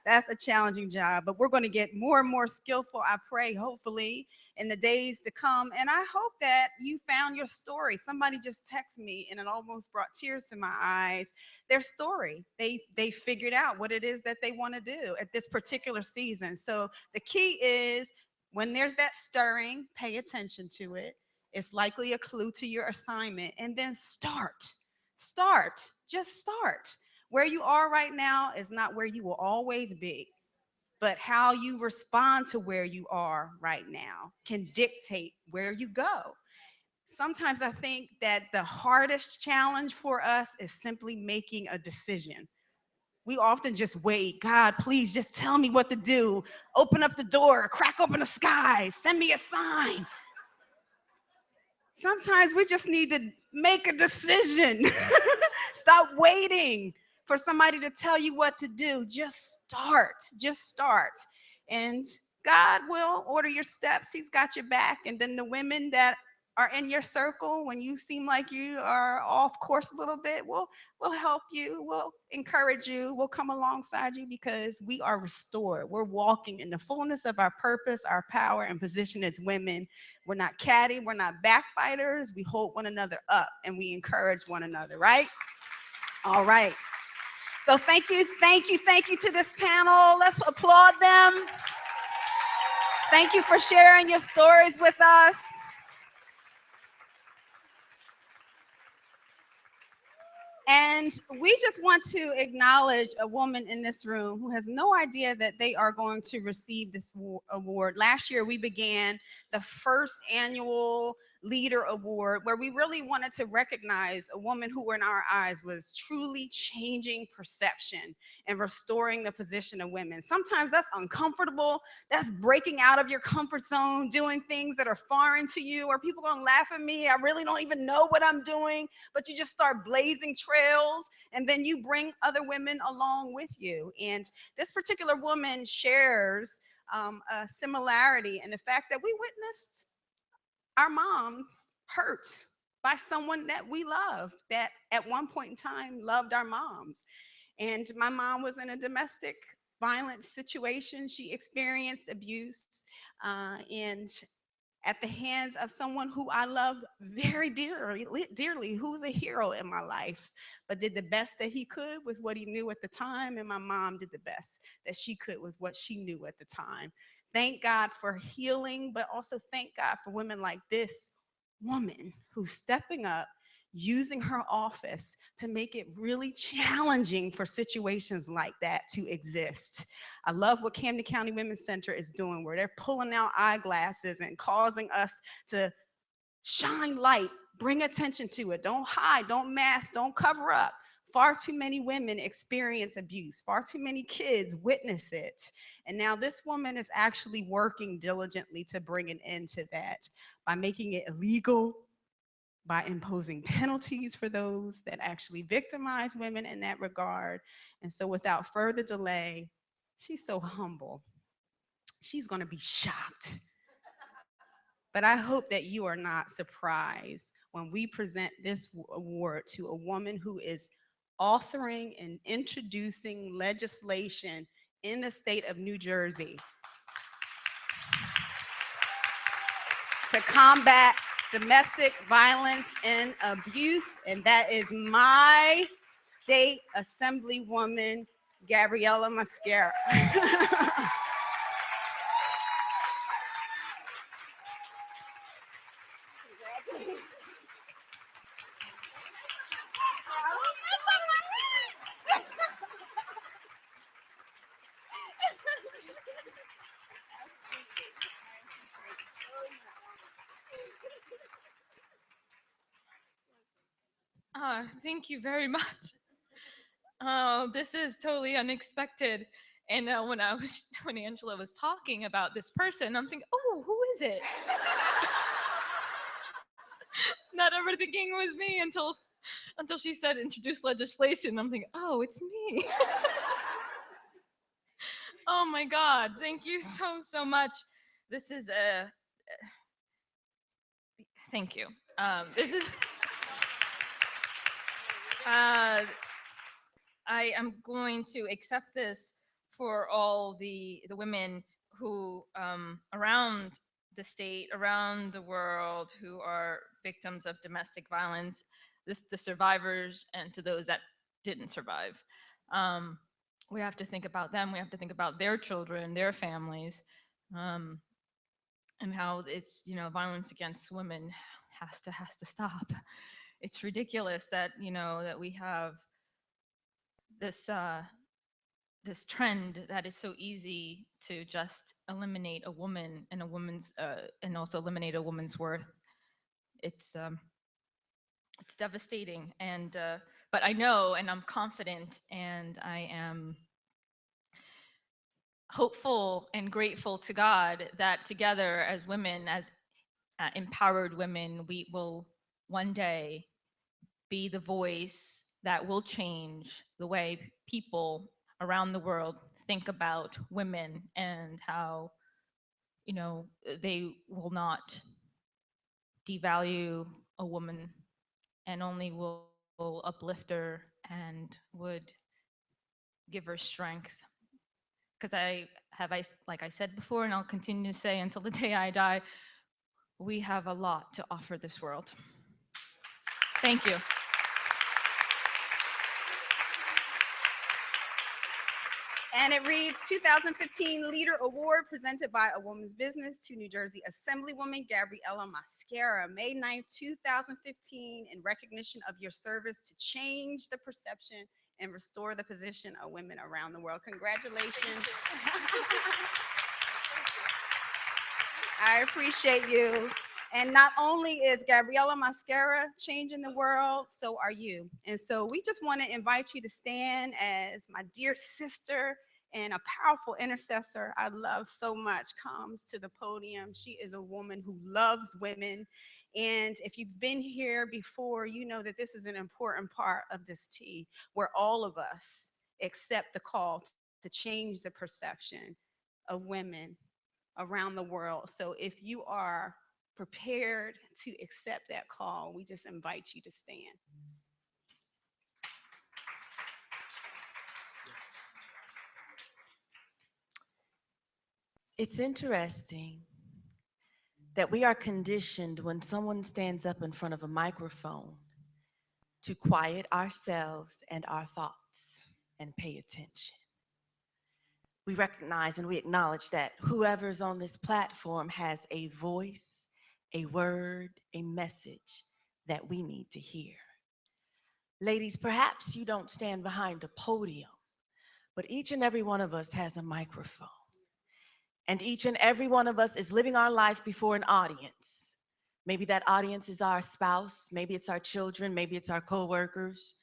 that's a challenging job. But we're going to get more and more skillful, I pray, hopefully, in the days to come. And I hope that you found your story. Somebody just texted me and it almost brought tears to my eyes. Their story. They figured out what it is that they want to do at this particular season. So the key is, when there's that stirring, pay attention to it. It's likely a clue to your assignment. And then start. Just start. Where you are right now is not where you will always be. But how you respond to where you are right now can dictate where you go. Sometimes I think that the hardest challenge for us is simply making a decision. We often just wait. God, please just tell me what to do. Open up the door, crack open the sky, send me a sign. Sometimes we just need to make a decision. Stop waiting for somebody to tell you what to do. Just start. And God will order your steps. He's got your back. And then the women that are in your circle, when you seem like you are off course a little bit, we'll help you, we'll encourage you, we'll come alongside you because we are restored. We're walking in the fullness of our purpose, our power, and position as women. We're not catty, we're not backbiters. We hold one another up and we encourage one another, right? All right. So thank you to this panel. Let's applaud them. Thank you for sharing your stories with us. And we just want to acknowledge a woman in this room who has no idea that they are going to receive this award. Last year, we began the first annual Leader Award, where we really wanted to recognize a woman who, in our eyes, was truly changing perception and restoring the position of women. Sometimes that's uncomfortable. That's breaking out of your comfort zone, doing things that are foreign to you. Are people going to laugh at me? I really don't even know what I'm doing. But you just start blazing trails, and then you bring other women along with you. And this particular woman shares a similarity in the fact that we witnessed our moms hurt by someone that we love, that at one point in time loved our moms. And my mom was in a domestic violence situation. She experienced abuse and at the hands of someone who I love very dearly, who's a hero in my life, but did the best that he could with what he knew at the time. And my mom did the best that she could with what she knew at the time. Thank God for healing, but also thank God for women like this woman who's stepping up, using her office to make it really challenging for situations like that to exist. I love what Camden County Women's Center is doing, where they're pulling out eyeglasses and causing us to shine light, bring attention to it. Don't hide, don't mask, don't cover up. far too many women experience abuse, far too many kids witness it. And now this woman is actually working diligently to bring an end to that by making it illegal, by imposing penalties for those that actually victimize women in that regard. And so without further delay, she's so humble. She's going to be shocked. But I hope that you are not surprised when we present this award to a woman who is authoring and introducing legislation in the state of New Jersey to combat domestic violence and abuse, and that is my state assemblywoman, Gabriela Mascara. Thank you very much. Oh, this is totally unexpected. And when Angela was talking about this person, I'm thinking, oh, who is it? Not ever thinking it was me until she said introduce legislation. I'm thinking, oh, it's me. Oh my God! Thank you so much. This is a. Thank you. This is. I am going to accept this for all the women who around the state, around the world, who are victims of domestic violence, the survivors, and to those that didn't survive. We have to think about them. We have to think about their children, their families, and how it's, violence against women has to stop. It's ridiculous that that we have this this trend that is so easy to just eliminate a woman and a woman's and also eliminate a woman's worth. It's devastating, and but I know, and I'm confident, and I am hopeful and grateful to God that together as women, as empowered women, we will one day be the voice that will change the way people around the world think about women, and how they will not devalue a woman and only will uplift her and would give her strength. Because like I said before, and I'll continue to say until the day I die, we have a lot to offer this world. Thank you. And it reads 2015 Leader Award presented by A Woman's Business to New Jersey Assemblywoman Gabriela Mascara, May 9th, 2015, in recognition of your service to change the perception and restore the position of women around the world. Congratulations. I appreciate you. And not only is Gabriela Mascara changing the world, so are you. And so we just want to invite you to stand as my dear sister and a powerful intercessor I love so much comes to the podium. She is a woman who loves women. And if you've been here before, you know that this is an important part of this tea, where all of us accept the call to change the perception of women around the world. So if you are prepared to accept that call, we just invite you to stand. It's interesting that we are conditioned when someone stands up in front of a microphone to quiet ourselves and our thoughts and pay attention. We recognize and we acknowledge that whoever's on this platform has a voice, a word, a message that we need to hear. Ladies, perhaps you don't stand behind a podium, but each and every one of us has a microphone. And each and every one of us is living our life before an audience. Maybe that audience is our spouse, maybe it's our children, maybe it's our coworkers,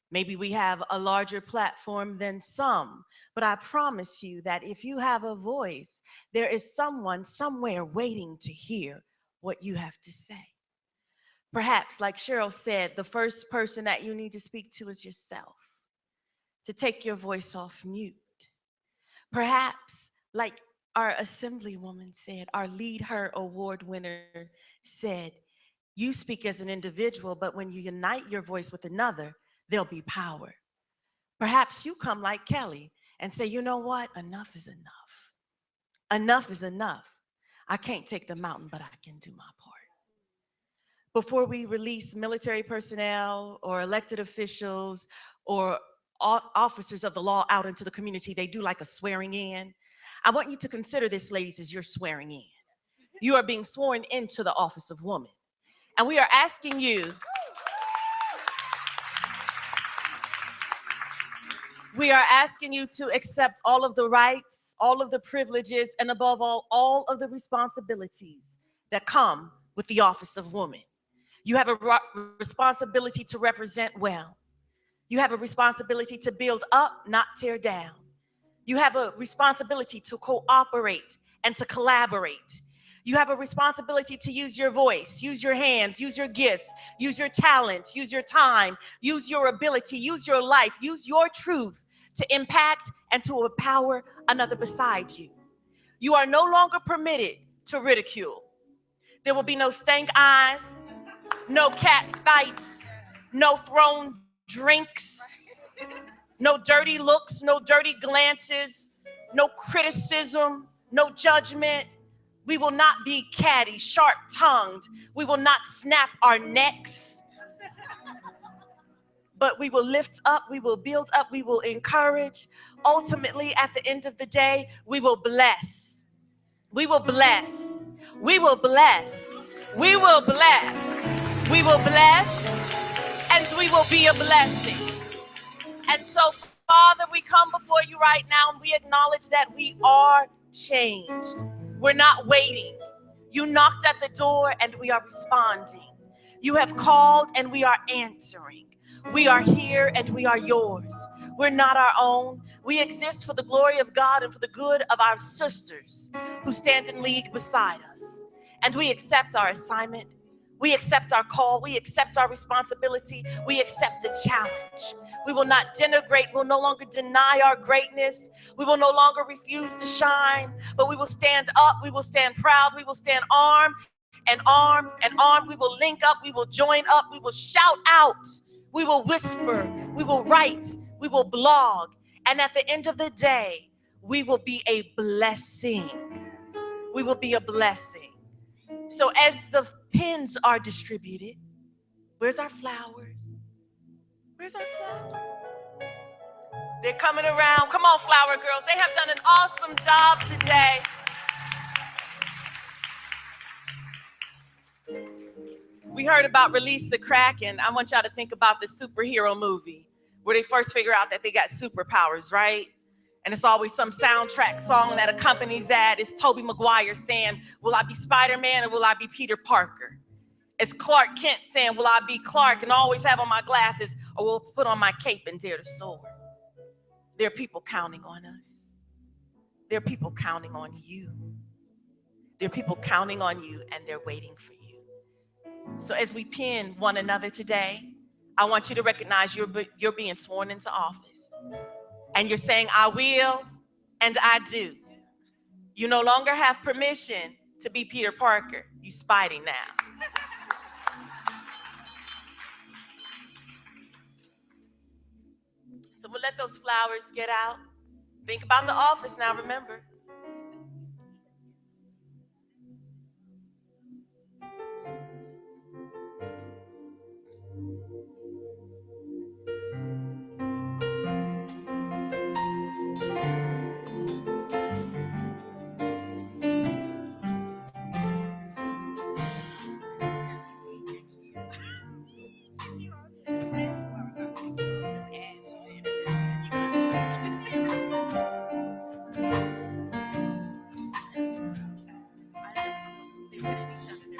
Maybe we have a larger platform than some, but I promise you that if you have a voice, there is someone somewhere waiting to hear what you have to say. Perhaps, like Cheryl said, the first person that you need to speak to is yourself, to take your voice off mute. Perhaps, like our assemblywoman said, our Lead Her Award winner said, you speak as an individual, but when you unite your voice with another, there'll be power. Perhaps you come like Kelly and say, you know what? Enough is enough. Enough is enough. I can't take the mountain, but I can do my part. Before we release military personnel or elected officials or officers of the law out into the community, they do like a swearing in. I want you to consider this, ladies, as you're swearing in. You are being sworn into the office of woman. And we are asking you, to accept all of the rights, all of the privileges, and above all of the responsibilities that come with the office of woman. You have a responsibility to represent well. You have a responsibility to build up, not tear down. You have a responsibility to cooperate and to collaborate. You have a responsibility to use your voice, use your hands, use your gifts, use your talents, use your time, use your ability, use your life, use your truth to impact and to empower another beside you. You are no longer permitted to ridicule. There will be no stank eyes, no cat fights, no thrown drinks, no dirty looks, no dirty glances, no criticism, no judgment. We will not be catty, sharp-tongued. We will not snap our necks. But we will lift up, we will build up, we will encourage. Ultimately, at the end of the day, we will bless. We will bless. We will bless. We will bless. We will bless. And we will be a blessing. And so, Father, we come before you right now and we acknowledge that we are changed. We're not waiting. You knocked at the door and we are responding. You have called and we are answering. We are here and we are yours. We're not our own. We exist for the glory of God and for the good of our sisters who stand in league beside us. And we accept our assignment. We accept our call. We accept our responsibility. We accept the challenge. We will not denigrate. We'll no longer deny our greatness. We will no longer refuse to shine, but we will stand up. We will stand proud. We will stand armed and armed and armed. We will link up. We will join up. We will shout out. We will whisper. We will write. We will blog. And at the end of the day, we will be a blessing. We will be a blessing. So as the pins are distributed, where's our flowers? Where's our flowers? They're coming around. Come on, flower girls. They have done an awesome job today. We heard about Release the Kraken. I want y'all to think about the superhero movie where they first figure out that they got superpowers, right? And it's always some soundtrack song that accompanies that. It's Tobey Maguire saying, will I be Spider-Man or will I be Peter Parker? It's Clark Kent saying, will I be Clark and always have on my glasses, or will I put on my cape and dare to soar? There are people counting on us. There are people counting on you. There are people counting on you, and they're waiting for you. So as we pin one another today, I want you to recognize you're being sworn into office. And you're saying, I will and I do. You no longer have permission to be Peter Parker. You Spidey now. So we'll let those flowers get out. Think about the office now, remember.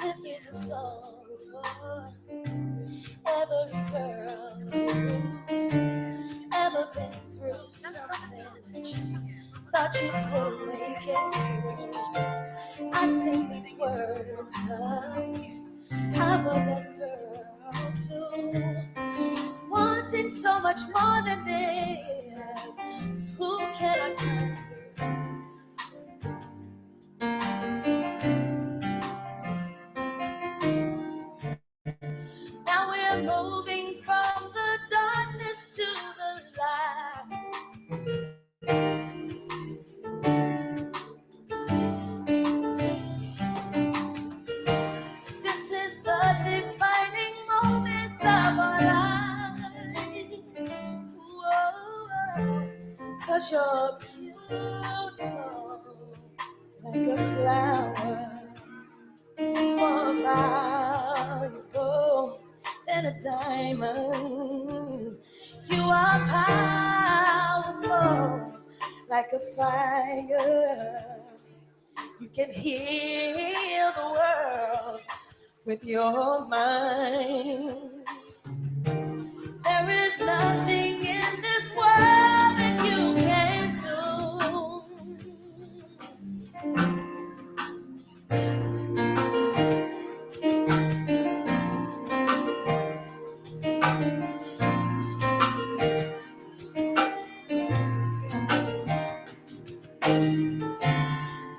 This is a song for every girl who moves sing these words 'cause I was that girl too, wanting so much more than this. Who can I turn to? Now we're moving from the darkness to the light. This is the defining moment of our life. Whoa, 'cause you're beautiful like a flower, more valuable than a diamond. You are powerful like a fire. You can heal the world with your mind. There is nothing in this world that you can't do.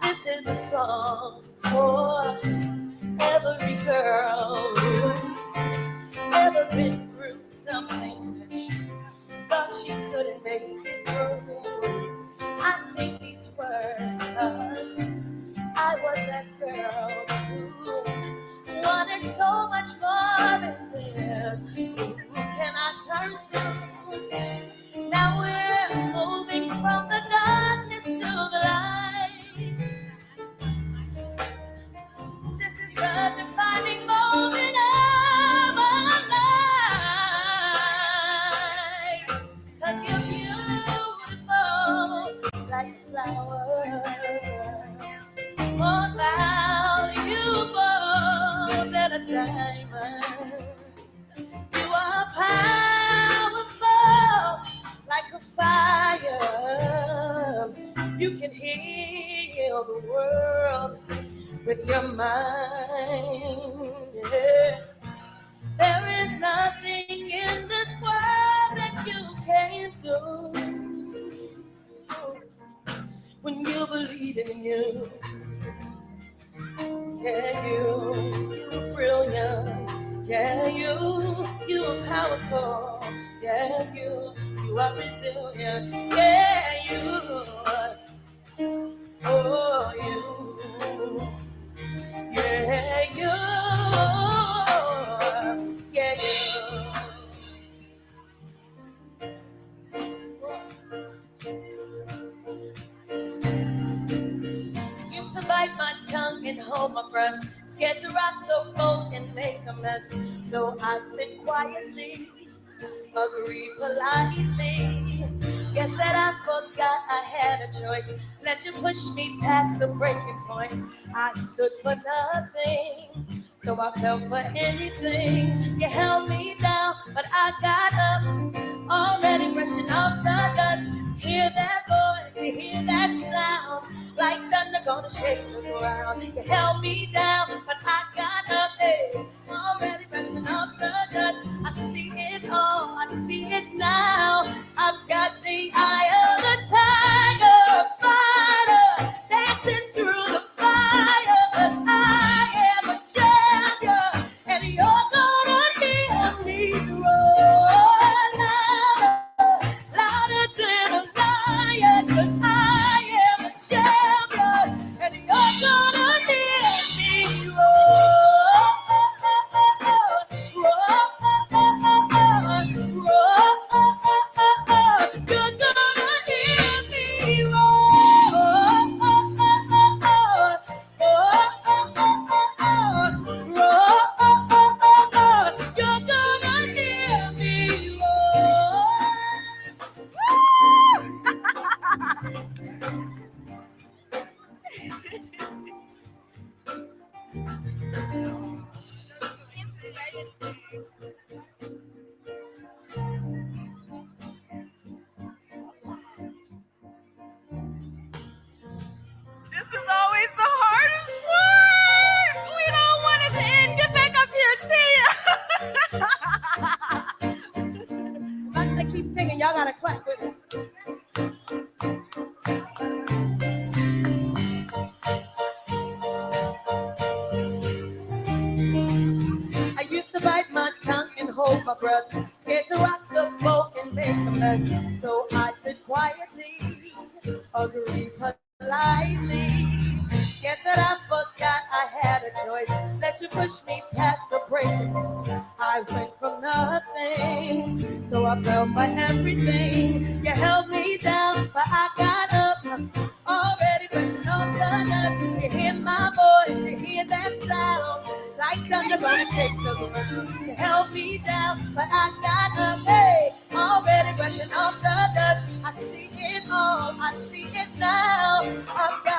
This is a song for every girl who's ever been through something that she thought she couldn't make it through. I sing these words 'cause I was that girl too, wanted so much more than this. Who can I turn to? Now we're moving from the darkness to the light. This is the defining moment of our life. 'Cause you're beautiful like a flower, more valuable than a diamond. You are powerful like a fire. You can heal the world with your mind. Yeah. There is nothing in this world that you can't do. When you believe in you, yeah, you're brilliant. Yeah, you are powerful. Yeah, you are resilient. Yeah, oh, you. Yeah, you. Yeah, Used to bite my tongue and hold my breath, scared to rock the boat and make a mess. So I'd sit quietly, agree politely. Guess that I forgot I had a choice. Let you push me past the breaking point. I stood for nothing, so I fell for anything. You held me down, but I got up, already brushing off the dust. Hear that voice, you hear that sound, like thunder gonna shake the ground. You held me down, but I got up, hey, already brushing off the dust. I see it all, I see it now. I've got the eye of the tiger, fighter, dancing through the fire. But I am a champion, and you're gonna hear me roar louder, louder than a lion. But I am a champion, and you're gonna hear me roar. Y'all gotta clap with me. I used to bite my tongue and hold my breath, scared to rock the boat and make a mess. So I sit quietly, agree politely. Guess that I forgot I had a choice. Let you push me past the break. I went from nothing, so I fell for everything. You held me down, but I got up. Already pushing on the nuts. You hear my voice, you hear that sound. Like thunder gonna shake the ground. You held me down, but I got up. Hey, already brushing off the dust. I see it all, I see it now. I've got